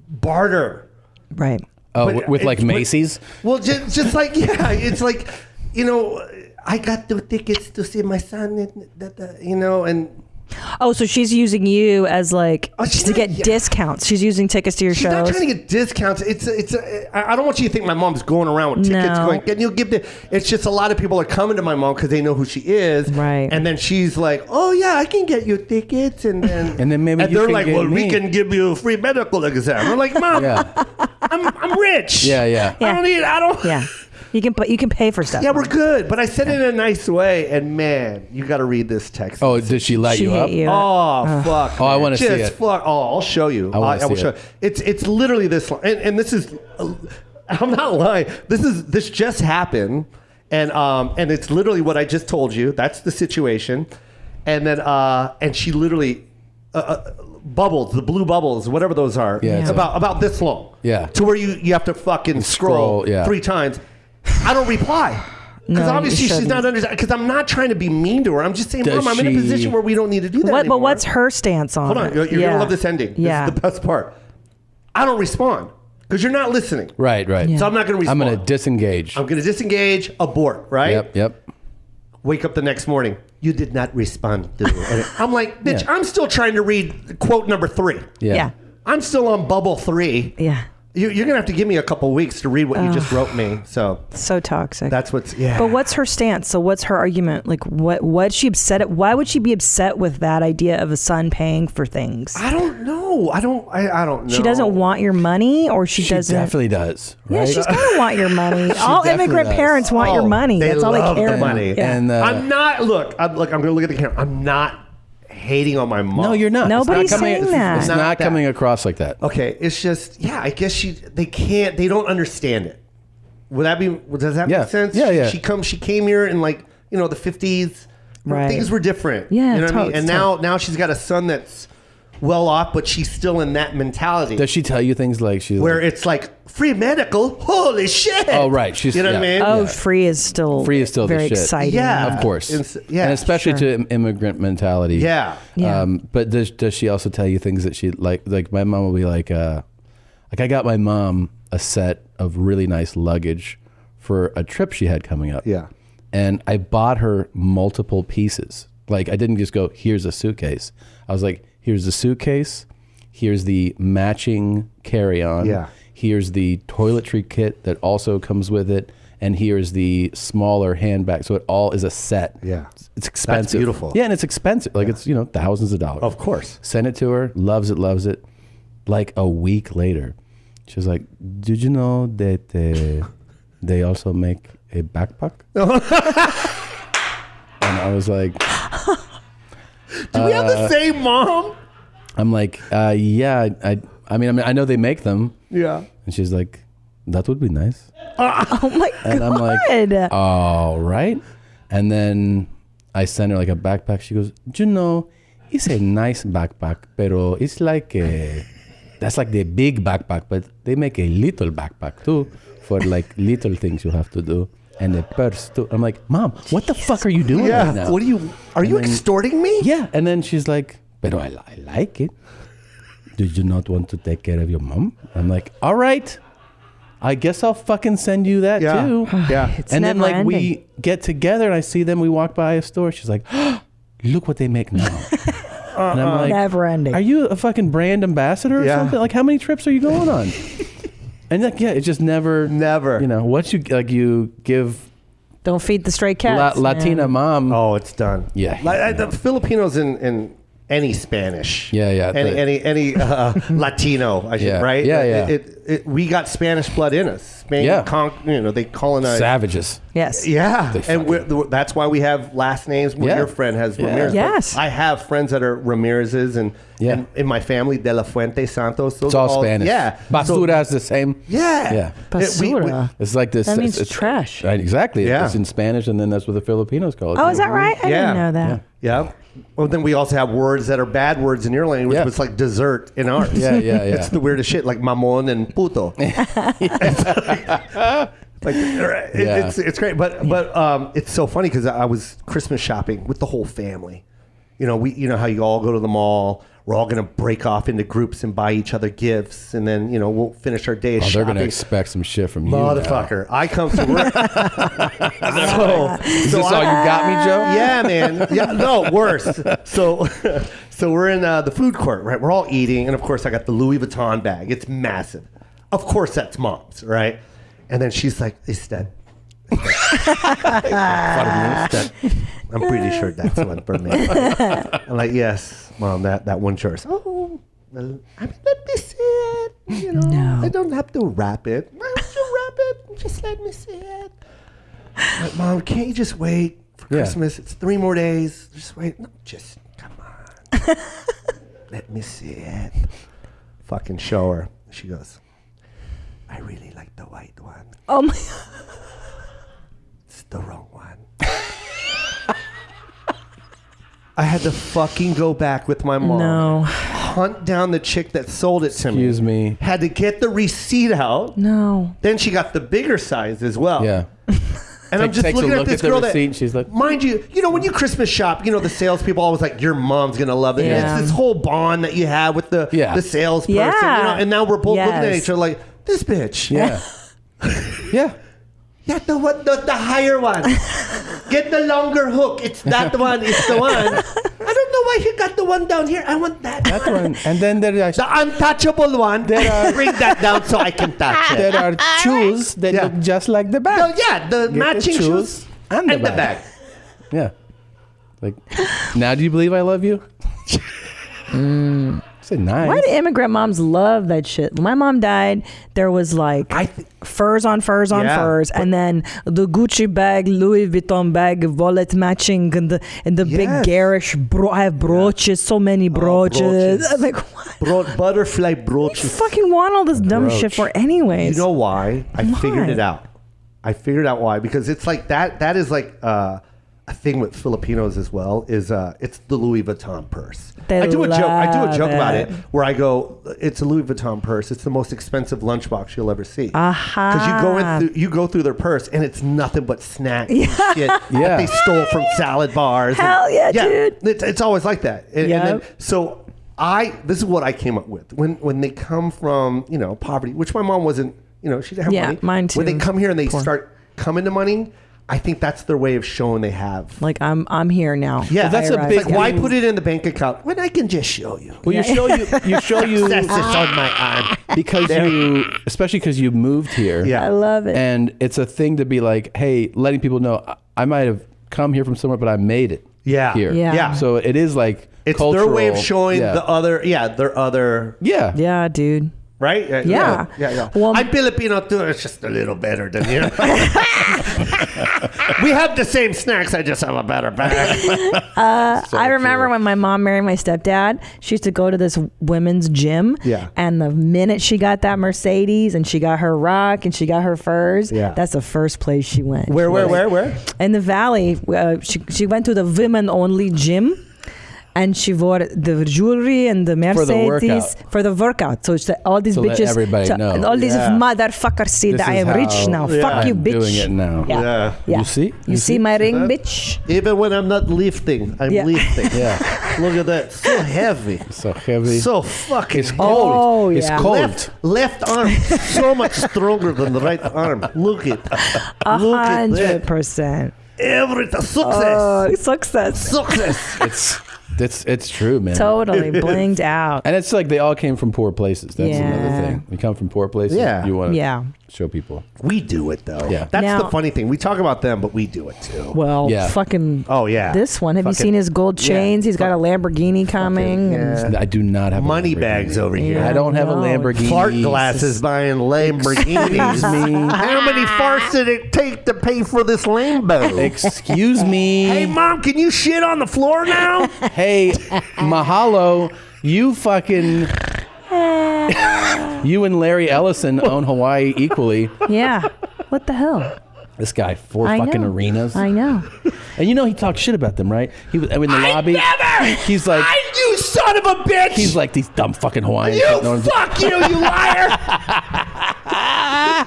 barter. Right. Oh, But with like it's- Macy's? Well, just like, yeah, it's like, I got the tickets to see my son, and Oh, so she's using you as she's to not- get yeah. discounts. She's using tickets to your she's shows. not trying to get discounts. I don't want you to think my mom's going around with tickets No. going, can you give the, it's just a lot of people are coming to my mom because they know who she is. Right. And then she's like, oh yeah, I can get you tickets. And then maybe and you they're can like, get well, me. we can give you a free medical exam. I'm like, Mom, Yeah. I'm rich. Yeah. I don't. Yeah. You can pay for stuff. Yeah, we're good. But I said it in a nice way. And man, you got to read this text. Oh, did she light She you hit up? you. Oh fuck! Oh, I man. wanna see Just it. Fuck. Oh, I'll show you. I wanna will see show. it. It's literally this, and this is. I'm not lying. This just happened, and it's literally what I just told you. That's the situation, and then and she literally. Bubbles, the blue bubbles, whatever those are, Yeah, it's about this long. Yeah. To where you have to fucking scroll yeah. 3 times. I don't reply. Because No, you obviously she's shouldn't. not understanding. Because I'm not trying to be mean to her. I'm just saying, Does Mom, I'm in a she- position where we don't need to do that But anymore. what's her stance on Hold on, it? you're gonna love this ending. Yeah. This is the best part. I don't respond because you're not listening. Right. So I'm not gonna respond. I'm going to disengage. I'm gonna disengage, abort. Right. Yep. Wake up the next morning. you did not respond to it. I'm like, bitch, I'm still trying to read quote number 3. Yeah. I'm still on bubble 3. Yeah. You're going to have to give me a couple weeks to read what you just wrote me. So toxic. That's what's, But what's her stance? So what's her argument? Like, what's she upset at? Why would she be upset with that idea of a son paying for things? I don't know. I don't know. She doesn't want your money, or she doesn't? Definitely does. Right? Yeah, she's going to want your money. All immigrant parents want your money. That's all they care about. Money. Yeah. And I'm not, I'm going to look at the camera. I'm not hating on my mom. No, you're not. Nobody's saying that. It's not coming across like that. Okay, it's just, I guess they don't understand it. Does that make sense? Yeah. She came here in like, the 50s. Right. Things were different. Yeah, you know what I mean? And now she's got a son that's well off, but she's still in that mentality. Does she tell you things like it's like free medical? Holy shit! Oh, right. She's, you know what I mean? Oh, free is still very the shit. Exciting. Yeah, of course. And especially to immigrant mentality. Yeah. But does she also tell you things that she like my mom will be like I got my mom a set of really nice luggage for a trip she had coming up. Yeah. And I bought her multiple pieces. Like I didn't just go, here's a suitcase. I was like, here's the suitcase. Here's the matching carry-on. Yeah. Here's the toiletry kit that also comes with it. And here's the smaller handbag. So it all is a set. Yeah. It's expensive. That's beautiful. Yeah, and it's expensive. Like it's, thousands of dollars. Of course. Sent it to her. Loves it. Like a week later, she was like, did you know that they also make a backpack? And I was like, do we have the same mom? I'm like, yeah. I mean, I know they make them. Yeah. And she's like, that would be nice. Oh my God. And I'm like, all right. And then I sent her like a backpack. She goes, it's a nice backpack, pero it's like that's like the big backpack, but they make a little backpack too for like little things you have to do. And a purse too. I'm like, Mom, what the fuck are you doing right now? What are you extorting me? Yeah. And then she's like, pero I like it. Did you not want to take care of your mom? I'm like, all right. I guess I'll fucking send you that too. Yeah. And then like we get together and I see them, we walk by a store. She's like, look what they make now. And I'm like, never ending. Are you a fucking brand ambassador or something? Like how many trips are you going on? And like, it's just never. What you give. Don't feed the stray cats. Latina mom. Oh, it's done. Yeah. The Filipinos in any Spanish. Yeah. Any Latino, I should, right? Yeah. We got Spanish blood in us. Spain, they colonized. Savages. Yes. Yeah. And that's why we have last names. Your friend has Ramirez. Yes. I have friends that are Ramirez's and in my family, De La Fuente, Santos. It's all Spanish. Yeah. Basura is the same. Yeah. Basura. It's like this. That means trash. Right, exactly. Yeah. It's in Spanish, and then that's what the Filipinos call it. Oh, is that right? I didn't know that. Yeah. Well, then we also have words that are bad words in your language, but it's like dessert in ours. Yeah. It's the weirdest shit, like mamon and puto. It's great, but it's so funny because I was Christmas shopping with the whole family. You know how you all go to the mall. We're all going to break off into groups and buy each other gifts, and then we'll finish our day shopping. They're going to expect some shit from you, motherfucker. I come to work. Is this all you got me, Joe? Yeah, man. Yeah, no, worse. So we're in the food court, right? We're all eating, and of course, I got the Louis Vuitton bag. It's massive. Of course, that's Mom's, right? And then she's like, "Is that?" I'm pretty sure that's one for me. I'm like, yes, Mom, that one's yours. Oh, well, let me see it. No. I don't have to wrap it. Why don't you wrap it? Just let me see it. Like, Mom, can't you just wait for Christmas? It's 3 more days. Just wait. No, just come on. Let me see it. Fucking show her. She goes, I really like the white one. Oh my. It's the wrong one. I had to fucking go back with my mom. No. Hunt down the chick that sold it to me. Excuse me. Had to get the receipt out. No. Then she got the bigger size as well. Yeah. And I'm just looking at this girl that, she's like, mind you, when you Christmas shop, the salespeople always like, your mom's going to love it. Yeah. It's this whole bond that you have with the salesperson. Yeah. And now we're both looking at each other like, this bitch. Yeah. Yeah. Yeah, the higher one. Get the longer hook. It's that one. It's the one. I don't know why he got the one down here. I want that one. And then there are the untouchable one. Bring that down so I can touch it. There are shoes that look just like the bag. Oh, yeah, the matching shoes and the bag. Yeah. Like, now do you believe I love you? Say nice. Why do immigrant moms love that shit? When my mom died, there was like furs on furs on furs, and then the Gucci bag, Louis Vuitton bag, wallet matching, and the big garish. I have brooches, so many brooches. I'm like, what? Butterfly brooches. You fucking want all this dumb shit for anyways. You know why? I figured it out. I figured out why, because it's like that. That is like a thing with Filipinos as well. Is it's the Louis Vuitton purse. I do a joke about it where I go, it's a Louis Vuitton purse. It's the most expensive lunchbox you'll ever see. Because you go through their purse and it's nothing but snacks and shit that they stole from salad bars. Hell dude. It's always like that. And then, so this is what I came up with when they come from poverty, which my mom wasn't. She didn't have money. Mine too. When they come here and they start coming to money, I think that's their way of showing they have. Like I'm here now. Yeah, that's a big. Why put it in the bank account when I can just show you? Well, you show you. That's on my arm because especially because you moved here. Yeah, I love it. And it's a thing to be like, hey, letting people know I might have come here from somewhere, but I made it. Here. Yeah. So it is like it's cultural, their way of showing their other. Yeah. Yeah, dude. Right? Yeah. Well, I'm Filipino too. It's just a little better than you. We have the same snacks. I just have a better bag. I remember when my mom married my stepdad, she used to go to this women's gym. Yeah. And the minute she got that Mercedes and she got her rock and she got her furs, that's the first place she went. Where? In the Valley. She went to the women-only gym. And she wore the jewelry and the Mercedes for the workout. So it's all these bitches, everybody know. All these motherfuckers see that I am rich now. Fuck you, bitch. I'm doing it now. Yeah. You see? You see my ring, bitch? Even when I'm not lifting, I'm lifting. Yeah. Look at that. So heavy. So heavy. So fucking It's cold. Oh, it's yeah. cold. Left arm so much stronger than the right arm. Look at 100%. Everything. Success. It's true, man. Totally blinged out. And it's like they all came from poor places. That's another thing. We come from poor places. Yeah. You want to show people. We do it though. Yeah. That's the funny thing. We talk about them, but we do it too. Well, fucking. Oh yeah. This one. Have you seen his gold chains? He's got a Lamborghini coming. I do not have money a bags over here. I don't have a Lamborghini. Fart glasses buying Lamborghinis. Excuse me. How many farts did it take to pay for this Lambo? Excuse me. Hey, Mom, can you shit on the floor now? Hey, mahalo. You fucking. You and Larry Ellison own Hawaii equally. Yeah. What the hell? This guy, four fucking arenas. I know. And he talked shit about them, right? He was in the lobby. Never! He's like, you son of a bitch! He's like, these dumb fucking Hawaiians. Fuck you liar!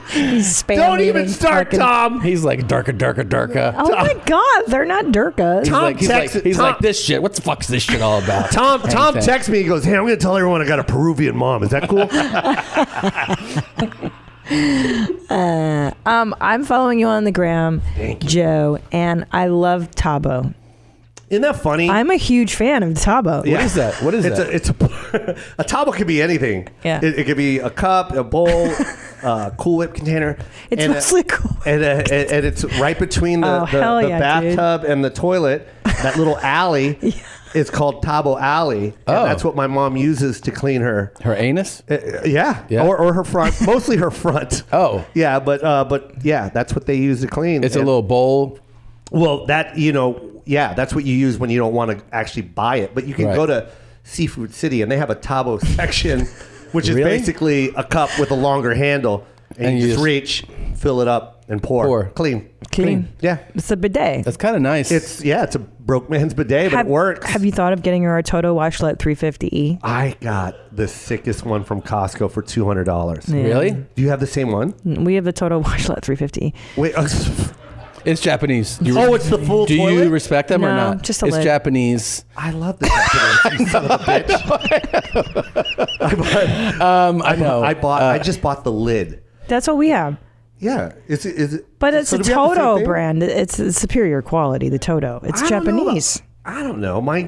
He's Don't even start, Tom. He's like, Durka. Oh my God, they're not Durkas. He's like, this shit. What the fuck's this shit all about? Tom texts me. He goes, hey, I'm going to tell everyone I got a Peruvian mom. Is that cool? I'm following you on the gram, Joe, and I love Tabo. Isn't that funny? I'm a huge fan of Tabo. What is that? What is that? It's a Tabo could be anything. Yeah. It could be a cup, a bowl, Cool Whip container. It's mostly cool. And it's right between the bathtub and the toilet. That little alley is called Tabo Alley. And that's what my mom uses to clean her anus. Yeah. Or her front. Mostly her front. Oh. Yeah, but yeah, that's what they use to clean. It's a little bowl. Well, that's what you use when you don't want to actually buy it. But you can go to Seafood City and they have a Tabo section, which is basically a cup with a longer handle. And you just reach, fill it up, and pour. Clean. Yeah. It's a bidet. That's kind of nice. It's a broke man's bidet, but it works. Have you thought of getting your Artoto Washlet 350E? I got the sickest one from Costco for $200. Yeah. Really? Do you have the same one? We have the Toto Washlet 350E. Wait. It's Japanese. It's the full Do toilet? you respect them or No, not? just a It's lid. Japanese. I love the Japanese. You son of a bitch. I know. I just bought the lid. That's what we have. Yeah, is it? But it's so a do we have the same Toto thing? brand. It's a superior quality. The Toto. It's Japanese. I don't know. I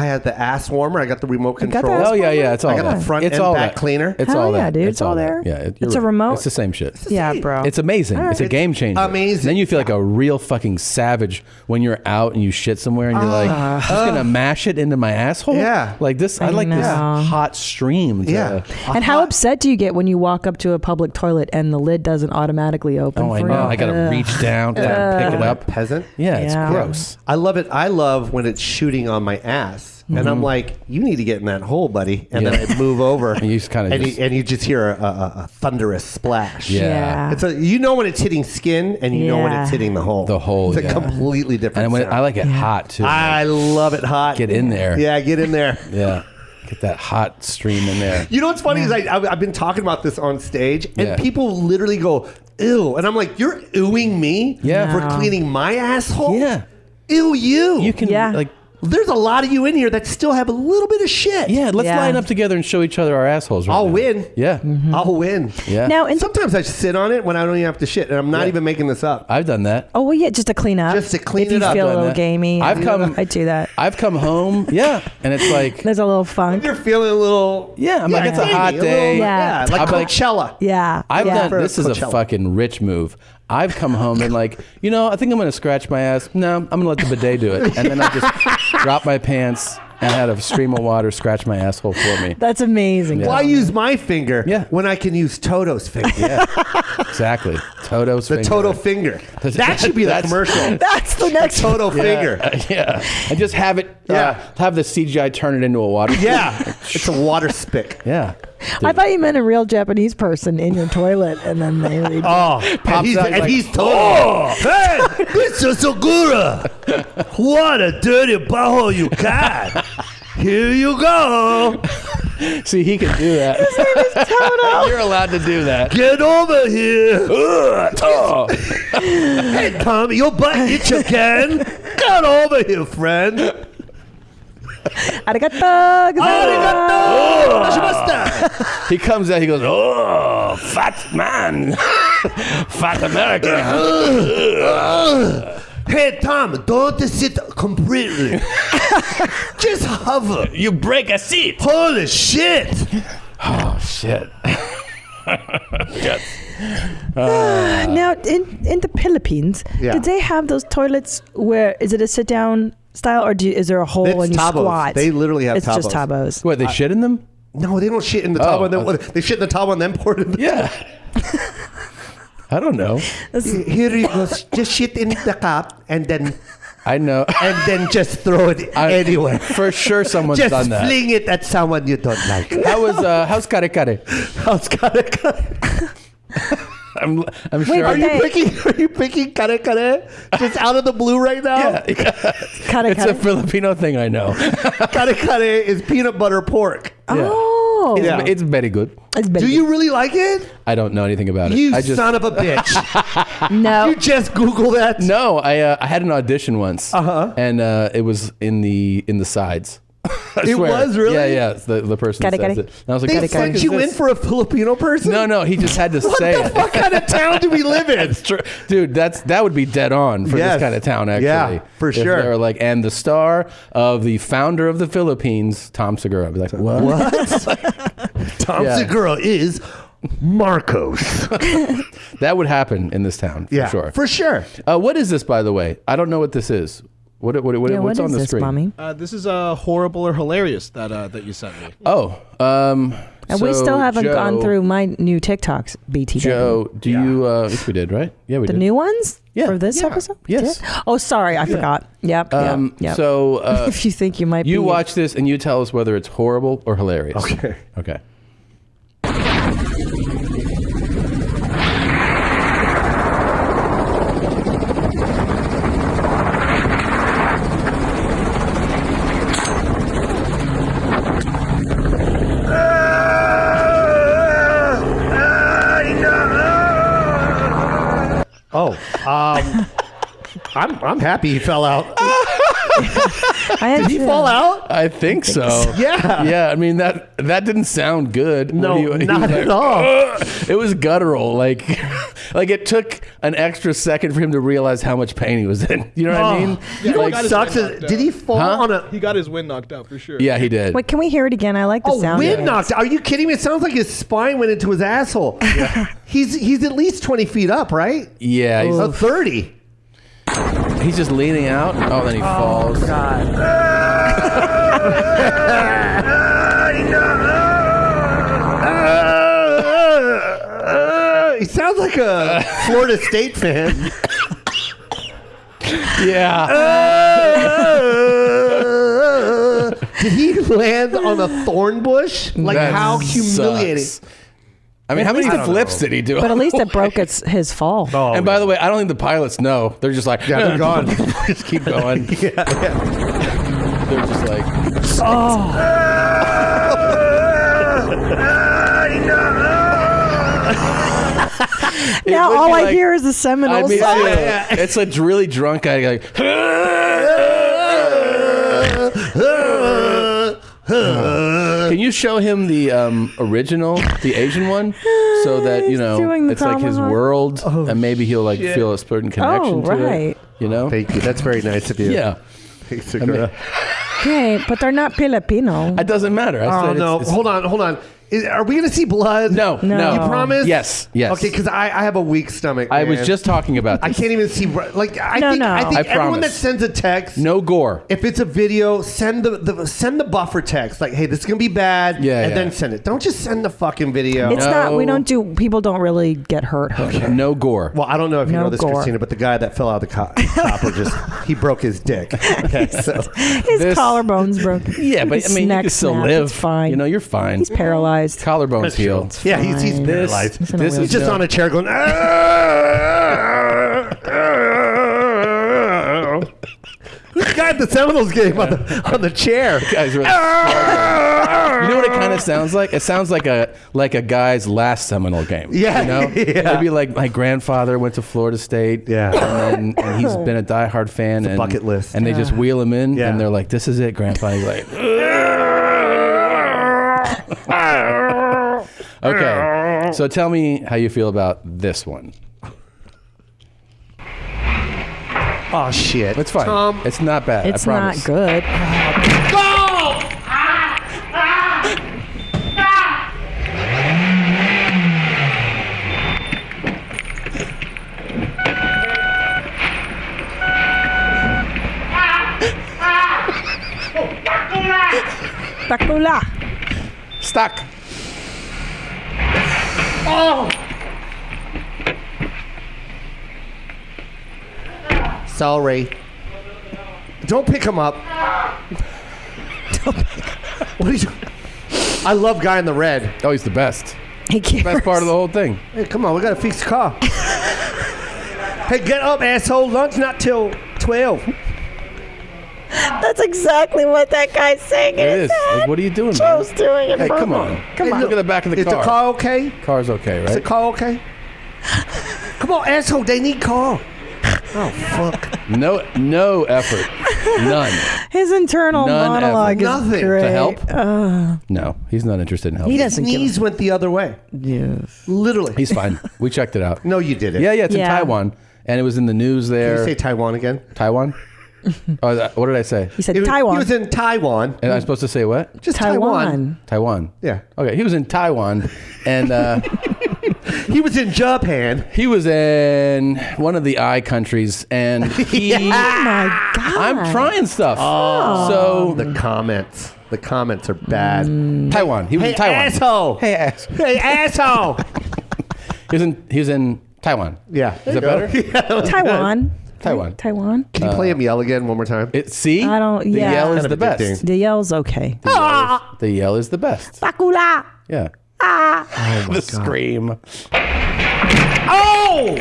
had the ass warmer. I got the remote got the control. ass Oh yeah, it's all I got that. the front it's and all back that. cleaner. It's Hell all yeah, that. dude. It's all that. there. Yeah, you're It's a right. remote. It's the same shit. Yeah, bro. It's amazing. All It's a right. game changer. Amazing. Then you feel like a real fucking savage when you're out and you shit somewhere and you're like, I'm just gonna mash it into my asshole. Yeah. Like this. I like this know. hot stream. And how upset do you get when you walk up to a public toilet and the lid doesn't automatically open? Oh, I for know. you? I gotta reach down to pick it up. Peasant. Yeah, it's Yeah. gross. I love it. I love when it's shooting on my ass. And I'm like, you need to get in that hole, buddy. And then I move over. And you just kind of and you just hear a thunderous splash. Yeah. It's you know when it's hitting skin and you know when it's hitting the hole. The hole. It's a completely different And when, sound. I like it hot too. I love it hot. Get in there. Yeah, get in there. Yeah. Get that hot stream in there. You know what's funny is I've been talking about this on stage, and Yeah. people literally go, ew. And I'm like, you're ewing me for cleaning my asshole? Yeah. Ew you. You can like. There's a lot of you in here that still have a little bit of shit. Yeah, let's line up together and show each other our assholes. Right I'll now. win. Yeah. I'll win. Yeah. Now, sometimes I sit on it when I don't even have to shit, and I'm not even making this up. I've done that. Oh well, yeah, just to clean up. Just to clean if it you up. feel a Done little that. gamey. I do that. I've come home. Yeah, and it's like There's a little funk. You're feeling a little. I'm like it's a hot day. Yeah. Like I'm like, Coachella. Yeah. I've yeah. done. This is a Coachella. fucking rich move. I've come home and like, I think I'm gonna scratch my ass. No, I'm gonna let the bidet do it, and then I just drop my pants and had a stream of water scratch my asshole for me. That's amazing. Yeah. Why use my finger when I can use Toto's finger? Yeah, exactly. Toto's The finger. Toto finger. That should be the commercial. That's the next Toto finger. Yeah, and just have it. Have the CGI turn it into a water. Yeah, it's a water spick. Yeah. I thought you meant a real Japanese person in your toilet, and then they read. And he's Toto. Hey, Mr. Segura, what a dirty butthole you got. Here you go. See, he can do that. His name is Toto. You're allowed to do that. Get over here. Hey, Tommy, your butt itch again. Get over here, friend. Arigato. He comes out. He goes, "Oh, fat man, fat American." Hey, Tom, don't sit completely. Just hover. You break a seat. Holy shit. Oh shit. Yes. Now, in the Philippines, did they have those toilets where is it a sit down style, or is there a hole It's and you tabos. squat? They literally have it's tabos. just tabos. What, they shit in them? No, they don't shit in the tub. They shit in the tub and then pour it in the tub. I don't know. Here you go. Just shit in the cup and then... I know. And then just throw it anywhere. For sure someone's just done that. Just fling it at someone you don't like. How's kare kare? How's kare kare? I'm sure. Are you picking kare kare just out of the blue right now? Yeah. It's a Filipino thing, I know. Kare kare is peanut butter pork. Yeah. Oh. It's very good. Do you really like it? I don't know anything about it. You I just, son of a bitch. No. You just Google that? No, I had an audition once. And it was in the sides. It was really? Yeah. The person says it. And I was like, they sent you in for a Filipino person? No, he just had to say it. What kind of town do we live in? That's true. Dude, that would be dead on for this kind of town, actually. Yeah, for If sure. they were like, and the star of the founder of the Philippines, Tom Segura. I'd be like, what? Tom Segura is Marcos. That would happen in this town, for sure. For sure. What is this, by the way? I don't know what this is. What's on the screen? Mommy? This is horrible or hilarious that you sent me. Oh, and we still haven't gone through my new TikToks, BT. Joe, do you? Yes, we did, right? Yeah, we the did. new ones? Yeah. For this episode? Yes. Did? Oh, sorry, I forgot. Yep. Yep. So, if you think you might, you watch this and you tell us whether it's horrible or hilarious. Okay. Oh, I'm happy he fell out. Did he fall out? I think so. Yeah. Yeah. I mean that didn't sound good. No, He was not like, at all. It was guttural. Like Like it took an extra second for him to realize how much pain he was in. You know what I mean? Yeah, Like, sucks. Did he fall on a? He got his wind knocked out for sure. Yeah, he did. Wait, can we hear it again? I like the sound. Wind knocked. Are you kidding me? It sounds like his spine went into his asshole. He's at least 20 feet up, right? Yeah, he's 30. He's just leaning out. Oh, then he falls. God. He sounds like a Florida State fan. Yeah. Did he land on a thorn bush? Like That how humiliating. sucks. I mean, how many flips did he do? But at least it broke his fall. And by the way, I don't think the pilots know. They're just like, Yeah, they're gone. Just keep going. Yeah. They're just like, Now would all be I like- hear is the Seminoles. I mean, it's a really drunk guy like, can you show him the original, the Asian one, so that you know doing the it's like his tomahawk. world, and maybe he'll like feel a certain connection to right. it. You know? Thank you. That's very nice of you. Yeah. Thanks, I mean, Sakura. Okay, but they're not Filipino. it doesn't matter. I Oh said no! it's- Hold on. Are we going to see blood? No. No. You promise? Yes. Okay, because I have a weak stomach. I was man. just talking about this. I can't even see. Like I No, think no. I think I everyone that promise. sends a text, No gore. if it's a video, send the buffer text. Like, hey, this is gonna be bad. Yeah, and yeah. then send it. Don't just send the fucking video. It's No. not. We don't do. People don't really get hurt. No gore. Well, I don't know if you No know this, gore. Christina, but the guy that fell out of the chopper he broke his dick. Okay, so His This- collarbone's broken. Yeah, but His I mean, you neck can still snapped. live. It's fine. You know, you're fine. He's paralyzed. Collarbones heal. yeah, he's This- paralyzed. this He's is just no- on a chair going. Who's the guy at the Seminoles game on the chair? Guys, really you know what it kind of sounds like? It sounds like a guy's last Seminole game. Yeah, you know, yeah. It'd be like my grandfather went to Florida State. Yeah, and he's been a diehard fan. It's a bucket list. And they just wheel him in, Yeah. and they're like, "This is it, Grandpa." And he's like, "Okay." So tell me how you feel about this one. Oh shit! It's fine. Tom, it's not bad. It's I promise. not good. Bakula. Stuck. sorry. Don't pick him up. What are you? I love Guy in the Red. Oh, he's the best. He cares. Best part of the whole thing. Hey, come on, we gotta fix the car. Hey, get up, asshole. Lunch not till 12. That's exactly what that guy's saying. It is. Like, what are you doing, Joe's man? doing it Hey, for come him. on. Come Hey, on. look at the back of the Is car. the car okay? Car's okay, right? Is the car okay? Come on, asshole. They need car. Oh, fuck. No effort. None. His internal None monologue is Nothing. To great. help? No, he's not interested in helping. He His doesn't give knees went the other way. Yes. Literally. He's fine. We checked it out. No, you didn't. Yeah, it's in Yeah. Taiwan. And it was in the news Can there. you say Taiwan again? Taiwan? What did I say? He said He Taiwan. was in Taiwan. And I'm supposed to say what? Just Taiwan. Taiwan. Yeah. Okay, he was in Taiwan. And He was in Japan. he was in one of the I countries. And he... Oh my God. I'm trying stuff. Oh. So... The comments. The comments are bad. Taiwan. He was Hey, in Taiwan. asshole. Hey, ass. Hey, asshole. He was in Taiwan. Yeah. Is that better? Taiwan. Taiwan. Taiwan. Can you play him yell again one more time? See? I don't- The yeah. yell is Kind the of addicting. best. The yell's okay. The yell is the best. Bakula. Yeah. Ah. The scream. Oh!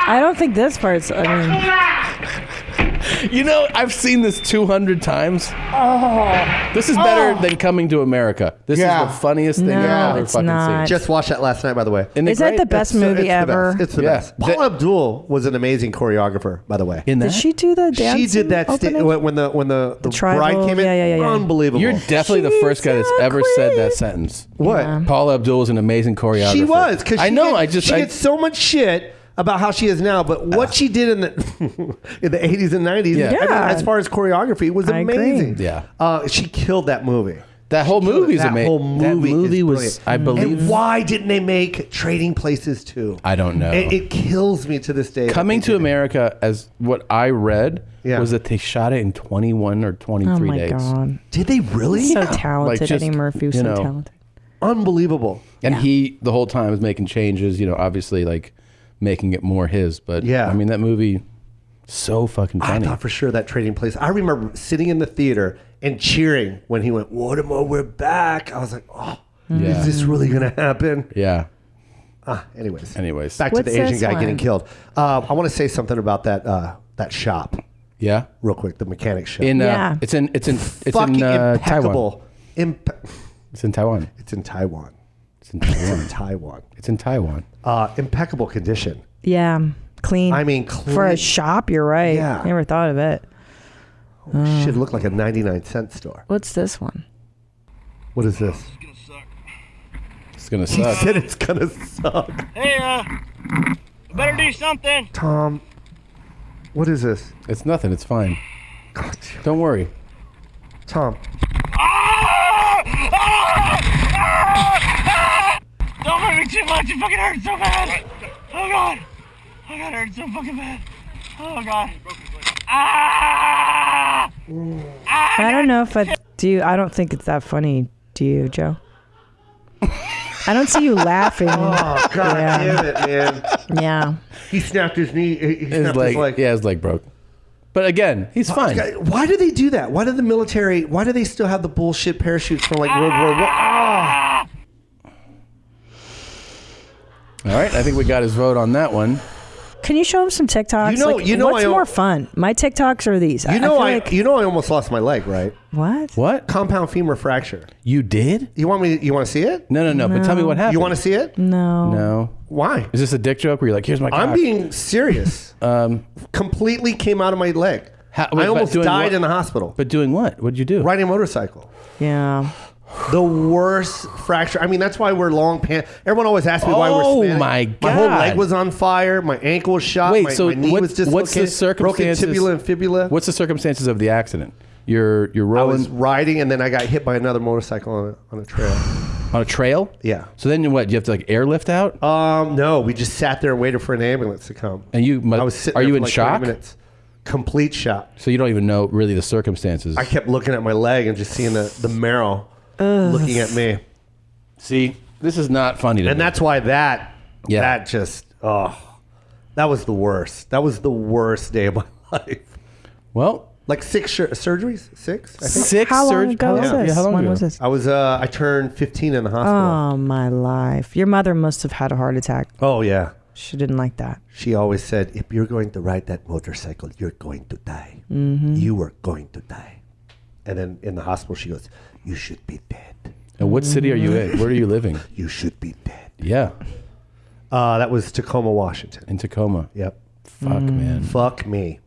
I don't think this part's. I mean, You know, I've seen this 200 times. This is better than Coming to America. This is the funniest thing I've ever fucking seen. Just watched that last night, by the way. Is that the best movie ever? It's the best. Paula Abdul was an amazing choreographer, by the way. Did she do the dance? She did that when the bride came in. Yeah. Unbelievable. You're definitely the first guy that's ever said that sentence. What? Yeah. Paula Abdul is an amazing choreographer. She was, because she gets so much shit about how she is now, but what she did in the 80s and 90s, I mean, as far as choreography, was amazing. Yeah, she killed that movie. That whole movie is amazing. That movie was, I believe. And why didn't they make Trading Places too? I don't know. It kills me to this day. Coming to America, as what I read, was that they shot it in 21 or 23 days. Oh my God. Did they really? So talented. Eddie Murphy was so talented. Unbelievable. And he, the whole time, is making changes, obviously, like, making it more his. But, I mean, that movie, so fucking funny. I thought for sure that Trading Place. I remember sitting in the theater and cheering when he went, Watermore, we're back. I was like, is this really going to happen? Yeah. Anyways. Back to the Asian guy getting killed. I want to say something about that shop. Yeah? Real quick, the mechanic shop. It's in impeccable. Taiwan. It's in Taiwan. It's in Taiwan. It's in Taiwan. It's in Taiwan. Impeccable condition. Yeah. Clean. I mean, clean. For a shop, you're right. Yeah. Never thought of it. Should look like a 99-cent store. What's this one? What is this? It's gonna suck. He said it's gonna suck. Hey, better do something. Tom, what is this? It's nothing. It's fine. God, don't worry. Tom. Don't hurt me too much. It fucking hurts so bad. Oh God. Oh God, it hurts so fucking bad. Oh God. I don't know if I do. I don't think it's that funny. Do you, Joe? I don't see you laughing. Oh, God damn it, man. Yeah. He snapped his knee. He snapped his leg. Yeah, his leg broke. But again, he's fine. Why do they do that? Why do the military, why do they still have the bullshit parachutes from like World War I? All right, I think we got his vote on that one. Can you show him some TikToks? What's more fun? My TikToks or these? I almost lost my leg, right? What? Compound femur fracture. You did? You want to see it? No. But tell me what happened. You want to see it? No. Why? Is this a dick joke where you're like, here's my cock? I'm being serious. Completely came out of my leg. I almost died in the hospital. But doing what? What'd you do? Riding a motorcycle. Yeah. The worst fracture. I mean, that's why we're long pants. Everyone always asks me why we're Spanish. Oh my God. My whole leg was on fire. My ankle was shot. Wait, my knee was dislocated. What's the circumstances? Broken tibia and fibula. What's the circumstances of the accident? You're rolling. I was riding and then I got hit by another motorcycle on a trail. On a trail? Yeah. So then what? You have to like airlift out? No, we just sat there and waited for an ambulance to come. And I was sitting are there you for in like shock? 30 minutes. Complete shock. So you don't even know really the circumstances. I kept looking at my leg and just seeing the marrow looking at me. See, this is not funny to me. And that's why that just, that was the worst. That was the worst day of my life. Well, like 6 surgeries? 6? I think. 6 How long ago was this? Yeah, how long when ago? was this? I turned 15 in the hospital. Oh, my life. Your mother must have had a heart attack. Oh, yeah. She didn't like that. She always said, if you're going to ride that motorcycle, you're going to die. Mm-hmm. You are going to die. And then in the hospital, she goes, you should be dead. And what city are you in? Where are you living? You should be dead. Yeah. That was Tacoma, Washington. In Tacoma. Yep. Fuck, man. Fuck me.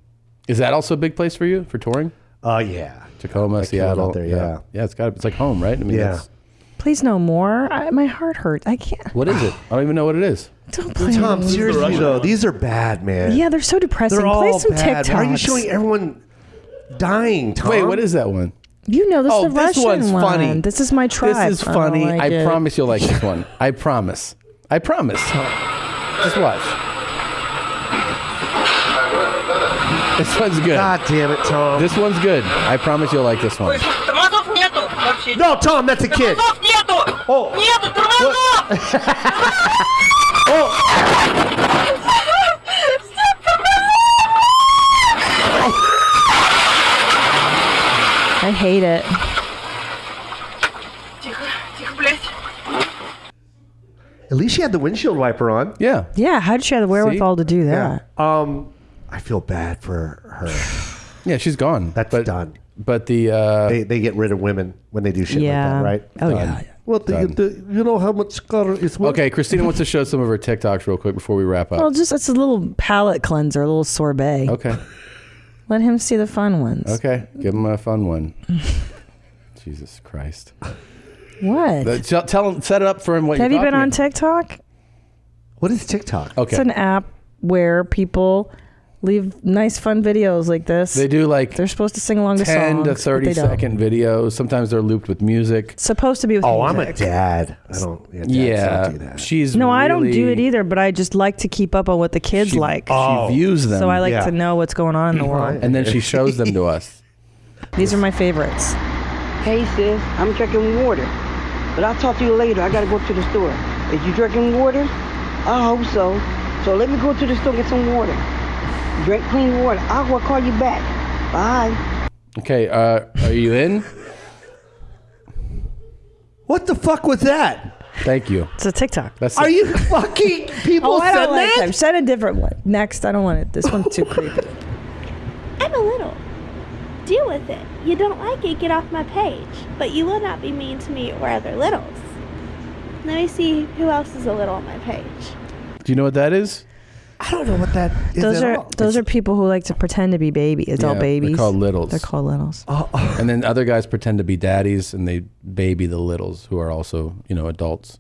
Is that also a big place for you for touring? Yeah. Tacoma, Seattle. Out there, yeah. Yeah, it's like home, right? I mean, that's, Please no more. My heart hurts. I can't. what is it? I don't even know what it is. Don't play Tom, with me. seriously though, these are bad, man. Yeah, they're so depressing. They're Play all some bad. TikToks. Why are you showing everyone dying, Tom? Wait, what is that one? You know, this is the this Russian one's one. funny. This is my tribe. This is funny. I don't like I it. promise you'll like this one. I promise. I promise. Just watch. This one's good. God damn it, Tom. This one's good. I promise you'll like this one. No, Tom, that's a kid. Oh. I hate it. At least she had the windshield wiper on. Yeah. Yeah, how did she have the wherewithal to do that? I feel bad for her. Yeah, she's gone. That's done. But the they get rid of women when they do shit like that, right? Oh Done. yeah. Well, you know how much scar is worth? Okay, Christina wants to show some of her TikToks real quick before we wrap up. Well, just it's a little palate cleanser, a little sorbet. Okay. Let him see the fun ones. Okay, give him a fun one. Jesus Christ. What? Tell him, set it up for him. What Have you're you been talking on about. TikTok? What is TikTok? Okay. It's an app where people leave nice, fun videos like this. They do like they're supposed to sing along to 10 songs. to 30 second videos. Sometimes they're looped with music. It's supposed to be with Oh, music. I'm a dad. I don't. Yeah, don't do that. she's No, I don't do really- it either, but I just like to keep up on what the kids like. She views them. So I like to know what's going on in the world. And then she shows them to us. These are my favorites. Hey sis, I'm drinking water. But I'll talk to you later. I gotta go to the store. Is you drinking water? I hope so. So let me go to the store and get some water. Drink clean water. I'll call you back. Bye. Okay, are you in? What the fuck was that? Thank you. It's a TikTok. That's Are you fucking people I send don't like that? them. Send a different one. Next, I don't want it. This one's too creepy. I'm a little. Deal with it. You don't like it, get off my page. But you will not be mean to me or other littles. Let me see who else is a little on my page. Do you know what that is? I don't know what that is. Those are people who like to pretend to be adult babies. They're called littles. They're called littles. And then other guys pretend to be daddies and they baby the littles who are also, adults.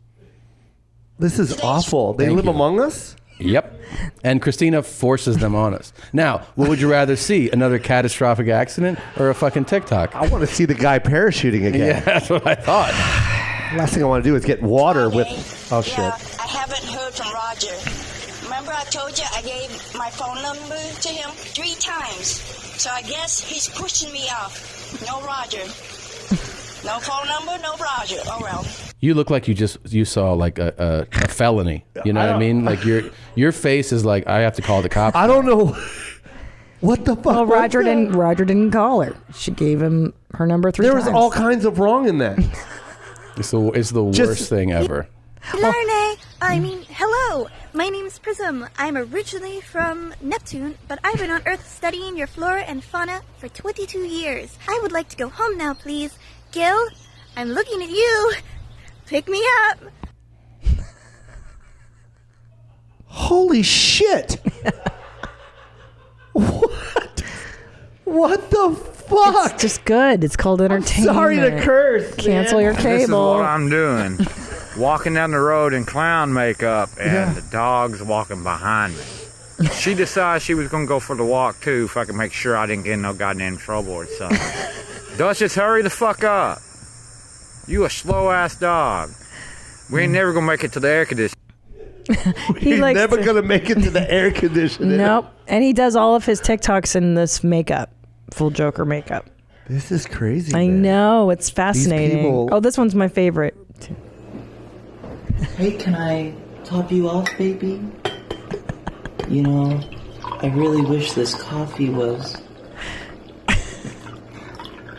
This is awful. They live among us? Yep. And Christina forces them on us. Now, what would you rather see? Another catastrophic accident or a fucking TikTok? I want to see the guy parachuting again. Yeah, that's what I thought. Last thing I want to do is get water with... Oh, shit. I haven't heard from Roger. Remember I told you I gave my phone number to him 3 times. So I guess he's pushing me off. No Roger. No phone number, no Roger. Oh, well. You look like you saw like a felony. You know what I mean? Like your face is like, I have to call the cops. I don't know. What the fuck? Well, was Roger that? didn't call her. She gave him her number 3 times. There was all kinds of wrong in that. It's the worst thing ever. Hello. My name's Prism. I'm originally from Neptune, but I've been on Earth studying your flora and fauna for 22 years. I would like to go home now, please. Gil, I'm looking at you. Pick me up. Holy shit. What the fuck? It's just good. It's called entertainment. Sorry to curse. Cancel your cable. This is what I'm doing. Walking down the road in clown makeup and the dog's walking behind me. She decided she was going to go for the walk too if I could make sure I didn't get in no goddamn trouble or something. Duchess, hurry the fuck up. You a slow ass dog. We ain't never going to make it to the air conditioner. He's never going to make it to the air conditioner. Nope. And he does all of his TikToks in this makeup. Full Joker makeup. This is crazy. I know. It's fascinating. people- Oh, this one's my favorite. Hey, can I top you off, baby? You know, I really wish this coffee was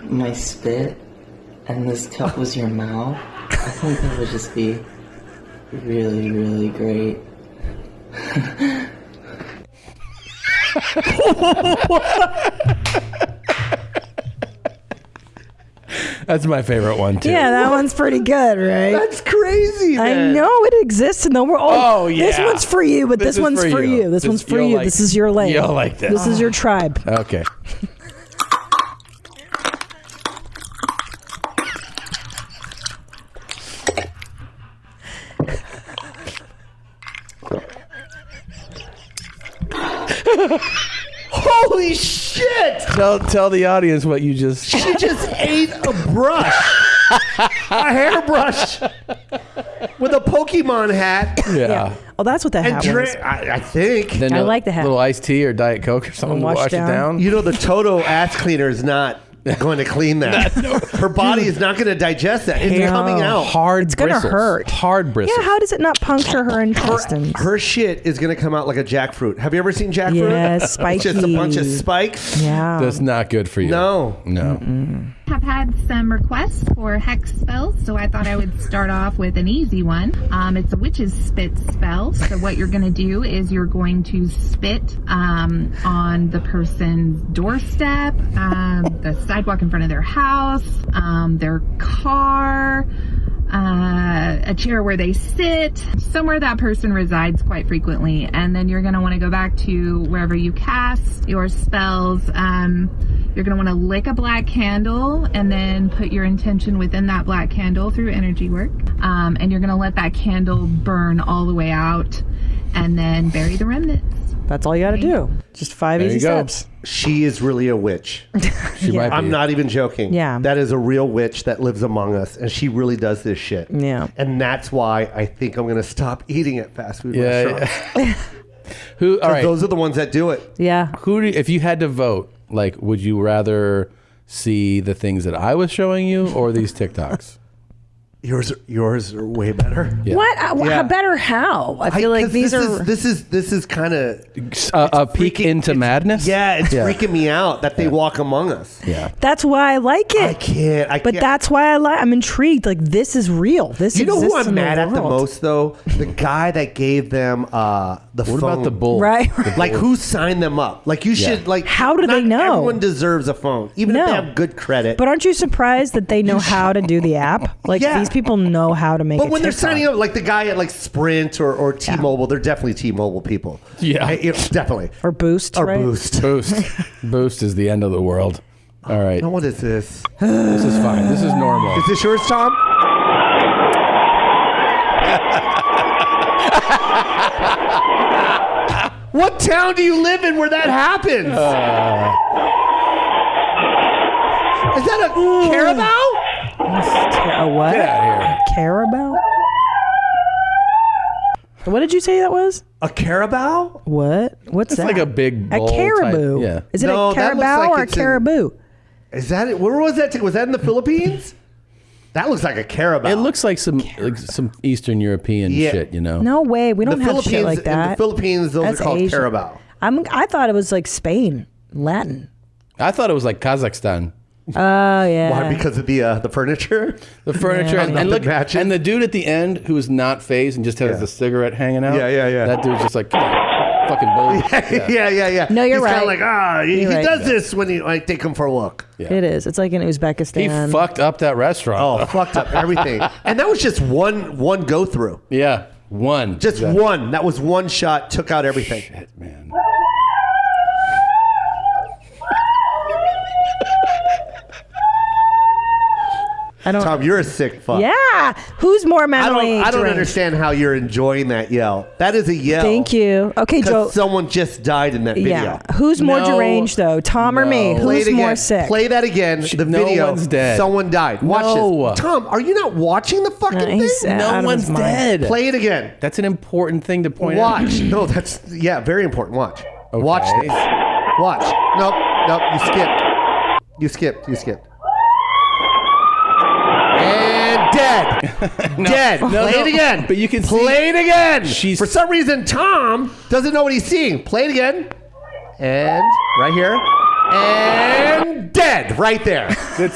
my spit and this cup was your mouth. I think that would just be really, really great. That's my favorite one too. Yeah, that one's pretty good, right? That's crazy, I man. know it exists in the world. Oh, yeah. This one's for you, but this is one's for you. This one's for you'll you. like- This is your lane. You'll like this. This is your tribe. Okay. Holy shit! Tell the audience what you just. She just ate a brush. A hairbrush. With a Pokemon hat. Yeah. Oh, that's what that hat was. I think. Then I a like the hat. Little iced tea or Diet Coke or something to Wash wash it down. down. You know, the Toto ass cleaner is not going to clean that. Her body is not going to digest that. It's Yeah. coming out. Hard It's gonna bristles. hurt. Hard bristles. Yeah, how does it not puncture her intestines? Her shit is going to come out like a jackfruit. Have you ever seen jackfruit? Yes, It's just a bunch of spiky. spikes. Yeah. That's not good for you. No. No. Have have had some requests for hex spells, so I thought I would start off with an easy one. It's a witch's spit spell. So what you're going to do is you're going to spit on the person's doorstep, the sidewalk in front of their house, their car, a chair where they sit, somewhere that person resides quite frequently. And then you're going to want to go back to wherever you cast your spells. You're going to want to lick a black candle and then put your intention within that black candle through energy work. And you're going to let that candle burn all the way out and then bury the remnants. That's all you got to do. Just 5 easy steps. She is really a witch. She might be. I'm not even joking. Yeah. That is a real witch that lives among us, and she really does this shit. Yeah. And that's why I think I'm going to stop eating at fast food restaurants. Who? All right. Those are the ones that do it. Yeah. If you had to vote, like, would you rather see the things that I was showing you or these TikToks? Yours are way better. Yeah. What? Better how? I feel like these are... This is kind of a peek into madness. Yeah, it's freaking me out that they walk among us. Yeah. That's why I like it. I can't. But that's why I'm intrigued. Like, this is real. This You know who exists I'm in the mad at the world. most, though? The guy that gave them the phone. What about the bull? Right. Like, who signed them up? Like, you should, like... How do they know? Everyone deserves a phone, even if they have good credit. But aren't you surprised that they know how to do the app? Like, these people know how to make it. But when they're signing up, like the guy at like Sprint or T-Mobile, they're definitely T-Mobile people. Yeah. Definitely. Or Boost, right? Boost. Boost is the end of the world. All right. Now what is this? This is fine. This is normal. Is this yours, Tom? What town do you live in where that happens? Is that a Carabao? A what? Get out of here. Carabao? What did you say that was? A Carabao? What? What's It's that? like a big bowl A caribou. type- yeah. Is it No, a that looks carabao like or a it's in- caribou? Is that it? Where was that? Was that in the Philippines? That looks like a Carabao. It looks like some Eastern European shit, you know? No way. We don't The have shit Philippines- like in that. the Philippines, those That's are called Asian. Carabao. I thought it was like Spain, Latin. I thought it was like Kazakhstan. Oh yeah. Why? Because of the furniture? The furniture. Yeah. and look, and the dude at the end who is not phased and just has the cigarette hanging out. Yeah. That dude's just like, fucking bull. Yeah. No, you're He's right. kind of like, he You're right. does this when I take him for a walk. Yeah. It is. It's like in Uzbekistan. He fucked up that restaurant. Oh, fucked up everything. And that was just one go through. Yeah, one. Just Exactly. one. That was one shot. Took out everything. Shit, man. Tom, you're a sick fuck. Yeah. Who's more mentally I don't deranged? understand how you're enjoying that yell. That is a yell. Thank you. Okay, 'Cause Joe. someone just died in that video. Yeah. Who's more deranged though, Tom or me? Play it Who's again. more sick? Play that again. The no video. one's dead. Someone died. Watch No. this. Tom, are you not watching the fucking thing? he's out No of one's his mind. dead. Play it again. That's an important thing to point out. Watch. No, that's very important. Watch. Watch this. Watch. Nope. You skipped. You skipped. And dead. Dead. Play it again. But you can play it again. She's For some reason, Tom doesn't know what he's seeing. Play it again. And right here. And dead right there.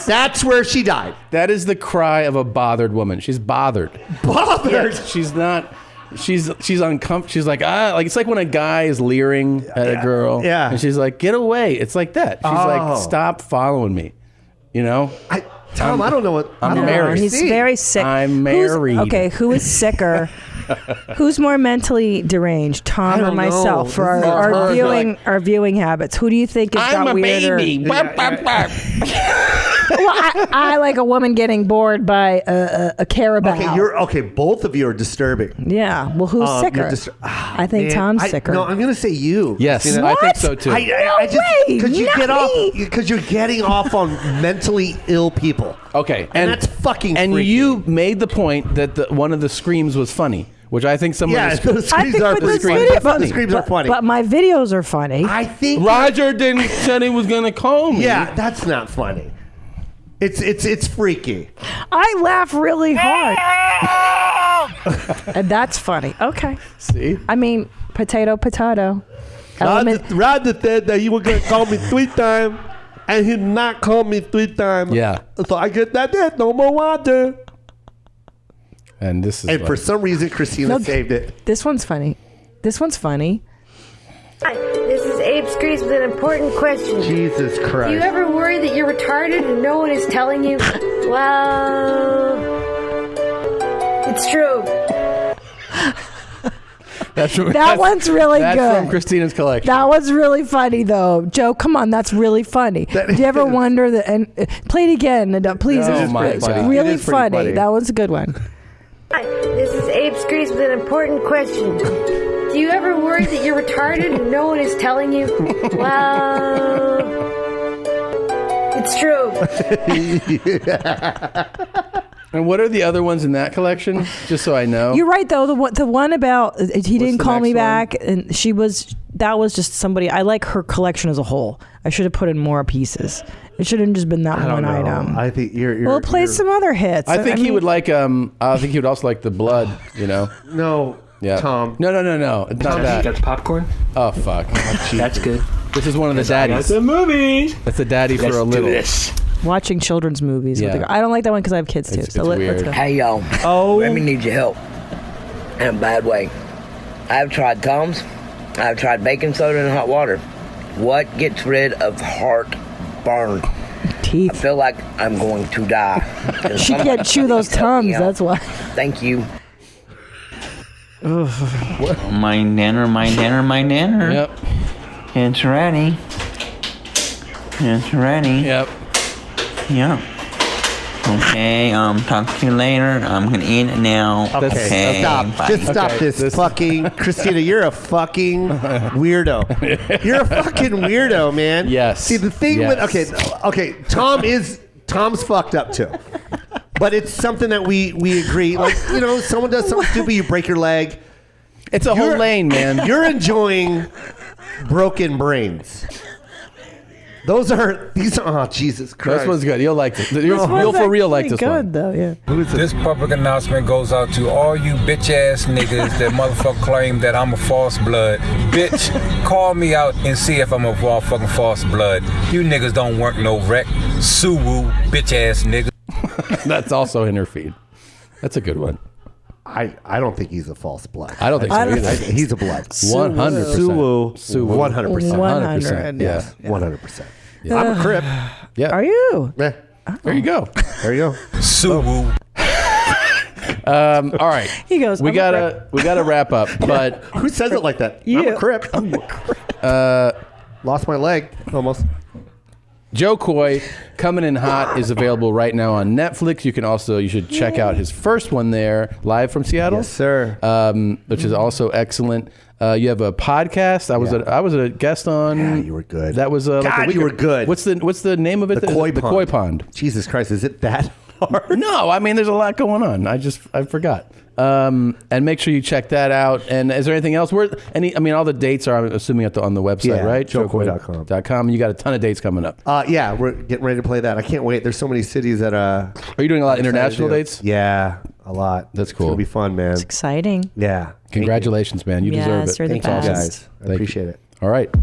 That's where she died. That is the cry of a bothered woman. She's bothered. Bothered? She's not. She's uncomfortable. She's like, like it's like when a guy is leering at a girl. Yeah. And she's like, get away. It's like that. She's like, stop following me. You know? Tom, I don't know what. I'm married. He's very sick. I'm married. Who is sicker? Who's more mentally deranged, Tom or don't know. myself? For This is our hard. our viewing habits, who do you think has I'm got a weirder? baby. Bark, bark, bark. Well, I like a woman getting bored by a carabao. Okay. Both of you are disturbing. Yeah. Well, who's sicker? I think Tom's sicker. No, I'm going to say you. Yes, You know, I think so too. I just way, because you not get off me. because you're getting off on mentally ill people. Okay, and that's fucking. And freaky. you made the point that one of the screams was funny, which I think some Yeah, of the those screams are the pretty funny. The screams are funny. But my videos are funny. I think Roger didn't said he was gonna call me. Yeah, that's not funny. It's freaky. I laugh really hard. And that's funny. Okay. See? I mean, potato. Roger said that you were gonna call me 3 times. And he not called me 3 times. Yeah. So I get that no more water. And this is. And for some reason, Christina saved it. This one's funny. Hi, this is Abe Screes with an important question. Jesus Christ. Do you ever worry that you're retarded and no one is telling you? Well, it's true. That one's really good. That's from Christina's collection. That was really funny, though. Joe, come on, that's really funny. Do you ever wonder that? And play it again, please. Oh, my God. Really It is pretty funny. That was a good one. Hi, this is Abe Screes with an important question. Do you ever worry that you're retarded and no one is telling you? Well, it's true. And what are the other ones in that collection? Just so I know. You're right, though. The one about he didn't the call me next one? back, and that was just somebody. I like her collection as a whole. I should have put in more pieces. It shouldn't just been that one item. I think you're Well, play some other hits. I think he would like. I think he would also like the blood. You know. No. Yeah. Tom. No. It's not that. That's popcorn? Oh fuck. That's good. This is one of the daddies. That's a movie. That's a daddy for a little. Watching children's movies. Yeah. I don't like that one because I have kids too. It's So let's weird. go. Hey y'all. Oh. Let me need your help. In a bad way. I've tried Tums. I've tried baking soda and hot water. What gets rid of heartburn? Teeth. I feel like I'm going to die. She can't chew those Tums. That's why. Thank you. My nanner. Yep. It's ready. Yep. Yeah. Okay, talk to you later. I'm gonna eat it now. Okay, stop. Bye. Just stop this fucking... Christina, you're a fucking weirdo. You're a fucking weirdo, man. Yes. See, the thing with... Okay, Tom's fucked up too. But it's something that we agree. Like, someone does something stupid, you break your leg. It's a whole lane, man. You're enjoying broken brains. These are, oh, Jesus Christ. This one's good. You'll like it. You'll for real like this one. Good though, yeah. This public announcement goes out to all you bitch ass niggas that motherfucker claim that I'm a false blood. Bitch, call me out and see if I'm a motherfucking false blood. You niggas don't work no wreck. Suwu, bitch ass niggas. That's also in her feed. That's a good one. I don't think he's a false blood. I don't think so either. He's a blood. 100%. Suwu. 100%. 100%. Yeah. 100%. Yeah. I'm a Crip. Yeah. Are you? Yeah. There you go. There you go. Suwu. All right. He goes. We gotta wrap up. But who says it like that? You. I'm a Crip. Lost my leg almost. Joe Coy, Coming in Hot, is available right now on Netflix. You should check out his first one there, live from Seattle. Yes, sir. Which is also excellent. You have a podcast. I was a guest on. Yeah, you were good. That was you were good. What's the name of it? The Koi Pond. The Koi Pond. Jesus Christ, is it that hard? No, I mean there's a lot going on. I forgot. And make sure you check that out. And is there anything else? All the dates are, I'm assuming, on the website, right? JoeCoy.com. You got a ton of dates coming up. Yeah, we're getting ready to play that. I can't wait. There's so many cities that. Are you doing a lot of international dates? Yeah, a lot. That's cool. It's gonna be fun, man. It's exciting. Yeah. Congratulations, man. You deserve it. You're the Thanks, all best. guys. I appreciate it. All right.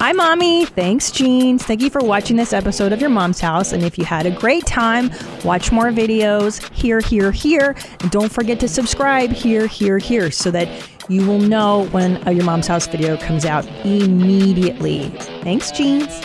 Hi, Mommy. Thanks, Jeans. Thank you for watching this episode of Your Mom's House. And if you had a great time, watch more videos here, here, here. And don't forget to subscribe here, here, here so that you will know when a Your Mom's House video comes out immediately. Thanks, Jeans.